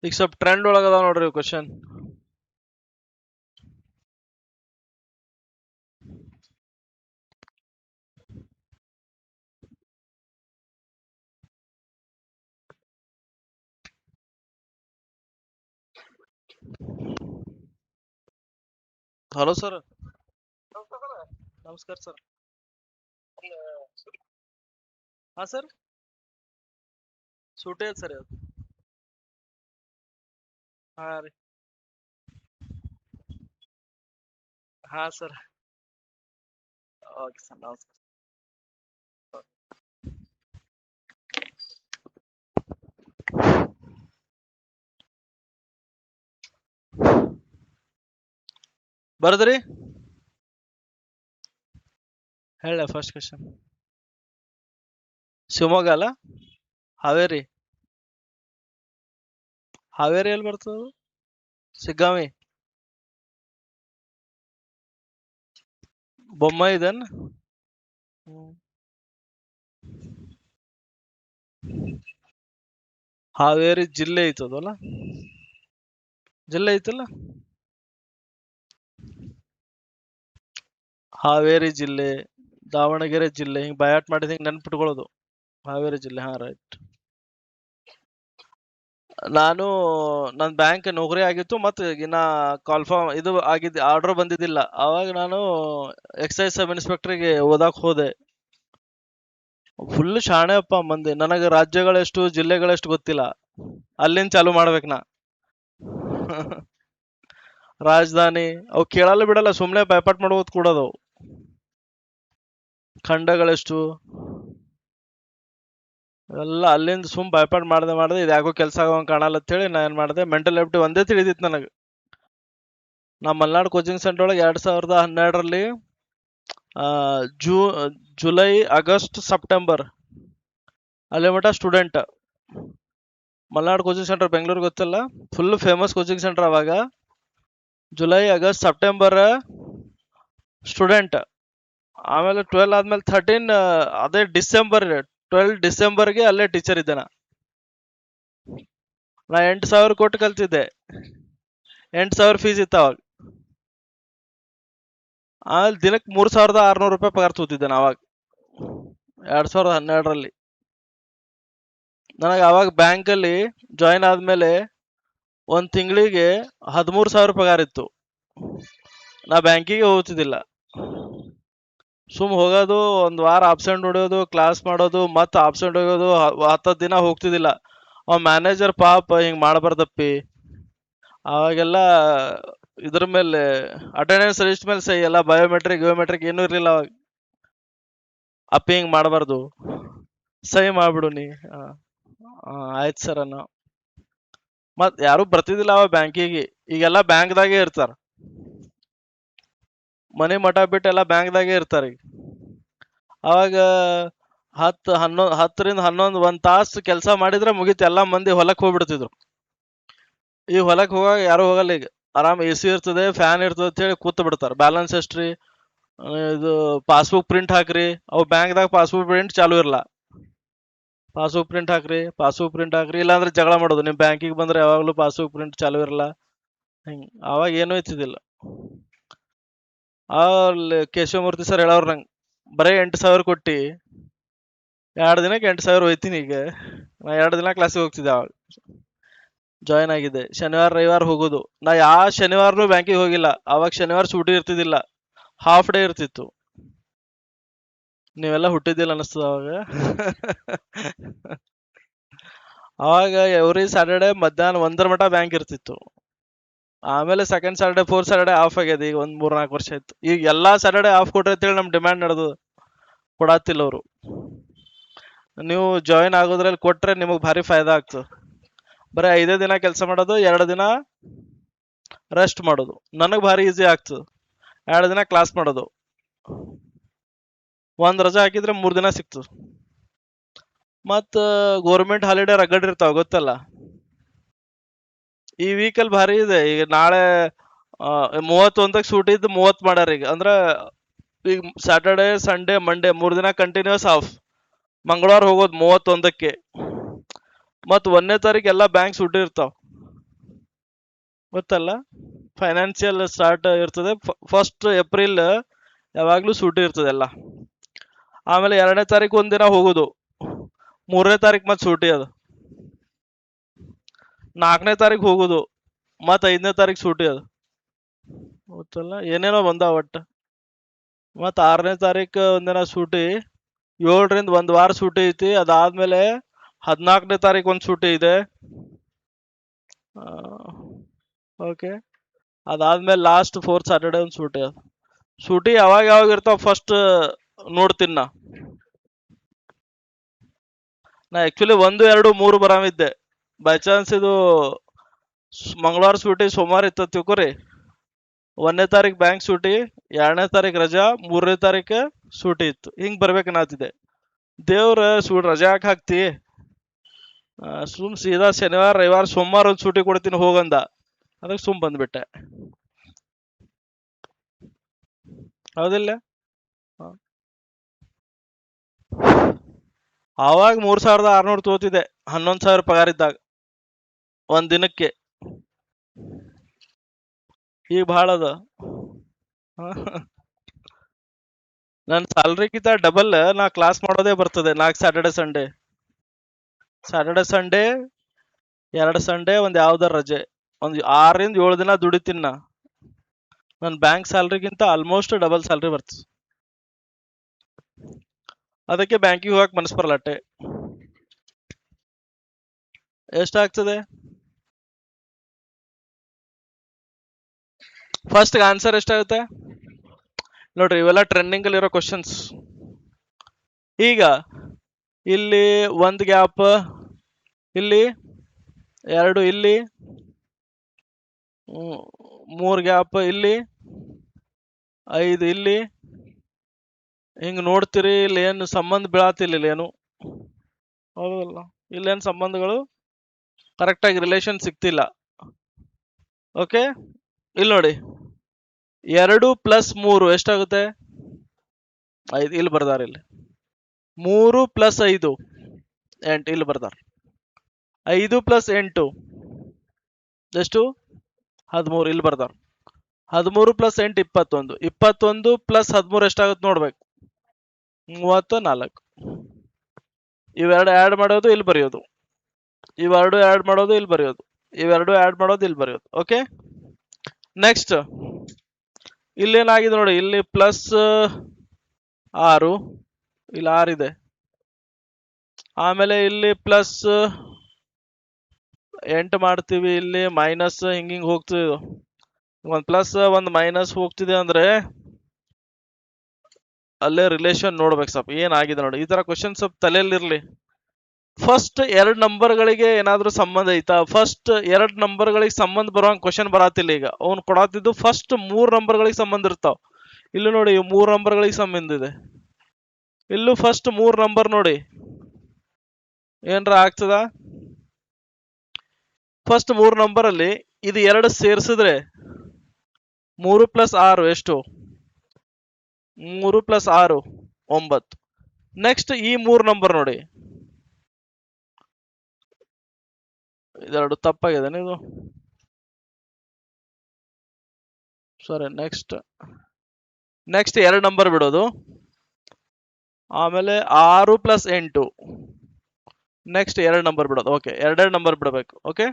ಈಗ ಸ್ವಲ್ಪ ಟ್ರೆಂಡ್ ಒಳಗದ ನೋಡ್ರಿ ಕ್ವಶನ್. Hello sir. ನಮಸ್ಕಾರ ಸರ್. ಹಾ ಸರ್, ಸೂಟೇ ಸರ್ ಅದು. ಹಾ ರೀ. ಹಾ ಸರ್. ಓಕೆ ಸರ್, ನಮಸ್ಕಾರ. ಬರದ್ರಿ ಹೇಳ ಫಸ್ಟ್ ಕ್ವಶನ್. ಶಿವಮೊಗ್ಗ ಅಲ್ಲ, ಹಾವೇರಿ. ಹಾವೇರಿ ಎಲ್ಲಿ ಬರ್ತದ? ಸಿಗ್ಗಾವಿ, ಬೊಮ್ಮಾಯಿ ಇದನ್. ಹಾವೇರಿ ಜಿಲ್ಲೆ ಐತದಲ್ಲ, ಜಿಲ್ಲೆ ಐತಲ್ಲ. ಹಾವೇರಿ ಜಿಲ್ಲೆ, ದಾವಣಗೆರೆ ಜಿಲ್ಲೆ, ಹಿಂಗ್ ಬಯಾಟ್ ಮಾಡಿದ ಹಿಂಗ್ ನೆನ್ಪಿಟ್ಕೊಳ್ಳೋದು. ಹಾವೇರಿ ಜಿಲ್ಲೆ, ಹಾ ರೈಟ್. ನಾನು ನನ್ ಬ್ಯಾಂಕ್ ನೌಕರಿ ಆಗಿತ್ತು, ಮತ್ತೆ ಇನ್ನ ಕಾಲ್ಫಾರ್ಮ್ ಇದು ಆಗಿದ್ದು, ಆರ್ಡರ್ ಬಂದಿದ್ದಿಲ್ಲ. ಅವಾಗ ನಾನು ಎಕ್ಸೈಸ್ ಸಬ್ ಇನ್ಸ್ಪೆಕ್ಟರ್ಗೆ ಓದಾಕ್ ಹೋದೆ. ಫುಲ್ ಶಾಣೆ ಅಪ್ಪ ಮಂದಿ. ನನಗೆ ರಾಜ್ಯಗಳೆಷ್ಟು ಜಿಲ್ಲೆಗಳೆಷ್ಟು ಗೊತ್ತಿಲ್ಲ. ಅಲ್ಲಿಂದ ಚಾಲು ಮಾಡ್ಬೇಕು ನಾ. ರಾಜಧಾನಿ ಅವು ಕೇಳಲ್ಲ ಬಿಡಲ್ಲ, ಸುಮ್ನೆ ಬೈಪಾಟ್ ಮಾಡ್ಬೋದು ಕೂಡದು. ಖಂಡಗಳೆಷ್ಟು ಎಲ್ಲ ಅಲ್ಲಿಂದ ಸುಮ್ ಬೈಪಾಟ್ ಮಾಡ್ದೆ ಇದು ಯಾಕೋ ಕೆಲಸ ಆಗೋಂಗ್ ಕಾಣಲ್ಲ ಅಂತೇಳಿ ನಾ ಏನ್ ಮಾಡಿದೆ, ಮೆಂಟಲ್ ಎಬಿಲಿಟಿ ಒಂದೇ ತಿಳಿದಿತ್ತು ನನಗೆ. ನಾ ಮಲ್ನಾಡ್ ಕೋಚಿಂಗ್ ಸೆಂಟರ್ ಒಳಗೆ 2012ರಲ್ಲಿ ಜುಲೈ, ಆಗಸ್ಟ್, ಸೆಪ್ಟೆಂಬರ್ ಅಲ್ಲಿ ಮಟ student. Malnad coaching centre Bengaluru ಗೊತ್ತಲ್ಲ, ಫುಲ್ ಫೇಮಸ್ ಕೋಚಿಂಗ್ ಸೆಂಟರ್ ಅವಾಗ. July, August, September student. ಆಮೇಲೆ 12 ಆದ್ಮೇಲೆ 13 ಅದೇ ಡಿಸೆಂಬರ್, 12 ಡಿಸೆಂಬರ್ಗೆ ಅಲ್ಲೇ ಟೀಚರ್ ಇದ್ದೆ ನಾ. 8,000 ಕೊಟ್ಟು ಕಲ್ತಿದ್ದೆ. 8,000 ಫೀಸ್ ಇತ್ತು ಅವಾಗ. ಆಮೇಲೆ ದಿನಕ್ಕೆ 3,600 ರೂಪಾಯಿ ಪಗಾರ ತೂತಿದ್ದೆ ನಾ ಅವಾಗ, 2012ರಲ್ಲಿ. ನನಗೆ ಅವಾಗ ಬ್ಯಾಂಕಲ್ಲಿ ಜಾಯಿನ್ ಆದ್ಮೇಲೆ ಒಂದ್ ತಿಂಗಳಿಗೆ 13,000 ಪಗಾರ ಇತ್ತು. ನಾ ಬ್ಯಾಂಕಿಗೆ ಹೋಗ್ತಿದ್ದಿಲ್ಲ. ಸುಮ್ ಹೋಗೋದು, ಒಂದ್ ವಾರ ಆಬ್ಸೆಂಟ್ ಹೊಡೆಯೋದು, ಕ್ಲಾಸ್ ಮಾಡೋದು, ಮತ್ತೆ ಆಬ್ಸೆಂಟ್ ಹೋಗೋದು, 10 ದಿನ ಹೋಗ್ತಿದ್ದಿಲ್ಲ. ಅವ ಮ್ಯಾನೇಜರ್ ಪಾಪ ಹಿಂಗ್ ಮಾಡಬಾರ್ದಪ್ಪಿ. ಅವಾಗೆಲ್ಲ ಇದ್ರ ಮೇಲೆ ಅಟೆಂಡೆನ್ಸ್ ಲಿಸ್ಟ್ ಮೇಲೆ ಸಹಿ, ಎಲ್ಲ ಬಯೋಮೆಟ್ರಿಕ್ ಏನೂ ಇರ್ಲಿಲ್ಲ ಅವಾಗ. ಅಪ್ಪಿ ಹಿಂಗ್ ಮಾಡಬಾರ್ದು, ಸಹಿ ಮಾಡ್ಬಿಡು ನೀ. ಆಯ್ತು ಸರ್ ಅನ್ನೋ. ಮತ್ ಯಾರು ಬರ್ತಿದ್ದಿಲ್ಲ ಅವ ಬ್ಯಾಂಕಿಗೆ. ಈಗೆಲ್ಲ ಬ್ಯಾಂಕ್ದಾಗೆ ಇರ್ತಾರ, ಮನಿ ಮಠ ಬಿಟ್ಟು ಎಲ್ಲ ಬ್ಯಾಂಕ್ದಾಗೆ ಇರ್ತಾರ ಈಗ. ಅವಾಗ 10ರಿಂದ 11 ಒಂದ್ ತಾಸು ಕೆಲಸ ಮಾಡಿದ್ರೆ ಮುಗೀತು, ಎಲ್ಲಾ ಮಂದಿ ಹೊಲಕ್ ಹೋಗ್ಬಿಡ್ತಿದ್ರು. ಈ ಹೊಲಕ್ ಹೋಗಾಗ ಯಾರು ಹೋಗಲ್ಲ ಈಗ. ಆರಾಮ್ AC ಇರ್ತದೆ, ಫ್ಯಾನ್ ಇರ್ತದೆ ಅಂತ ಹೇಳಿ ಕೂತ್ ಬಿಡ್ತಾರ. ಬ್ಯಾಲೆನ್ಸ್ ಎಷ್ಟ್ರಿ, ಇದು ಪಾಸ್ಬುಕ್ ಪ್ರಿಂಟ್ ಹಾಕ್ರಿ. ಅವು ಬ್ಯಾಂಕ್ದಾಗ ಪಾಸ್ಬುಕ್ ಪ್ರಿಂಟ್ ಚಾಲು ಇರಲ್ಲ. ಪಾಸ್ಬುಕ್ ಪ್ರಿಂಟ್ ಹಾಕ್ರಿ, ಇಲ್ಲಾಂದ್ರೆ ಜಗಳ ಮಾಡೋದು. ನಿಮ್ ಬ್ಯಾಂಕಿಗೆ ಬಂದ್ರೆ ಯಾವಾಗ್ಲೂ ಪಾಸ್ಬುಕ್ ಪ್ರಿಂಟ್ ಚಾಲು ಇರಲ್ಲ. ಹಿಂಗ್ ಅವಾಗ ಏನೂ ಇತ್ತಿದಿಲ್ಲ. ಅಲ್ಲಿ ಕೇಶವಮೂರ್ತಿ ಸರ್ ಹೇಳವ್ರ ನಂಗೆ, ಬರೀ 8,000 ಕೊಟ್ಟಿ 2 ದಿನಕ್ಕೆ 8,000 ಹೋಯ್ತೀನಿ. ಈಗ ನಾ 2 ದಿನ ಕ್ಲಾಸಿಗೆ ಹೋಗ್ತಿದ್ದೆ ಅವಾಗ, ಜಾಯಿನ್ ಆಗಿದ್ದೆ. ಶನಿವಾರ ರವಿವಾರ ಹೋಗೋದು. ನಾ ಯಾವ ಶನಿವಾರನೂ ಬ್ಯಾಂಕಿಗೆ ಹೋಗಿಲ್ಲ. ಅವಾಗ ಶನಿವಾರ ಸೂಟಿ ಇರ್ತಿದ್ದಿಲ್ಲ, ಹಾಫ್ ಡೇ ಇರ್ತಿತ್ತು. ನೀವೆಲ್ಲ ಹುಟ್ಟಿದ್ದಿಲ್ಲ ಅನಿಸ್ತದ ಅವಾಗ. ಅವಾಗ ಎವ್ರಿ ಸ್ಯಾಟರ್ಡೆ ಮಧ್ಯಾಹ್ನ 1 ಮಟ ಬ್ಯಾಂಕ್ ಇರ್ತಿತ್ತು. ಆಮೇಲೆ second Saturday, fourth Saturday of ಆಗ್ಯದ. ಈಗ ಒಂದ್ 3-4 ವರ್ಷ ಆಯ್ತು. ಈಗ ಎಲ್ಲಾ ಸ್ಯಾಟರ್ಡೆ ಆಫ್ ಕೊಟ್ರಿ ಅಂತೇಳಿ ನಮ್ ಡಿಮ್ಯಾಂಡ್ ನಡೆದು ಕೊಡತ್ತಿಲ್ಲ ಅವರು. ನೀವು ಜಾಯಿನ್ ಆಗೋದ್ರಲ್ಲಿ ಕೊಟ್ರೆ ನಿಮಗ್ ಭಾರಿ ಫಾಯ್ದಾ ಆಗ್ತದೆ. ಬರೀ 5 ದಿನ ಕೆಲಸ ಮಾಡೋದು, 2 ದಿನ ರೆಸ್ಟ್ ಮಾಡೋದು. ನನಗ್ ಭಾರಿ ಈಸಿ ಆಗ್ತದೆ. 2 ದಿನ ಕ್ಲಾಸ್ ಮಾಡೋದು, ಒಂದ್ ರಜಾ ಹಾಕಿದ್ರೆ 3 ದಿನ ಸಿಕ್ತದೆ. ಮತ್ತ ಗೌರ್ಮೆಂಟ್ ಹಾಲಿಡೇ ರಗಡ್ ಇರ್ತಾವ ಗೊತ್ತಲ್ಲ. ಈ ವೀಕಲ್ಲಿ ಭಾರಿ ಇದೆ. ಈಗ ನಾಳೆ 31ಕ್ಕೆ ಸೂಟಿ ಇದ್ದು 30 ಮಾಡ್ಯಾರ ಈಗ. ಅಂದ್ರ ಈಗ ಸ್ಯಾಟರ್ಡೆ, ಸಂಡೇ, ಮಂಡೇ 3 ದಿನ ಕಂಟಿನ್ಯೂಸ್ ಆಫ್. ಮಂಗಳವಾರ ಹೋಗೋದು 31ಕ್ಕೆ. ಮತ್ 1ನೇ ತಾರೀಕು ಎಲ್ಲಾ ಬ್ಯಾಂಕ್ ಸೂಟಿ ಇರ್ತಾವ. ಗೊತ್ತಲ್ಲ, ಫೈನಾನ್ಷಿಯಲ್ ಸ್ಟಾರ್ಟ್ ಇರ್ತದೆ. ಫಸ್ಟ್ ಏಪ್ರಿಲ್ ಯಾವಾಗ್ಲೂ ಸೂಟಿ ಇರ್ತದೆ ಎಲ್ಲ. ಆಮೇಲೆ 2ನೇ ತಾರೀಕು ಒಂದಿನ ಹೋಗುದು, 3ನೇ ತಾರೀಕು ಮತ್ತೆ ಸೂಟಿ ಅದು, 4ನೇ ತಾರೀಕು ಹೋಗುದು, ಮತ್ 5ನೇ ತಾರೀಕು ಸೂಟಿ ಅದು. ಗೊತ್ತಲ್ಲ, ಏನೇನೋ ಬಂದಾವ ಒಟ್ಟ. ಮತ್ 6ನೇ ತಾರೀಕು ಒಂದಿನ ಸೂಟಿ, 7ರಿಂದ ಒಂದ್ ವಾರ ಸೂಟಿ ಐತಿ. ಅದಾದ್ಮೇಲೆ 14ನೇ ತಾರೀಕು ಒಂದ್ ಸೂಟಿ ಇದೆ. ಓಕೆ, ಅದಾದ್ಮೇಲೆ ಲಾಸ್ಟ್ 4th ಸ್ಯಾಟರ್ಡೆ ಒಂದ್ ಸೂಟಿ ಅದ. ಸೂಟಿ ಯಾವಾಗ ಯಾವಾಗ ಇರ್ತಾವ ಫಸ್ಟ್ ನೋಡ್ತೀನಿ ನಾ ಆಕ್ಚುಲಿ 1, 2, 3 ಬರಾಮಿದ್ದೆ. ಬೈ ಚಾನ್ಸ್ ಇದು ಮಂಗಳವಾರ ಸೂಟಿ ಸೋಮವಾರ ಇತ್ತ ತಿಳ್ಕೊರಿ, 1ನೇ ತಾರೀಕು ಬ್ಯಾಂಕ್ ಸೂಟಿ, 2ನೇ ತಾರೀಕು ರಜಾ, 3ನೇ ತಾರೀಕು ಸೂಟಿ ಇತ್ತು. ಹಿಂಗ್ ಬರ್ಬೇಕನ್ನತ್ತಿದೆ. ದೇವ್ರ ರಜಾ ಯಾಕೆ ಹಾಕ್ತಿ, ಸುಮ್ ಸೀದಾ ಶನಿವಾರ ರವಿವಾರ ಸೋಮವಾರ ಒಂದ್ ಸೂಟಿ ಕೊಡ್ತೀನಿ ಹೋಗಂದ. ಅದಕ್ಕೆ ಸುಮ್ ಬಂದ್ಬಿಟ್ಟೆ. ಹೌದಿಲ್ಲ? ಆವಾಗ 3,600 ತಗೋತಿದ್ದೆ, 11,000 ಪಗಾರ ಇದ್ದಾಗ ಒಂದ್ ದಿನಕ್ಕೆ. ಈಗ ಬಹಳ ಅದ. ನನ್ನ ಸ್ಯಾಲ್ರಿಗಿಂತ ಡಬಲ್ ನಾ ಕ್ಲಾಸ್ ಮಾಡೋದೇ ಬರ್ತದೆ. 4 Saturday Sunday, Saturday Sunday 2 Sunday ಒಂದ್ ಯಾವ್ದಾರ ರಜೆ, ಒಂದ್ 6ರಿಂದ 7 ದಿನ ದುಡಿತೀನಿ ನಾ. ನನ್ನ ಬ್ಯಾಂಕ್ ಸ್ಯಾಲ್ರಿಗಿಂತ ಆಲ್ಮೋಸ್ಟ್ ಡಬಲ್ ಸ್ಯಾಲ್ರಿ ಬರ್ತದೆ. ಅದಕ್ಕೆ ಬ್ಯಾಂಕಿಗೆ ಹೋಗಕ್ ಮನಸ್ ಬರಲ್ಲ ಅಟ್ಟೆ. ಎಷ್ಟಾಗ್ತದೆ ಫಸ್ಟ್ ಆನ್ಸರ್ ಎಷ್ಟಾಗುತ್ತೆ ನೋಡ್ರಿ, ಇವೆಲ್ಲ ಟ್ರೆಂಡಿಂಗ್ ಅಲ್ಲಿ ಇರೋ ಕ್ವಶನ್ಸ್. ಈಗ ಇಲ್ಲಿ ಒಂದ್ ಗ್ಯಾಪ್, ಇಲ್ಲಿ 2, ಇಲ್ಲಿ 3 ಗ್ಯಾಪ್, ಇಲ್ಲಿ 5, ಇಲ್ಲಿ ಹಿಂಗ್ ನೋಡ್ತೀರಿ. ಇಲ್ಲಿ ಏನು ಸಂಬಂಧ ಬೀಳತಿಲ್ಲ, ಇಲ್ಲಿ ಏನು ಹೌದಲ್ಲ, ಇಲ್ಲೇನು ಸಂಬಂಧಗಳು ಕರೆಕ್ಟ್ ಆಗಿ ರಿಲೇಷನ್ ಸಿಗ್ತಿಲ್ಲ. ಓಕೆ, ಇಲ್ಲಿ ನೋಡಿ 2 + 3 ಎಷ್ಟಾಗುತ್ತೆ? 5. ಇಲ್ಲಿ ಬರ್ದಾರ, ಇಲ್ಲಿ 3 + 5 8. ಇಲ್ಲಿ ಬರ್ದಾರ 5 + 8 ಎಷ್ಟು? 13. ಇಲ್ಲಿ ಬರ್ದಾರ 13 + 8 21. 21 + 13 ಎಷ್ಟಾಗುತ್ತೆ ನೋಡ್ಬೇಕು? 34. ಇವೆರಡು ಆ್ಯಡ್ ಮಾಡೋದು, ಇಲ್ಲಿ ಬರೆಯೋದು. ಇವೆರಡು ಆ್ಯಡ್ ಮಾಡೋದು, ಇಲ್ಲಿ ಬರೆಯೋದು. ಇವೆರಡು ಆ್ಯಡ್ ಮಾಡೋದು, ಇಲ್ಲಿ ಬರೆಯೋದು. ಓಕೆ, ನೆಕ್ಸ್ಟ್ ಇಲ್ಲೇನಾಗಿದೆ ನೋಡಿ, ಇಲ್ಲಿ +6, ಇಲ್ಲಿ 6 ಇದೆ. ಆಮೇಲೆ ಇಲ್ಲಿ +8 ಮಾಡ್ತೀವಿ, ಇಲ್ಲಿ ಮೈನಸ್ ಹಿಂಗಿಂಗ್ ಹೋಗ್ತೀವಿ. ಒಂದ್ ಪ್ಲಸ್ ಒಂದ್ ಮೈನಸ್ ಹೋಗ್ತಿದೆ ಅಂದ್ರೆ ಅಲ್ಲೇ ರಿಲೇಷನ್ ನೋಡ್ಬೇಕು ಸ್ವಲ್ಪ ಏನಾಗಿದೆ ನೋಡಿ. ಈ ತರ ಕ್ವಶನ್ ಸ್ವಲ್ಪ ತಲೆಯಲ್ಲಿರ್ಲಿ. ಫಸ್ಟ್ 2 ನಂಬರ್ಗಳಿಗೆ ಏನಾದ್ರೂ ಸಂಬಂಧ ಐತಾ? ಫಸ್ಟ್ 2 ನಂಬರ್ಗಳಿಗೆ ಸಂಬಂಧ ಬರುವಂಗ ಕ್ವಶನ್ ಬರಾತಿಲ್ಲ. ಈಗ ಅವ್ನು ಕೊಡಾತಿದ್ದು ಫಸ್ಟ್ 3 ನಂಬರ್ಗಳಿಗೆ ಸಂಬಂಧ ಇರ್ತಾವ. ಇಲ್ಲಿ ನೋಡಿ 3 ನಂಬರ್ಗಳಿಗೆ ಸಂಬಂಧ ಇದೆ. ಇಲ್ಲೂ ಫಸ್ಟ್ 3 ನಂಬರ್ ನೋಡಿ, ಏನ್ರ ಆಗ್ತದ? ಫಸ್ಟ್ 3 ನಂಬರ್ ಅಲ್ಲಿ ಇದು 2 ಸೇರಿಸಿದ್ರೆ 3 + 6 ಎಷ್ಟು? 3 + 6 9. ನೆಕ್ಸ್ಟ್ ಈ 3 ನಂಬರ್ ನೋಡಿ, ಇದೆರಡು ತಪ್ಪಾಗಿದೆ ಇದು. ಸರಿ, ನೆಕ್ಸ್ಟ್ 2 ನಂಬರ್ ಬಿಡೋದು. ಆಮೇಲೆ 6 + 8 ನೆಕ್ಸ್ಟ್ 2 ನಂಬರ್ ಬಿಡೋದು. ಓಕೆ, 2 ನಂಬರ್ ಬಿಡಬೇಕು. ಓಕೆ,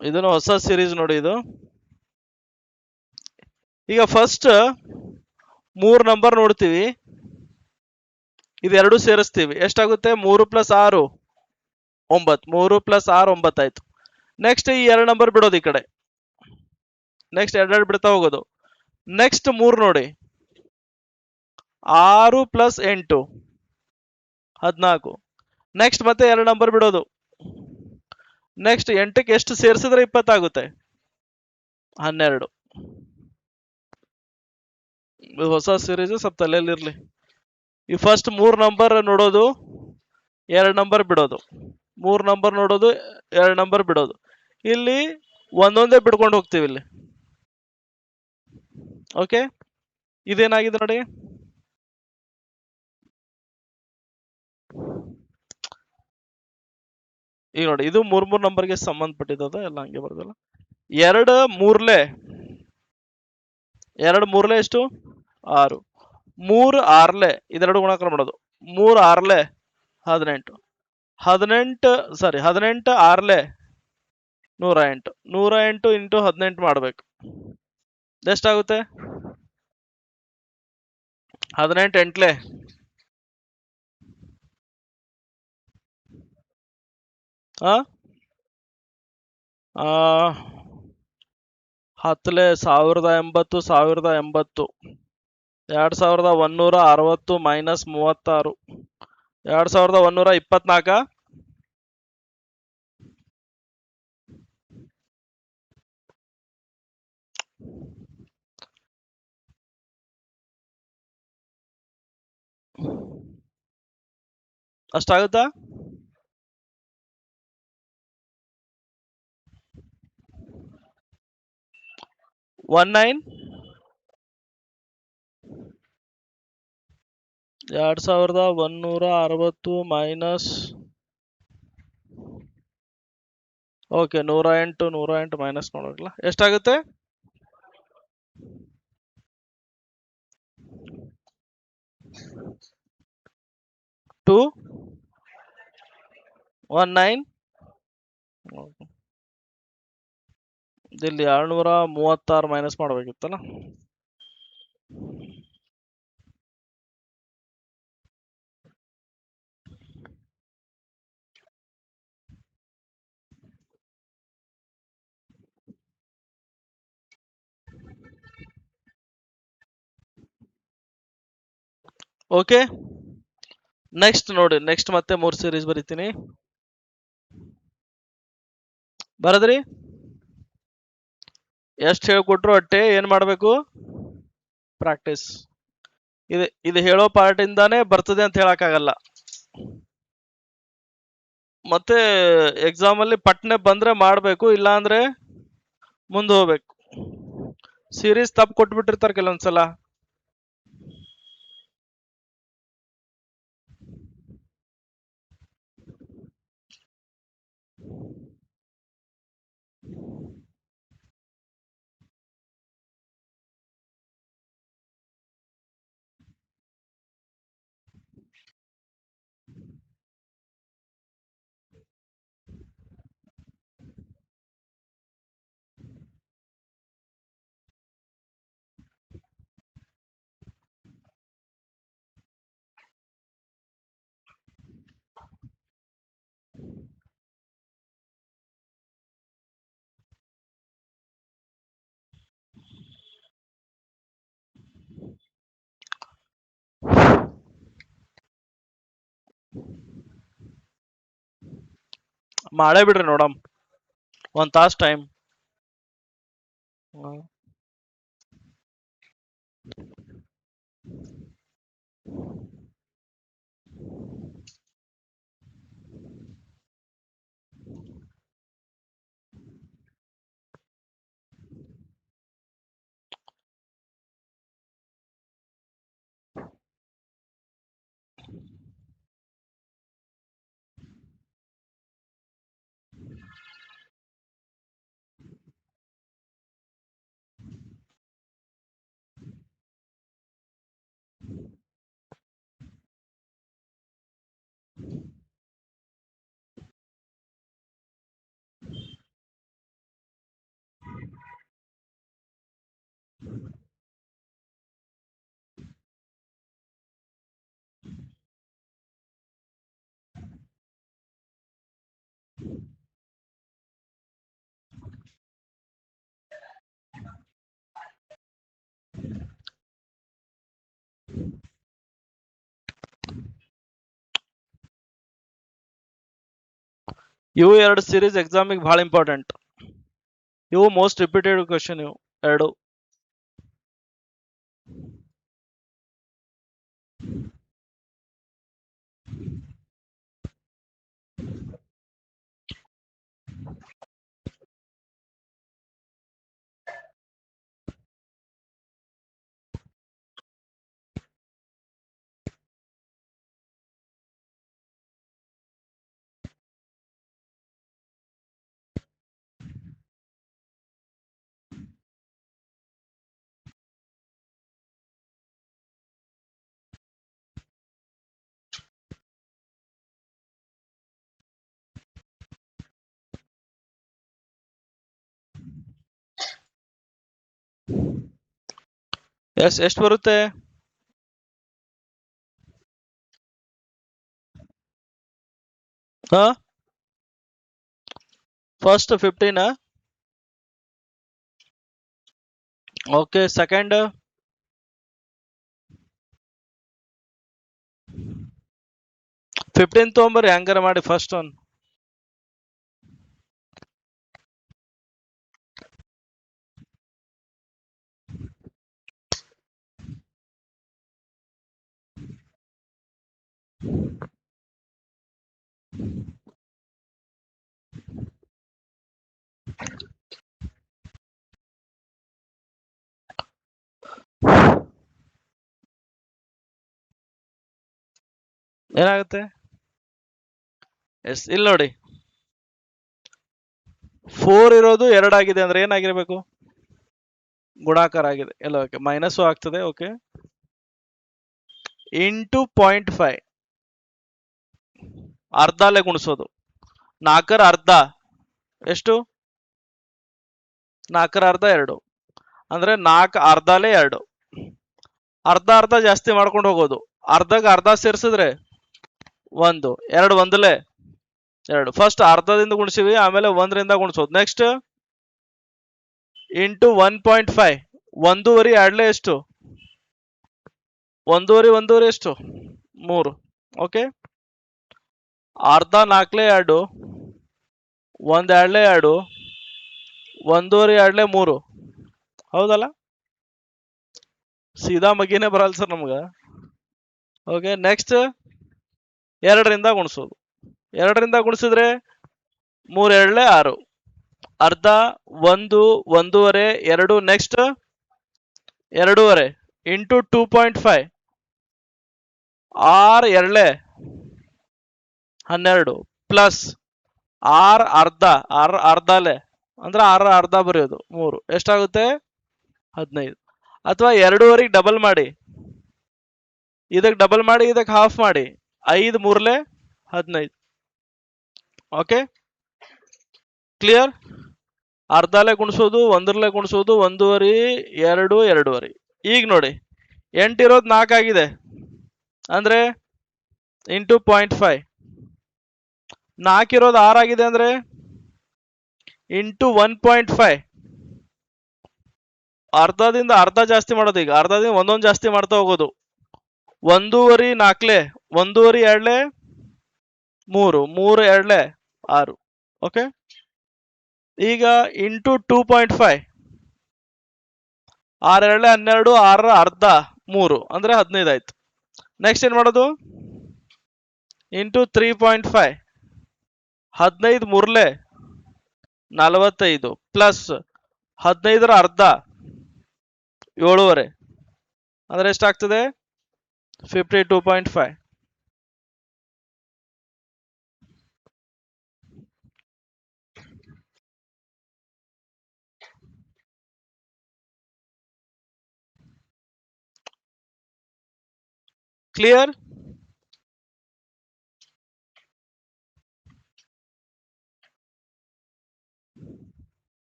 ಇದನ್ನು ಹೊಸ ಸೀರೀಸ್ ನೋಡಿ ಇದು. ಈಗ ಫಸ್ಟ್ 3 ನಂಬರ್ ನೋಡ್ತೀವಿ, ಇದೆರಡು ಸೇರಿಸ್ತೀವಿ, ಎಷ್ಟಾಗುತ್ತೆ? 3 + 6 9. 3 + 6 9 ಆಯ್ತು. ನೆಕ್ಸ್ಟ್ ಈ 2 ನಂಬರ್ ಬಿಡೋದು ಈ ಕಡೆ, ನೆಕ್ಸ್ಟ್ 2 ಬಿಡ್ತಾ ಹೋಗೋದು. ನೆಕ್ಸ್ಟ್ 3 ನೋಡಿ, 6 + 8 14. ನೆಕ್ಸ್ಟ್ ಮತ್ತೆ 2 ನಂಬರ್ ಬಿಡೋದು. ನೆಕ್ಸ್ಟ್ 8ಕ್ಕೆ ಎಷ್ಟು ಸೇರಿಸಿದ್ರೆ 20 ಆಗುತ್ತೆ? 12. ಹೊಸ ಸೀರೀಸ್ ಸ್ವಲ್ಪ ತಲೆಯಲ್ಲಿರ್ಲಿ. ಈ ಫಸ್ಟ್ 3 ನಂಬರ್ ನೋಡೋದು, 2 ನಂಬರ್ ಬಿಡೋದು, 3 ನಂಬರ್ ನೋಡೋದು, 2 ನಂಬರ್ ಬಿಡೋದು. ಇಲ್ಲಿ ಒಂದೊಂದೇ ಬಿಡ್ಕೊಂಡು ಹೋಗ್ತೀವಿ ಇಲ್ಲಿ. ಓಕೆ, ಇದೇನಾಗಿದೆ ನೋಡಿ, ಈಗ ನೋಡಿ ಇದು ಮೂರ್ ನಂಬರ್ಗೆ ಸಂಬಂಧಪಟ್ಟಿದ್ದದ ಎಲ್ಲ ಹಂಗೆ ಬರ್ದಲ್ಲ. ಎರಡು ಮೂರ್ಲೆ ಎಷ್ಟು 6, 3 6ಲೆ ಇದೆರಡು ಗುಣಾಕಾರ ಮಾಡೋದು. 3 6ಲೆ 18, 18 6ಲೆ 108, 108 ಇಂಟು 18 ಮಾಡ್ಬೇಕು. ಎಷ್ಟಾಗುತ್ತೆ? 18 ಎಂಟ್ಲೆ 10ಲೆ 1080, 1080, 2160 ಮೈನಸ್ 36, 2124. ಅಷ್ಟಾಗುತ್ತಾ? ಒನ್ 2160 ಮೈನಸ್ ಓಕೆ 108 ಮೈನಸ್ ಮಾಡೋಲ್ಲ. ಎಷ್ಟಾಗುತ್ತೆ? 219. ಇಲ್ಲಿ 236 ಮೈನಸ್ ಮಾಡ್ಬೇಕಿತ್ತಲ್ಲ. ಓಕೆ, ನೆಕ್ಸ್ಟ್ ನೋಡಿ. ನೆಕ್ಸ್ಟ್ ಮತ್ತೆ 3 ಸೀರೀಸ್ ಬರೀತೀನಿ. ಬರದ್ರಿ? ಎಷ್ಟು ಹೇಳ್ಕೊಟ್ರು ಅಟ್ಟೆ ಏನ್ ಮಾಡ್ಬೇಕು? ಪ್ರಾಕ್ಟೀಸ್. ಇದು ಹೇಳೋ ಪಾರ್ಟ್ ಇಂದಾನೇ ಬರ್ತದೆ ಅಂತ ಹೇಳಕ್ಕಾಗಲ್ಲ. ಮತ್ತೆ ಎಕ್ಸಾಮ್ ಅಲ್ಲಿ ಪಟ್ನೆ ಬಂದ್ರೆ ಮಾಡ್ಬೇಕು, ಇಲ್ಲ ಅಂದ್ರೆ ಮುಂದೆ ಹೋಗ್ಬೇಕು. ಸೀರೀಸ್ ತಪ್ಪು ಕೊಟ್ಬಿಟ್ಟಿರ್ತಾರೆ ಕೆಲವೊಂದ್ಸಲ. ಮಾಡೇ ಬಿಡ್ರಿ ನೋಡಮ್, 1 ತಾಸು ಟೈಮ್. ಇವು 2 ಸೀರೀಸ್ ಎಕ್ಸಾಮಿಗೆ ಬಹಳ ಇಂಪಾರ್ಟೆಂಟ್. ಇವು ಮೋಸ್ಟ್ ರಿಪೀಟೆಡ್ ಕ್ವಶನ್ ಇವು 2. ಎಷ್ಟು ಬರುತ್ತೆ? ಹಾ, ಫಸ್ಟ್ 15. ಓಕೆ, ಸೆಕೆಂಡ್ 15 ತೊಗೊಂಬರ್ರಿ ಹಂಗಾರ ಮಾಡಿ ಫಸ್ಟ್ ಒನ್. ಏನಾಗುತ್ತೆ? ಎಸ್, ಇಲ್ಲಿ ನೋಡಿ 4 ಇರೋದು 2 ಆಗಿದೆ ಅಂದ್ರೆ ಏನಾಗಿರ್ಬೇಕು? ಗುಣಾಕಾರ ಆಗಿದೆ ಎಲ್ಲ. ಓಕೆ, ಮೈನಸ್ ಆಗ್ತದೆ. Okay, into 0.5 ಅರ್ಧಲ್ಲೇ ಗುಣಿಸೋದು. 4ರ ಅರ್ಧ ಎಷ್ಟು? 4ರ ಅರ್ಧ 2 ಅಂದ್ರೆ 4 ಅರ್ಧಲೇ 2. ಅರ್ಧ ಅರ್ಧ ಜಾಸ್ತಿ ಮಾಡ್ಕೊಂಡು ಹೋಗೋದು. ಅರ್ಧಕ್ಕೆ ಅರ್ಧ ಸೇರಿಸಿದ್ರೆ 1, 2 ಒಂದಲೇ 2. ಫಸ್ಟ್ ಅರ್ಧದಿಂದ ಗುಣಿಸಿವಿ, ಆಮೇಲೆ 1ರಿಂದ ಗುಣಿಸೋದು. ನೆಕ್ಸ್ಟ್ ಇಂಟು 1.5 ಒಂದೂವರೆ 2ಲೇ ಎಷ್ಟು? ಒಂದೂವರೆ ಎಷ್ಟು? 3. ಓಕೆ, ಅರ್ಧ 4ಲೇ 2, 1 2ಲೇ 2, ಒಂದೂವರೆ 2ಲೇ 3. ಹೌದಲ್ಲ? ಸೀದಾ ಮಗಿನೇ ಬರಲ್ಲ ಸರ್ ನಮ್ಗ. Okay, next 2ರಿಂದ ಗುಣಿಸೋದು. 2ರಿಂದ ಗುಣಿಸಿದ್ರೆ 3 2ಲೇ 6, ಅರ್ಧ 1, ಒಂದೂವರೆ 2, ನೆಕ್ಸ್ಟ್ 2.5 ಇಂಟು 2.5 6 2ಲೇ 12 ಪ್ಲಸ್ 6 ಅರ್ಧ, 6 ಅರ್ಧಲೇ ಅಂದ್ರೆ 6 ಅರ್ಧ ಬರೆಯೋದು 3. ಎಷ್ಟಾಗುತ್ತೆ? 15. ಅಥವಾ 2.5 ಡಬಲ್ ಮಾಡಿ, ಇದಕ್ಕೆ ಡಬಲ್ ಮಾಡಿ, ಇದಕ್ಕೆ ಹಾಫ್ ಮಾಡಿ. 5 3ಲೇ 15. Okay, clear? ಅರ್ಧಲೇ ಗುಣಿಸೋದು, 1ರಲ್ಲೇ ಗುಣಿಸೋದು, ಒಂದೂವರೆ 2 2.5. ಈಗ ನೋಡಿ 8 ಇರೋದು 4 ಆಗಿದೆ ಅಂದ್ರೆ ಇಂಟು 0.5. 4 ಇರೋದು 6 ಆಗಿದೆ ಅಂದ್ರೆ ಇಂಟು 1.5. ಅರ್ಧದಿಂದ ಅರ್ಧ ಜಾಸ್ತಿ ಮಾಡೋದು. ಈಗ ಅರ್ಧದಿಂದ ಒಂದೊಂದು ಜಾಸ್ತಿ ಮಾಡ್ತಾ ಹೋಗೋದು. ಒಂದೂವರೆ 4ಲೇ, ಒಂದೂವರೆ 2ಲೇ 3, 3 2ಲೇ 6. ಓಕೆ, ಈಗ ಇಂಟು 2.5 6 2ಲೇ 12, 6ರ ಅರ್ಧ 3 ಅಂದ್ರೆ 15 ಆಯ್ತು. ನೆಕ್ಸ್ಟ್ ಏನ್ ಮಾಡೋದು? ಇಂಟು 3.5 15 3ಲೇ 45 ಪ್ಲಸ್ 15ರ ಅರ್ಧ 7.5 ಅಂದ್ರೆ ಎಷ್ಟಾಗ್ತದೆ? 52.5. ಕ್ಲಿಯರ್?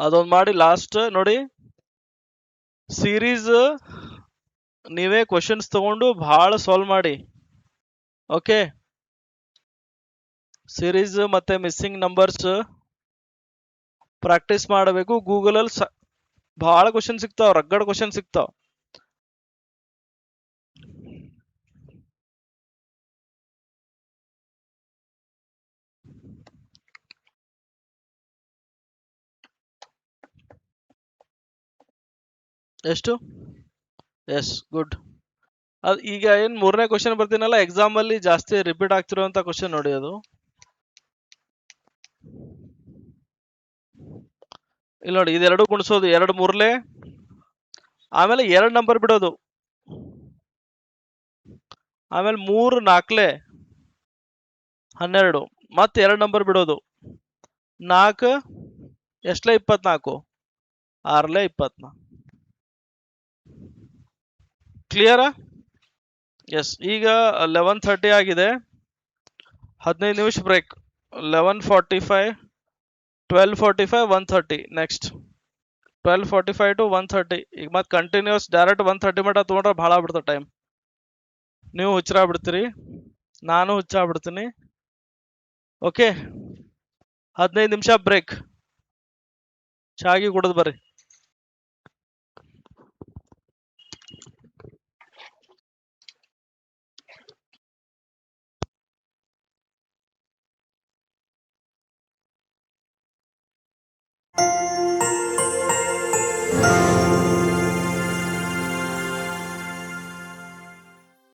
ಅದೊಂದು ಮಾಡಿ. ಲಾಸ್ಟ್ ನೋಡಿ, ಸೀರೀಸ್ ನೀವೇ ಕ್ವಶನ್ಸ್ ತಗೊಂಡು ಬಹಳ ಸಾಲ್ವ್ ಮಾಡಿ. ಓಕೆ, ಸೀರೀಸ್ ಮತ್ತೆ ಮಿಸ್ಸಿಂಗ್ ನಂಬರ್ಸ್ ಪ್ರಾಕ್ಟೀಸ್ ಮಾಡಬೇಕು. ಗೂಗಲ್ ಅಲ್ಲಿ ಬಹಳ ಕ್ವಶನ್ ಸಿಗ್ತಾವ, ರಗಡ್ ಕ್ವಶನ್ ಸಿಗ್ತಾವ. ಎಷ್ಟು? Yes, good. ಅದು ಈಗ ಏನ್ ಮೂರನೇ ಕ್ವಶನ್ ಬರ್ತೀನಲ್ಲ, ಎಕ್ಸಾಮ್ ಅಲ್ಲಿ ಜಾಸ್ತಿ ರಿಪೀಟ್ ಆಗ್ತಿರುವಂತ ಕ್ವಶನ್ ನೋಡಿ ಅದು. ಇಲ್ಲಿ ನೋಡಿ, ಇದೆರಡು ಗುಣಿಸೋದು, 2 ಮೂರ್ಲೆ, ಆಮೇಲೆ 2 ನಂಬರ್ ಬಿಡೋದು, ಆಮೇಲೆ 3 4 12, ಮತ್ತೆ 2 ನಂಬರ್ ಬಿಡೋದು, 4 ಎಷ್ಟಲೇ 24, 6ಲೇ 24. ಕ್ಲಿಯರಾ? ಎಸ್. ಈಗ 11:30 ಆಗಿದೆ, 15 ನಿಮಿಷ ಬ್ರೇಕ್. 11:45, 12:45, 1:30. Next 12:45 to 1:30. ಈಗ ಮತ್ತೆ ಕಂಟಿನ್ಯೂಸ್ ಡೈರೆಕ್ಟ್ 1:30 ಮಟ್ಟ ತೊಗೊಂಡ್ರೆ ಭಾಳ ಆಗ್ಬಿಡ್ತದೆ ಟೈಮ್. ನೀವು ಹುಚ್ಚರಾಗ್ಬಿಡ್ತೀರಿ, ನಾನು ಹುಚ್ಚಾಗ್ಬಿಡ್ತೀನಿ. ಓಕೆ, 15 ನಿಮಿಷ ಬ್ರೇಕ್. ಚಾಗಿ ಕುಡಿದು ಬರ್ರಿ.